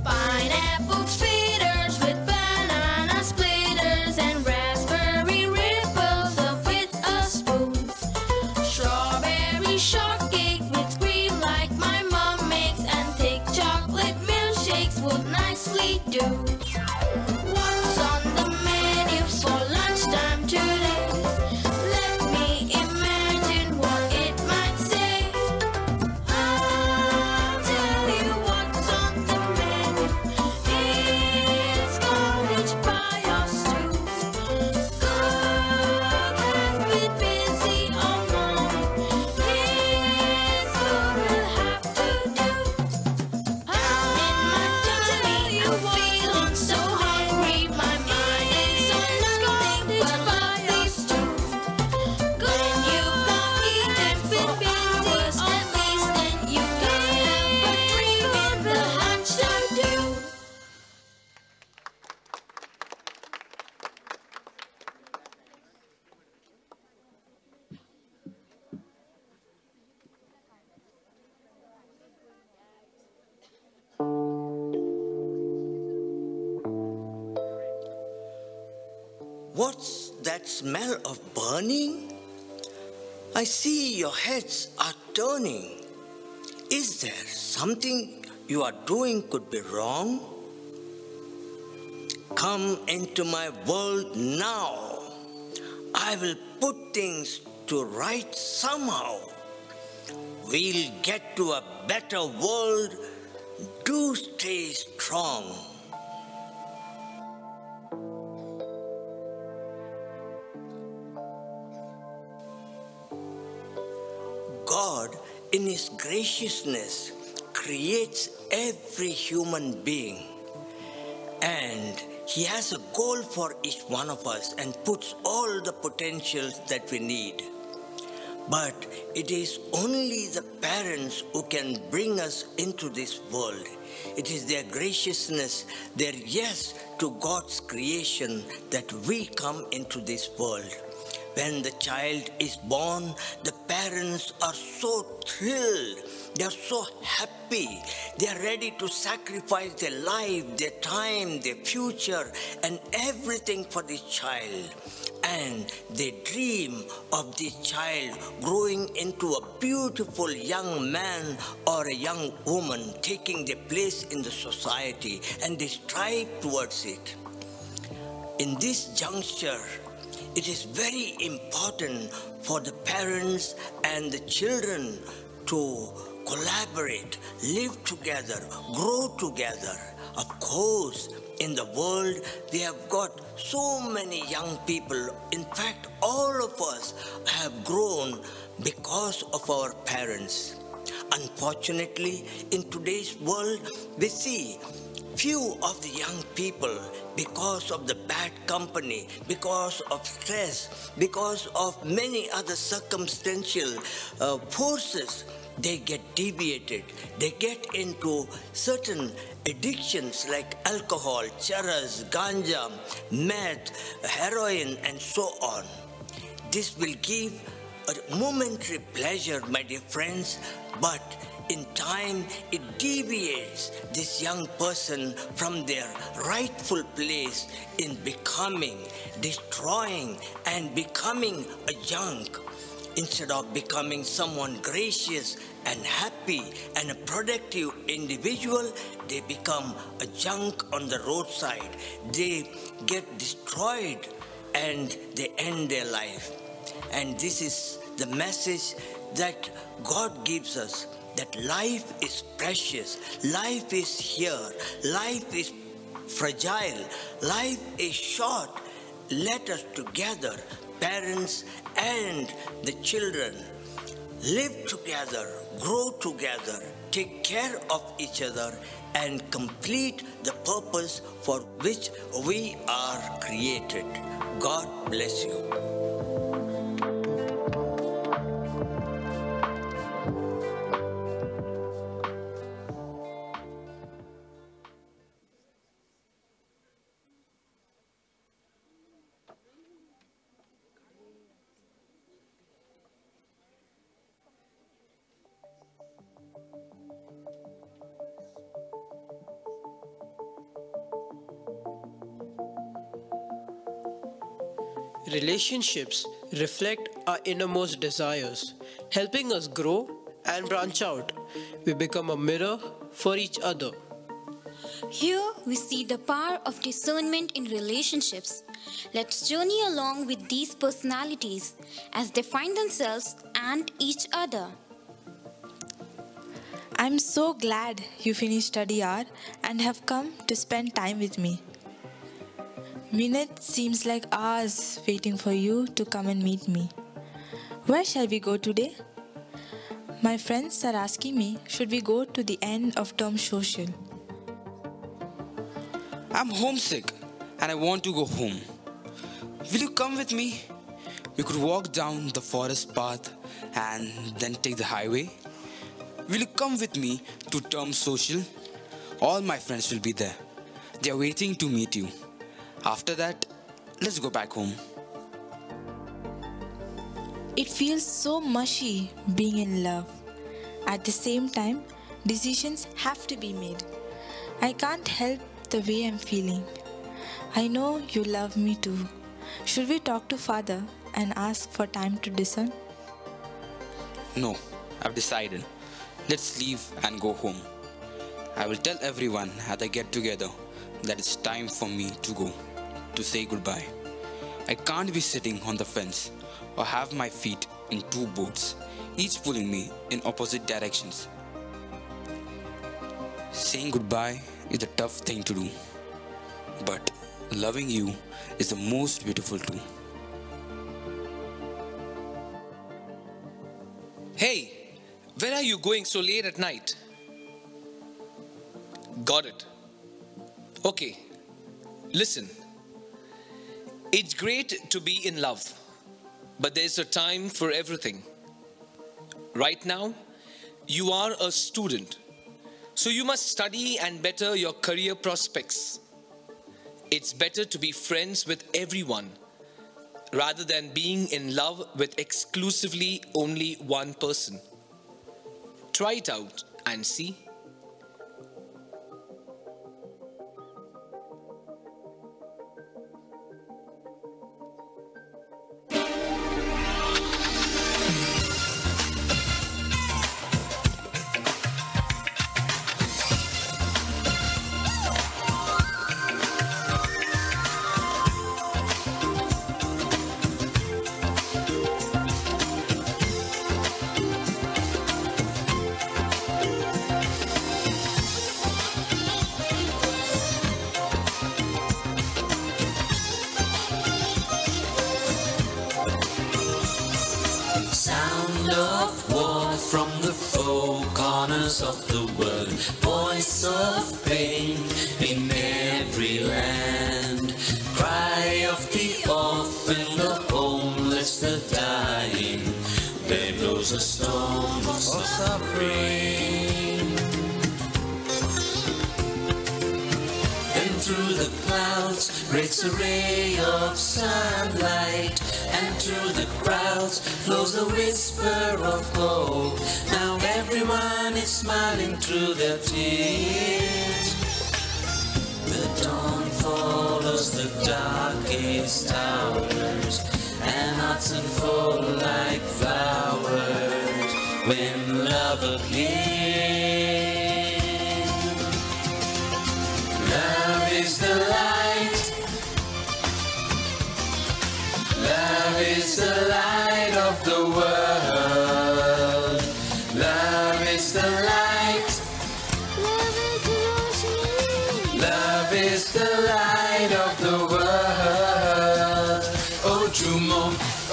Pineapple fritters with banana splitters and raspberry ripples up with a spoon. Strawberry shortcake with cream like my mom makes, and thick chocolate milkshakes would nicely do. What's on the menu for lunchtime today? Let me imagine what it might say. What's that smell of burning? I see your heads are turning. Is there something you are doing could be wrong? Come into my world now. I will put things to right somehow. We'll get to a better world. Do stay strong. God, in His graciousness, creates every human being. And He has a goal for each one of us and puts all the potentials that we need. But it is only the parents who can bring us into this world. It is their graciousness, their yes to God's creation that we come into this world. When the child is born, the parents are so thrilled. They are so happy. They are ready to sacrifice their life, their time, their future, and everything for this child. And they dream of this child growing into a beautiful young man or a young woman, taking their place in the society, and they strive towards it. In this juncture, it is very important for the parents and the children to collaborate, live together, grow together. Of course, in the world, we have got so many young people. In fact, all of us have grown because of our parents. Unfortunately, in today's world, we see few of the young people, because of the bad company, because of stress, because of many other circumstantial forces, they get deviated. They get into certain addictions like alcohol, charas, ganja, meth, heroin, and so on. This will give a momentary pleasure, my dear friends, but in time, it deviates this young person from their rightful place in becoming, destroying, and becoming a junk. Instead of becoming someone gracious and happy and a productive individual, they become a junk on the roadside. They get destroyed and they end their life. And this is the message that God gives us, that life is precious, life is here, life is fragile, life is short. Let us together, parents and the children, live together, grow together, take care of each other, and complete the purpose for which we are created. God bless you. Relationships reflect our innermost desires, helping us grow and branch out. We become a mirror for each other. Here we see the power of discernment in relationships. Let's journey along with these personalities as they find themselves and each other. I'm so glad you finished study hour and have come to spend time with me. Minutes seems like hours waiting for you to come and meet me. Where shall we go today? My friends are asking me, should we go to the end of term social? I'm homesick and I want to go home. Will you come with me? We could walk down the forest path and then take the highway. Will you come with me to term social? All my friends will be there. They are waiting to meet you. After that, let's go back home. It feels so mushy being in love. At the same time, decisions have to be made. I can't help the way I'm feeling. I know you love me too. Should we talk to Father and ask for time to discern? No, I've decided. Let's leave and go home. I will tell everyone at the get together that it's time for me to go, to say goodbye. I can't be sitting on the fence or have my feet in two boats, each pulling me in opposite directions. Saying goodbye is a tough thing to do, but loving you is the most beautiful too. Hey, where are you going so late at night? Got it. Okay, listen. It's great to be in love, but there's a time for everything. Right now, you are a student, so you must study and better your career prospects. It's better to be friends with everyone rather than being in love with exclusively only one person. Try it out and see. Of the world, voice of pain in every land, cry of the orphan, the homeless, the dying. There blows a storm of suffering. Then through the clouds breaks a ray of sunlight, and through the crowds flows a whisper of hope. Now everyone is smiling through their tears. The dawn follows the darkest hours, and hearts unfold like flowers when love appears. Love is the light. Love is the light of the world. Love is the light. Love is the light of the world. Oh झूमो,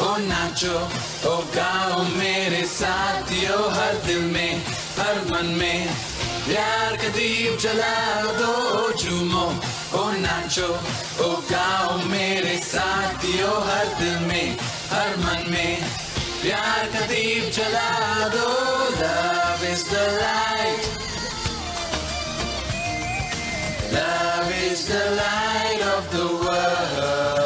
oh nacho, oh गाओ मेरे साथियों. हर दिल में, हर मन में प्यार का दीप जला दो. Oh झूमो, oh नाचो, oh गाओ मेरे साथियों. हर दिल में, हर मन में प्यार का दीप जला दो. Love is the light. Love is the light of the world.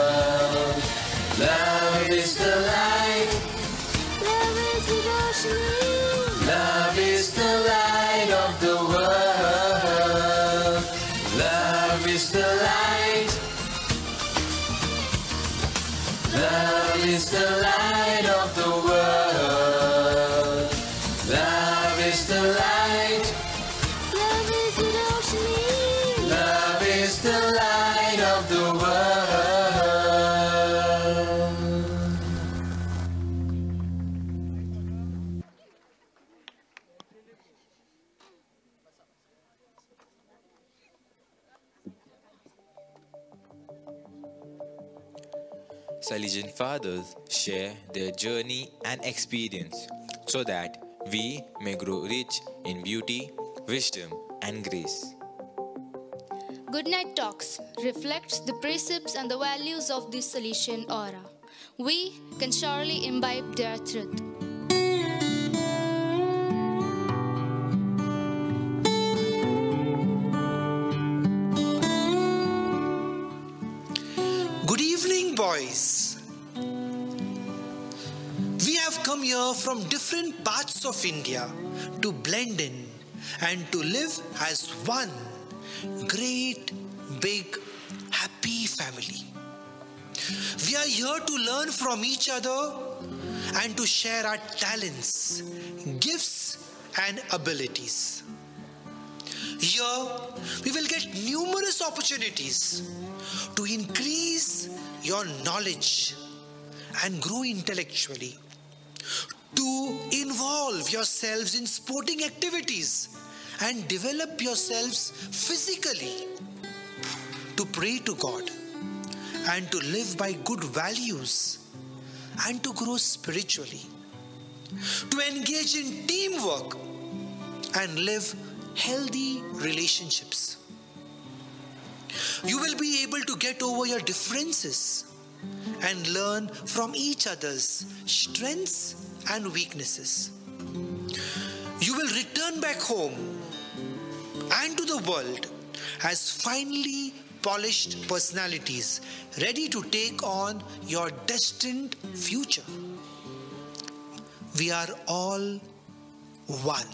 Love is the light. Love is the roshni. Love is the light of the world. Love is the light. Love is the light of the world. Love is the light. Love is the roshni. Love is the light of the world. Salesian fathers share their journey and experience so that we may grow rich in beauty, wisdom, and grace. Good Night Talks reflects the precepts and the values of the Salesian aura. We can surely imbibe their truth. Good evening, boys. We have come here from different parts of India to blend in and to live as one great, big, happy family. We are here to learn from each other and to share our talents, gifts, and abilities. Here, we will get numerous opportunities to increase your knowledge and grow intellectually, to involve yourselves in sporting activities and develop yourselves physically, to pray to God and to live by good values and to grow spiritually, to engage in teamwork and live healthy relationships. You will be able to get over your differences and learn from each other's strengths and weaknesses. You will return back home and to the world as finely polished personalities ready to take on your destined future. We are all one.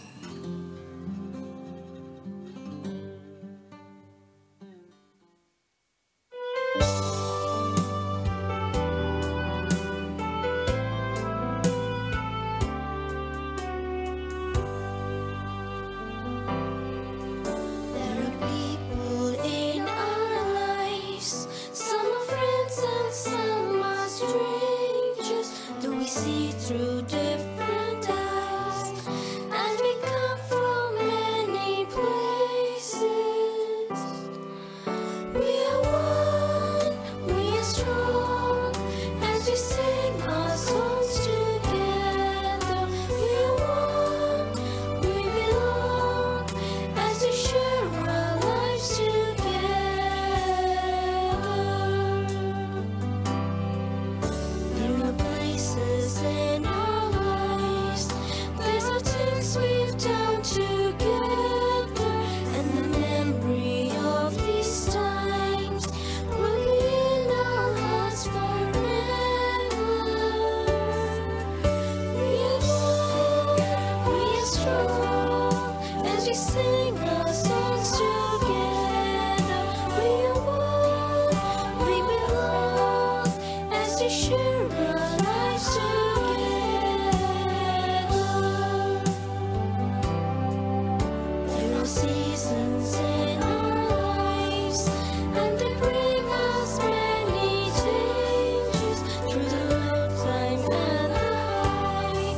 Through different eyes, and we come from many places. We are one, we are strong, as we sing our songs together. We are one, we belong, as we share our lives together. There are places in our lives, there's the things we've done together, and the memory of these times will be in our hearts forever. We are one, we are strong, as we sing our songs together. We are one, we belong, as we share our lives together. There are seasons in our lives, and they bring us many changes through the low time and the high,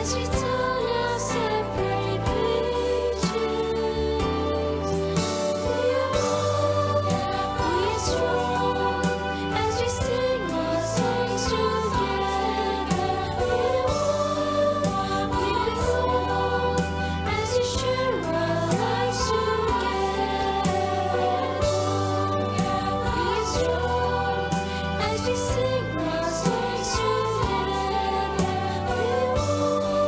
as we turn our separate pages. We are one, we are strong, as we sing our songs together. We are one, we belong, as we share our lives together. We are strong, as we sing our songs together. We are one,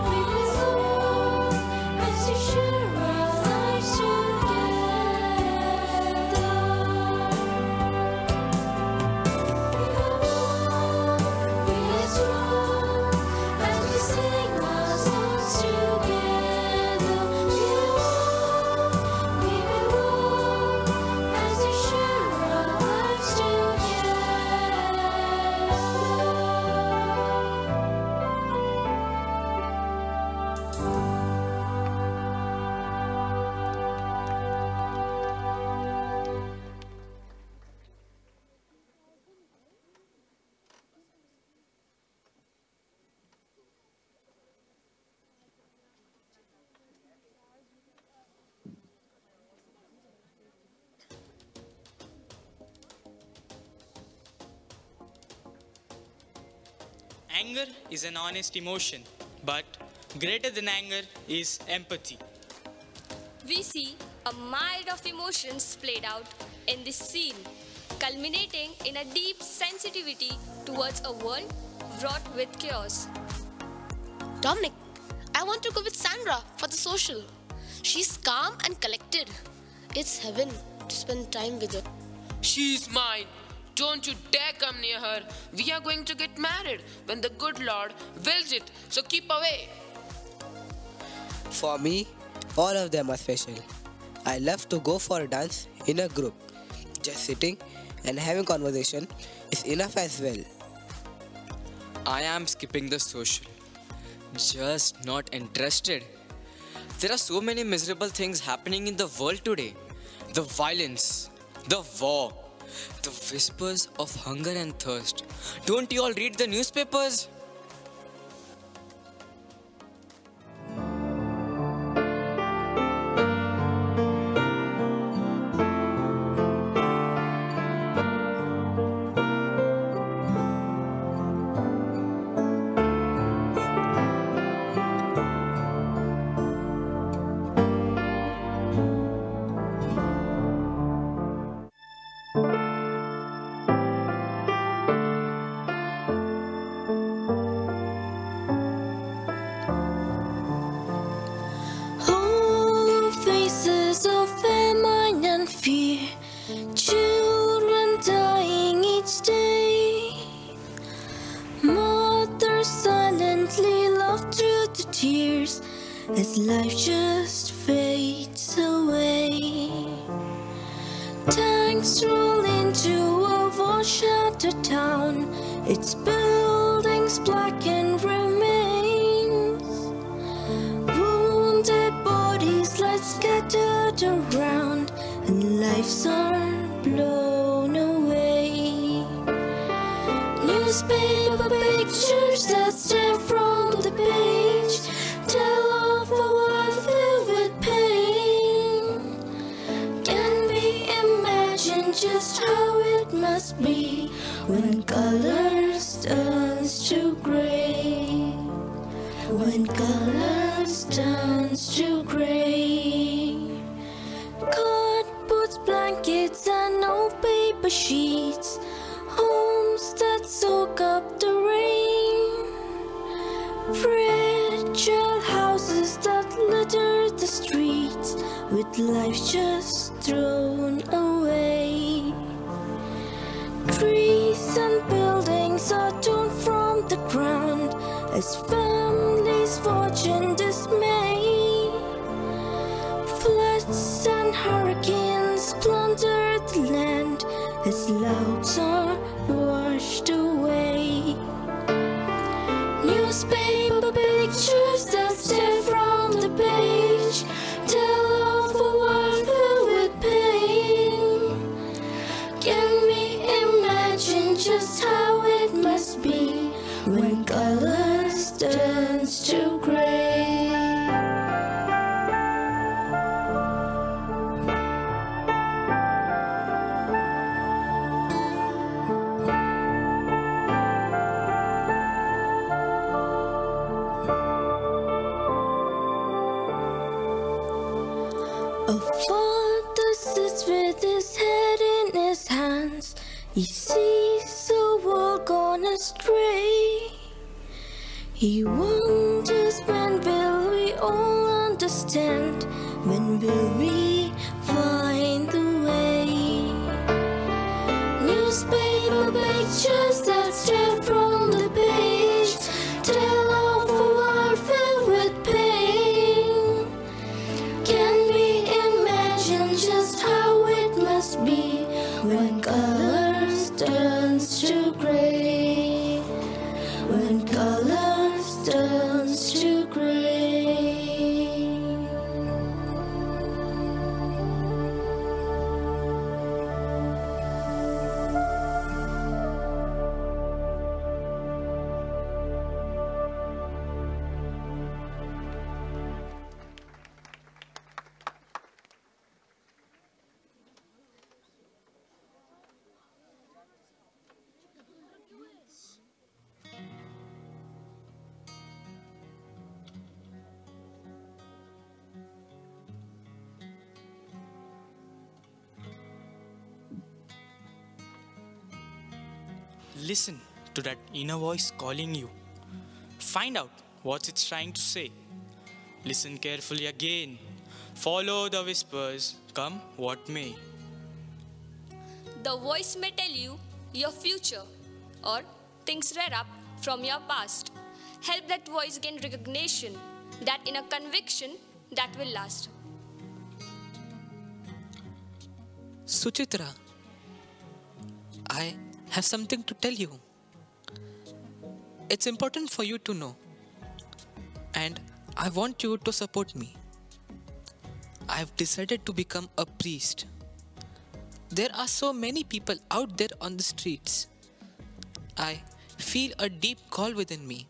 we belong, as we share our lives together. We are strong, as we sing our songs together. We are one, we belong, as we share our lives together. Anger is an honest emotion, but greater than anger is empathy. We see a myriad of emotions played out in this scene, culminating in a deep sensitivity towards a world wrought with chaos. Dominic, I want to go with Sandra for the social. She's calm and collected. It's heaven to spend time with her. She's mine. Don't you dare come near her. We are going to get married when the good Lord wills it, so keep away. For me, all of them are special. I love to go for a dance in a group. Just sitting and having conversation is enough as well. I am skipping the social. Just not interested. There are so many miserable things happening in the world today. The violence, the war, the whispers of hunger and thirst. Don't you all read the newspapers? Whole faces of famine and fear, children dying each day. Mothers silently laugh through the tears as life just fades away. Tanks roll into a war-shattered town, its buildings black and remains. Wounded bodies lie scattered around, and lives are blown away. Newspaper pictures that stare from the page tell of a world filled with pain. Can we imagine just how it must be when colors turns to gray? When colors turns to gray. Cardboards, blankets and old paper sheets, homes that soak up the rain. Fragile houses that litter the streets with life just thrown away. Trees and buildings are torn from the ground as families watch in dismay. Floods and hurricanes plunder the land as lives are washed away. Newspaper pictures that stare from the page tell of a world filled with pain. Can we imagine just how it must be when colors turns to gray? A father sits with his head in his hands. He sees the world gone astray. He wonders, when will we all understand? When will we find the way? Newspaper pictures that stare from the page tell of a world filled with pain. Can we imagine just how it must be when colors turns to gray? When colors turns to gray. Listen to that inner voice calling you. Find out what it's trying to say. Listen carefully again. Follow the whispers, come what may. The voice may tell you your future or things read up from your past. Help that voice gain recognition, that inner conviction that will last. Suchitra, I have something to tell you. It's important for you to know. And I want you to support me. I've decided to become a priest. There are so many people out there on the streets. I feel a deep call within me.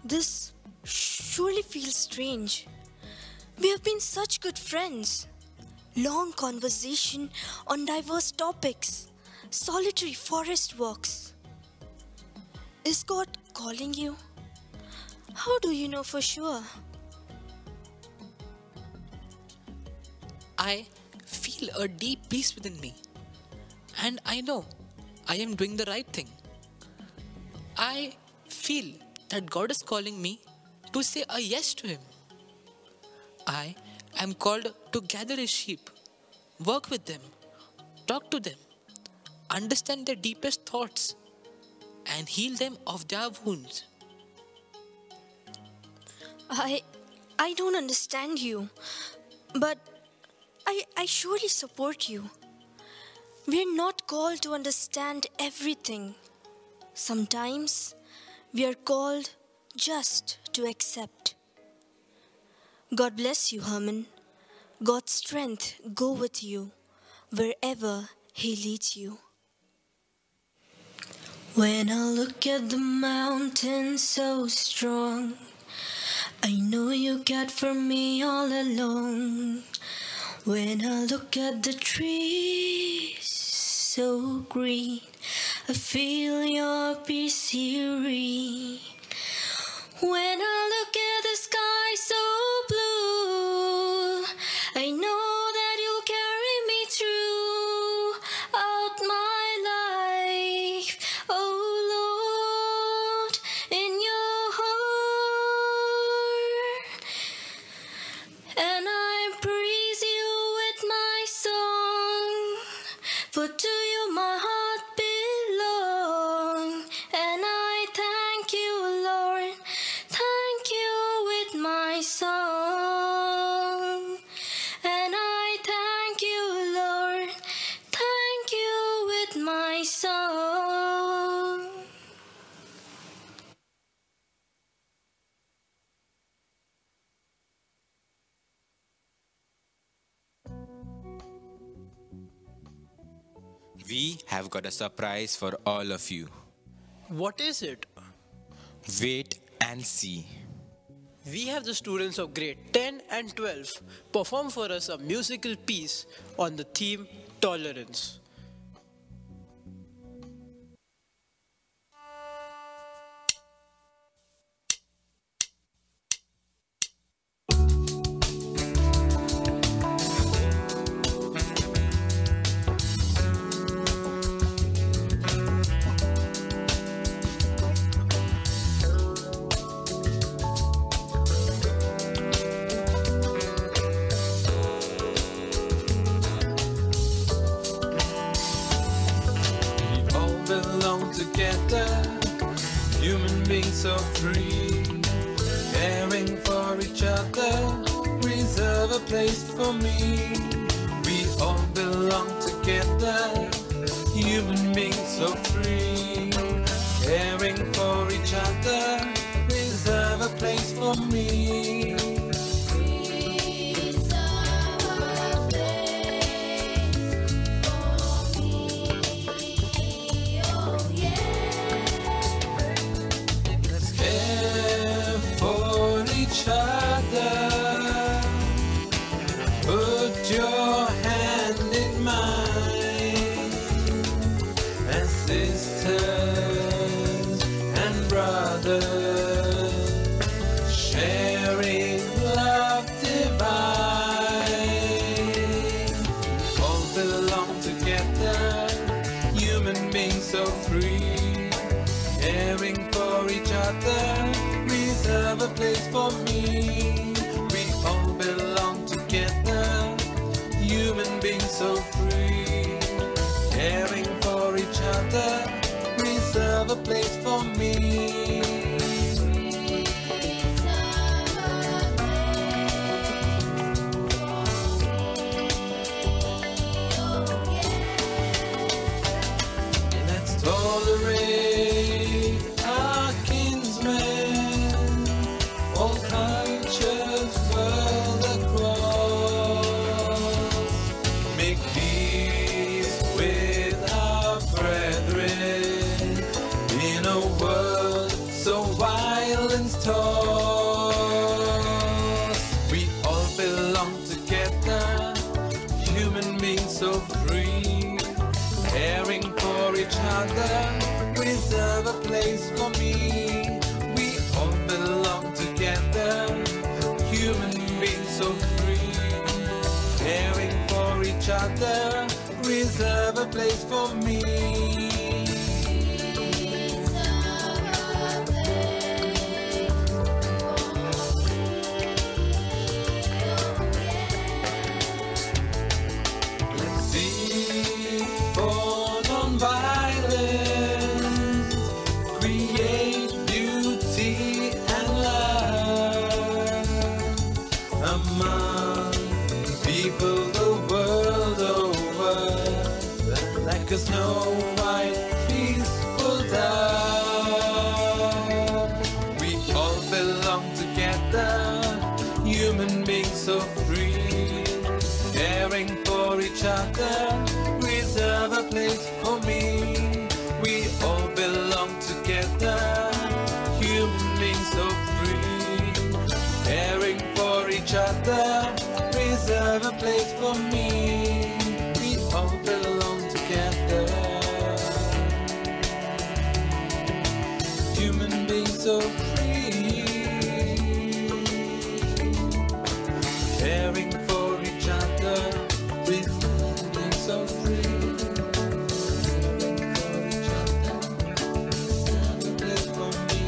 This surely feels strange. We have been such good friends. Long conversation on diverse topics, solitary forest walks. Is God calling you? How do you know for sure? I feel a deep peace within me. And I know I am doing the right thing. I feel that God is calling me to say a yes to Him. I am called to gather His sheep, work with them, talk to them, understand their deepest thoughts, and heal them of their wounds. I don't understand you, but I surely support you. We are not called to understand everything. Sometimes we are called just to accept. God bless you, Herman. God's strength go with you wherever He leads you. When I look at the mountain so strong, I know you cared for me all along. When I look at the trees so green, I feel your peace here. When I look at the sky so blue, I know that you'll carry me throughout my life. Oh Lord, in your heart, and I praise you with my song, for to you my heart belongs, and I thank you, Lord, thank you with my song, and I thank you, Lord, thank you with my song. We have got a surprise for all of you. What is it? Wait and see. We have the students of grade 10 and 12 perform for us a musical piece on the theme tolerance. together, human beings so free, caring for each other, reserve a place for me. We all belong together, human beings so free, caring for each other, reserve a place for me. Put your hand in mine, as sisters and brothers, sharing love divine. All belong together, human beings so free, caring for each other, reserve a place for me. We all belong together, human beings so free, caring for each other, reserve a place for me. other, reserve a place for me. We all belong together, human beings so free. Caring for each other, reserve a place for me. Cause no white peaceful dove. We all belong together, human beings so free. Caring for each other, reserve a place for me. We all belong together, human beings so free. Caring for each other, reserve a place for me. We all belong together, human beings so free, caring for each other, human beings so free, caring for each other, have a place for me.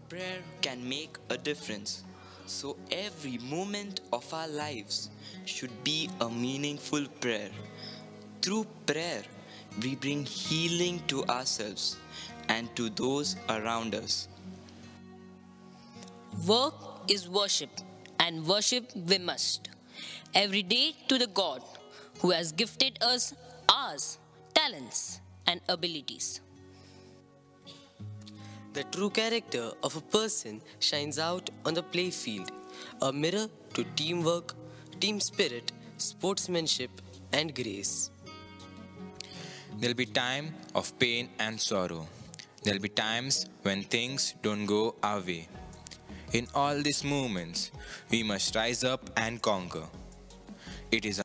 Prayer can make a difference. So every moment of our lives should be a meaningful prayer. Through prayer, we bring healing to ourselves and to those around us. Work is worship, and worship we must. Every day to the God who has gifted us ours, talents, and abilities. The true character of a person shines out on the playfield, a mirror to teamwork, team spirit, sportsmanship, and grace. There'll be time of pain and sorrow. There'll be times when things don't go our way. In all these moments, we must rise up and conquer. It is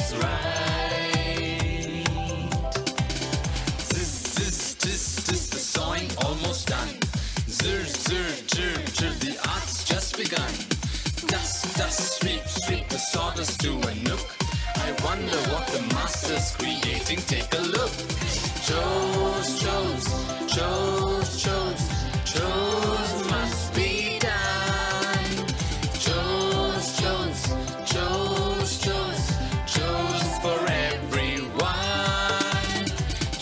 just right. Zzz, zzz, zzz, zzz, the sawing almost done. Zir, zir, jir, jir, the art's just begun. Dust, dust, sweep, sweep the sawdust to a nook. I wonder what the master's creating, take a look. Chose, chose, chose, chose, chose must be done. Chose, chose, chose, chose, chose for everyone.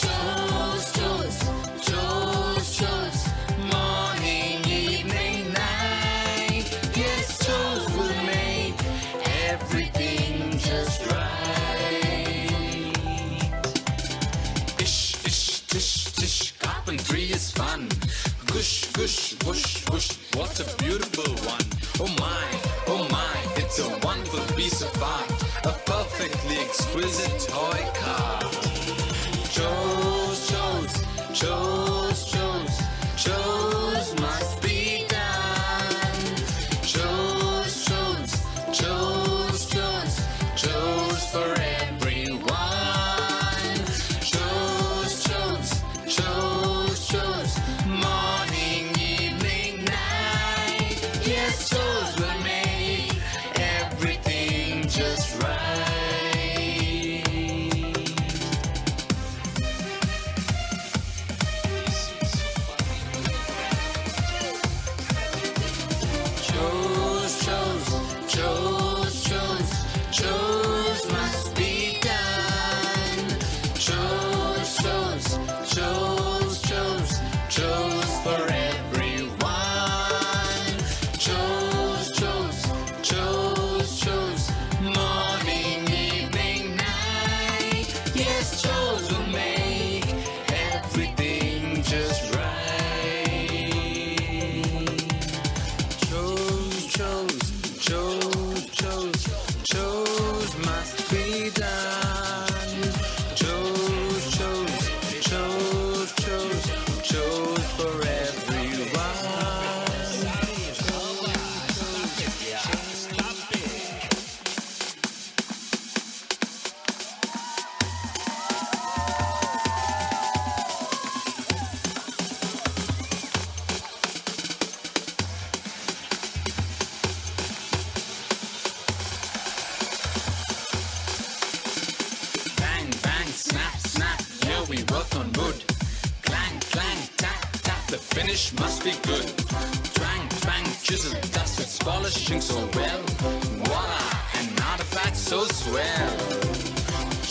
Chose, chose, chose, chose, morning, evening, night. Yes, chose will make everything just right. Ish, ish, tish, tish, carpentry is fun. Gush, gush, whoosh, whoosh, what a beautiful one. Oh my, it's a wonderful piece of art. A perfectly exquisite toy car. Chose, chose, chose, chose, chose must be done. Chose, chose, chose, chose, chose for everyone. Chose, chose, chose, chose, morning, evening, night. Yes, chose will make everything just right. Chose, chose, chose, chose, chose must be done. Chose, chose, chose, chose, chose for everyone. Chose, chose, chose, chose, morning, evening, night. Yes, chose will make everything just right. Chose, chose, chose, chose, chose must be done. Chose, chose, chose, chose, chose for everyone. Bang, bang, snap, snap, here we work on wood. Clang, clang, tap, tap, the finish must be good. Twang, twang, chisel, dust, it's polishing so well. Voila, an artifact so swell.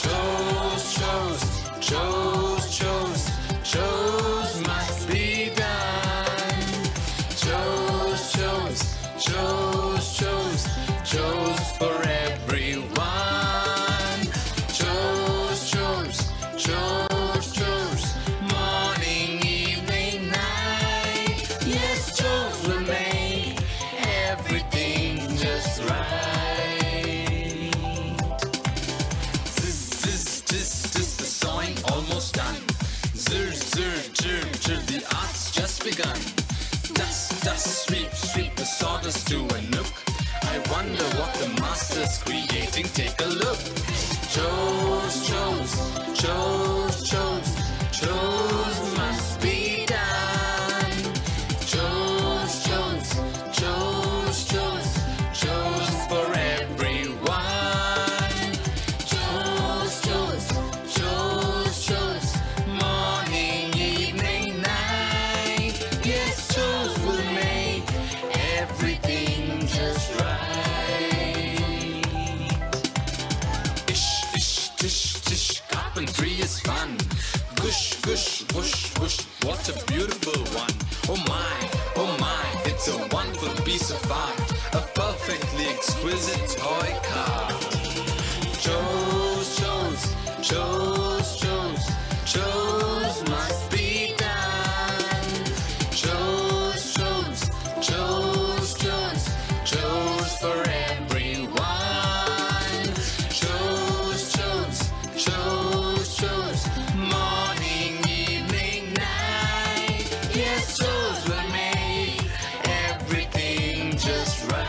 Chose, chose, chose, chose, chose must be done. Chose, chose, chose, chose, chose for everyone. Chose, chose, chose, chose, morning, evening, night. Yes, chose will make everything just right. Zzz, zzz, zzz, zzz, the sawing almost done. Zir, zir, jir, jir, the art's just begun. Dust, dust, sweep, sweep the sawdust to a nook. I wonder what the master's creating, take a look. Chose, chose, chose, chose, chose must be done. Chose, chose, chose, chose, chose for everyone. Chose, chose, chose, chose, morning, evening, night. Yes, chose will make everything just right. Ish, ish, tish, tish, carpentry is fun. Gush, gush, whoosh, whoosh, what a beautiful one. Oh my, it's a wonderful piece of art. A perfectly exquisite toy car. Chose, chose, chose, chose, chose must be done. Chose, chose, chose, chose, chose for everyone. Chose, chose, chose, chose, morning, evening, night. Yes, chose will make everything just right.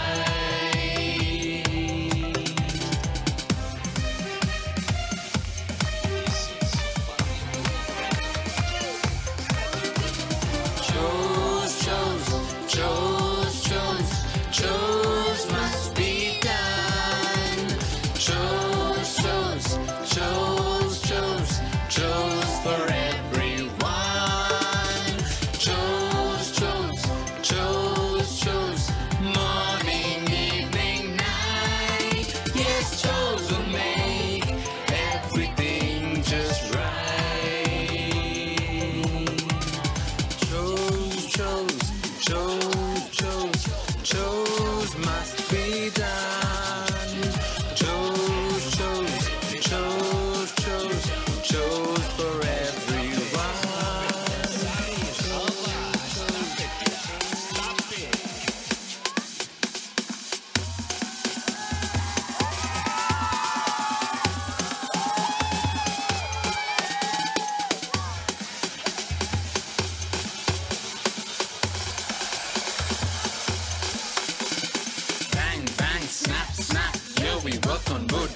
on wood.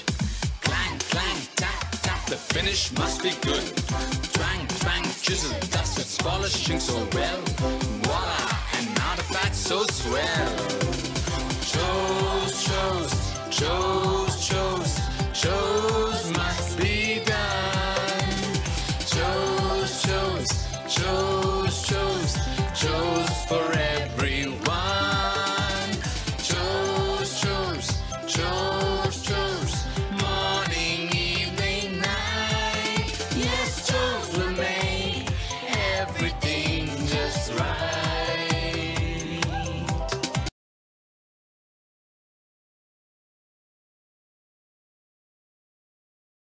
Clang, clang, tap, tap, the finish must be good. Twang, twang, chisel, dust, it's polishing so well. Voila, an artifact so swell. Chose, chose, chose, chose, chose must be done. Chose, chose, chose, chose, chose.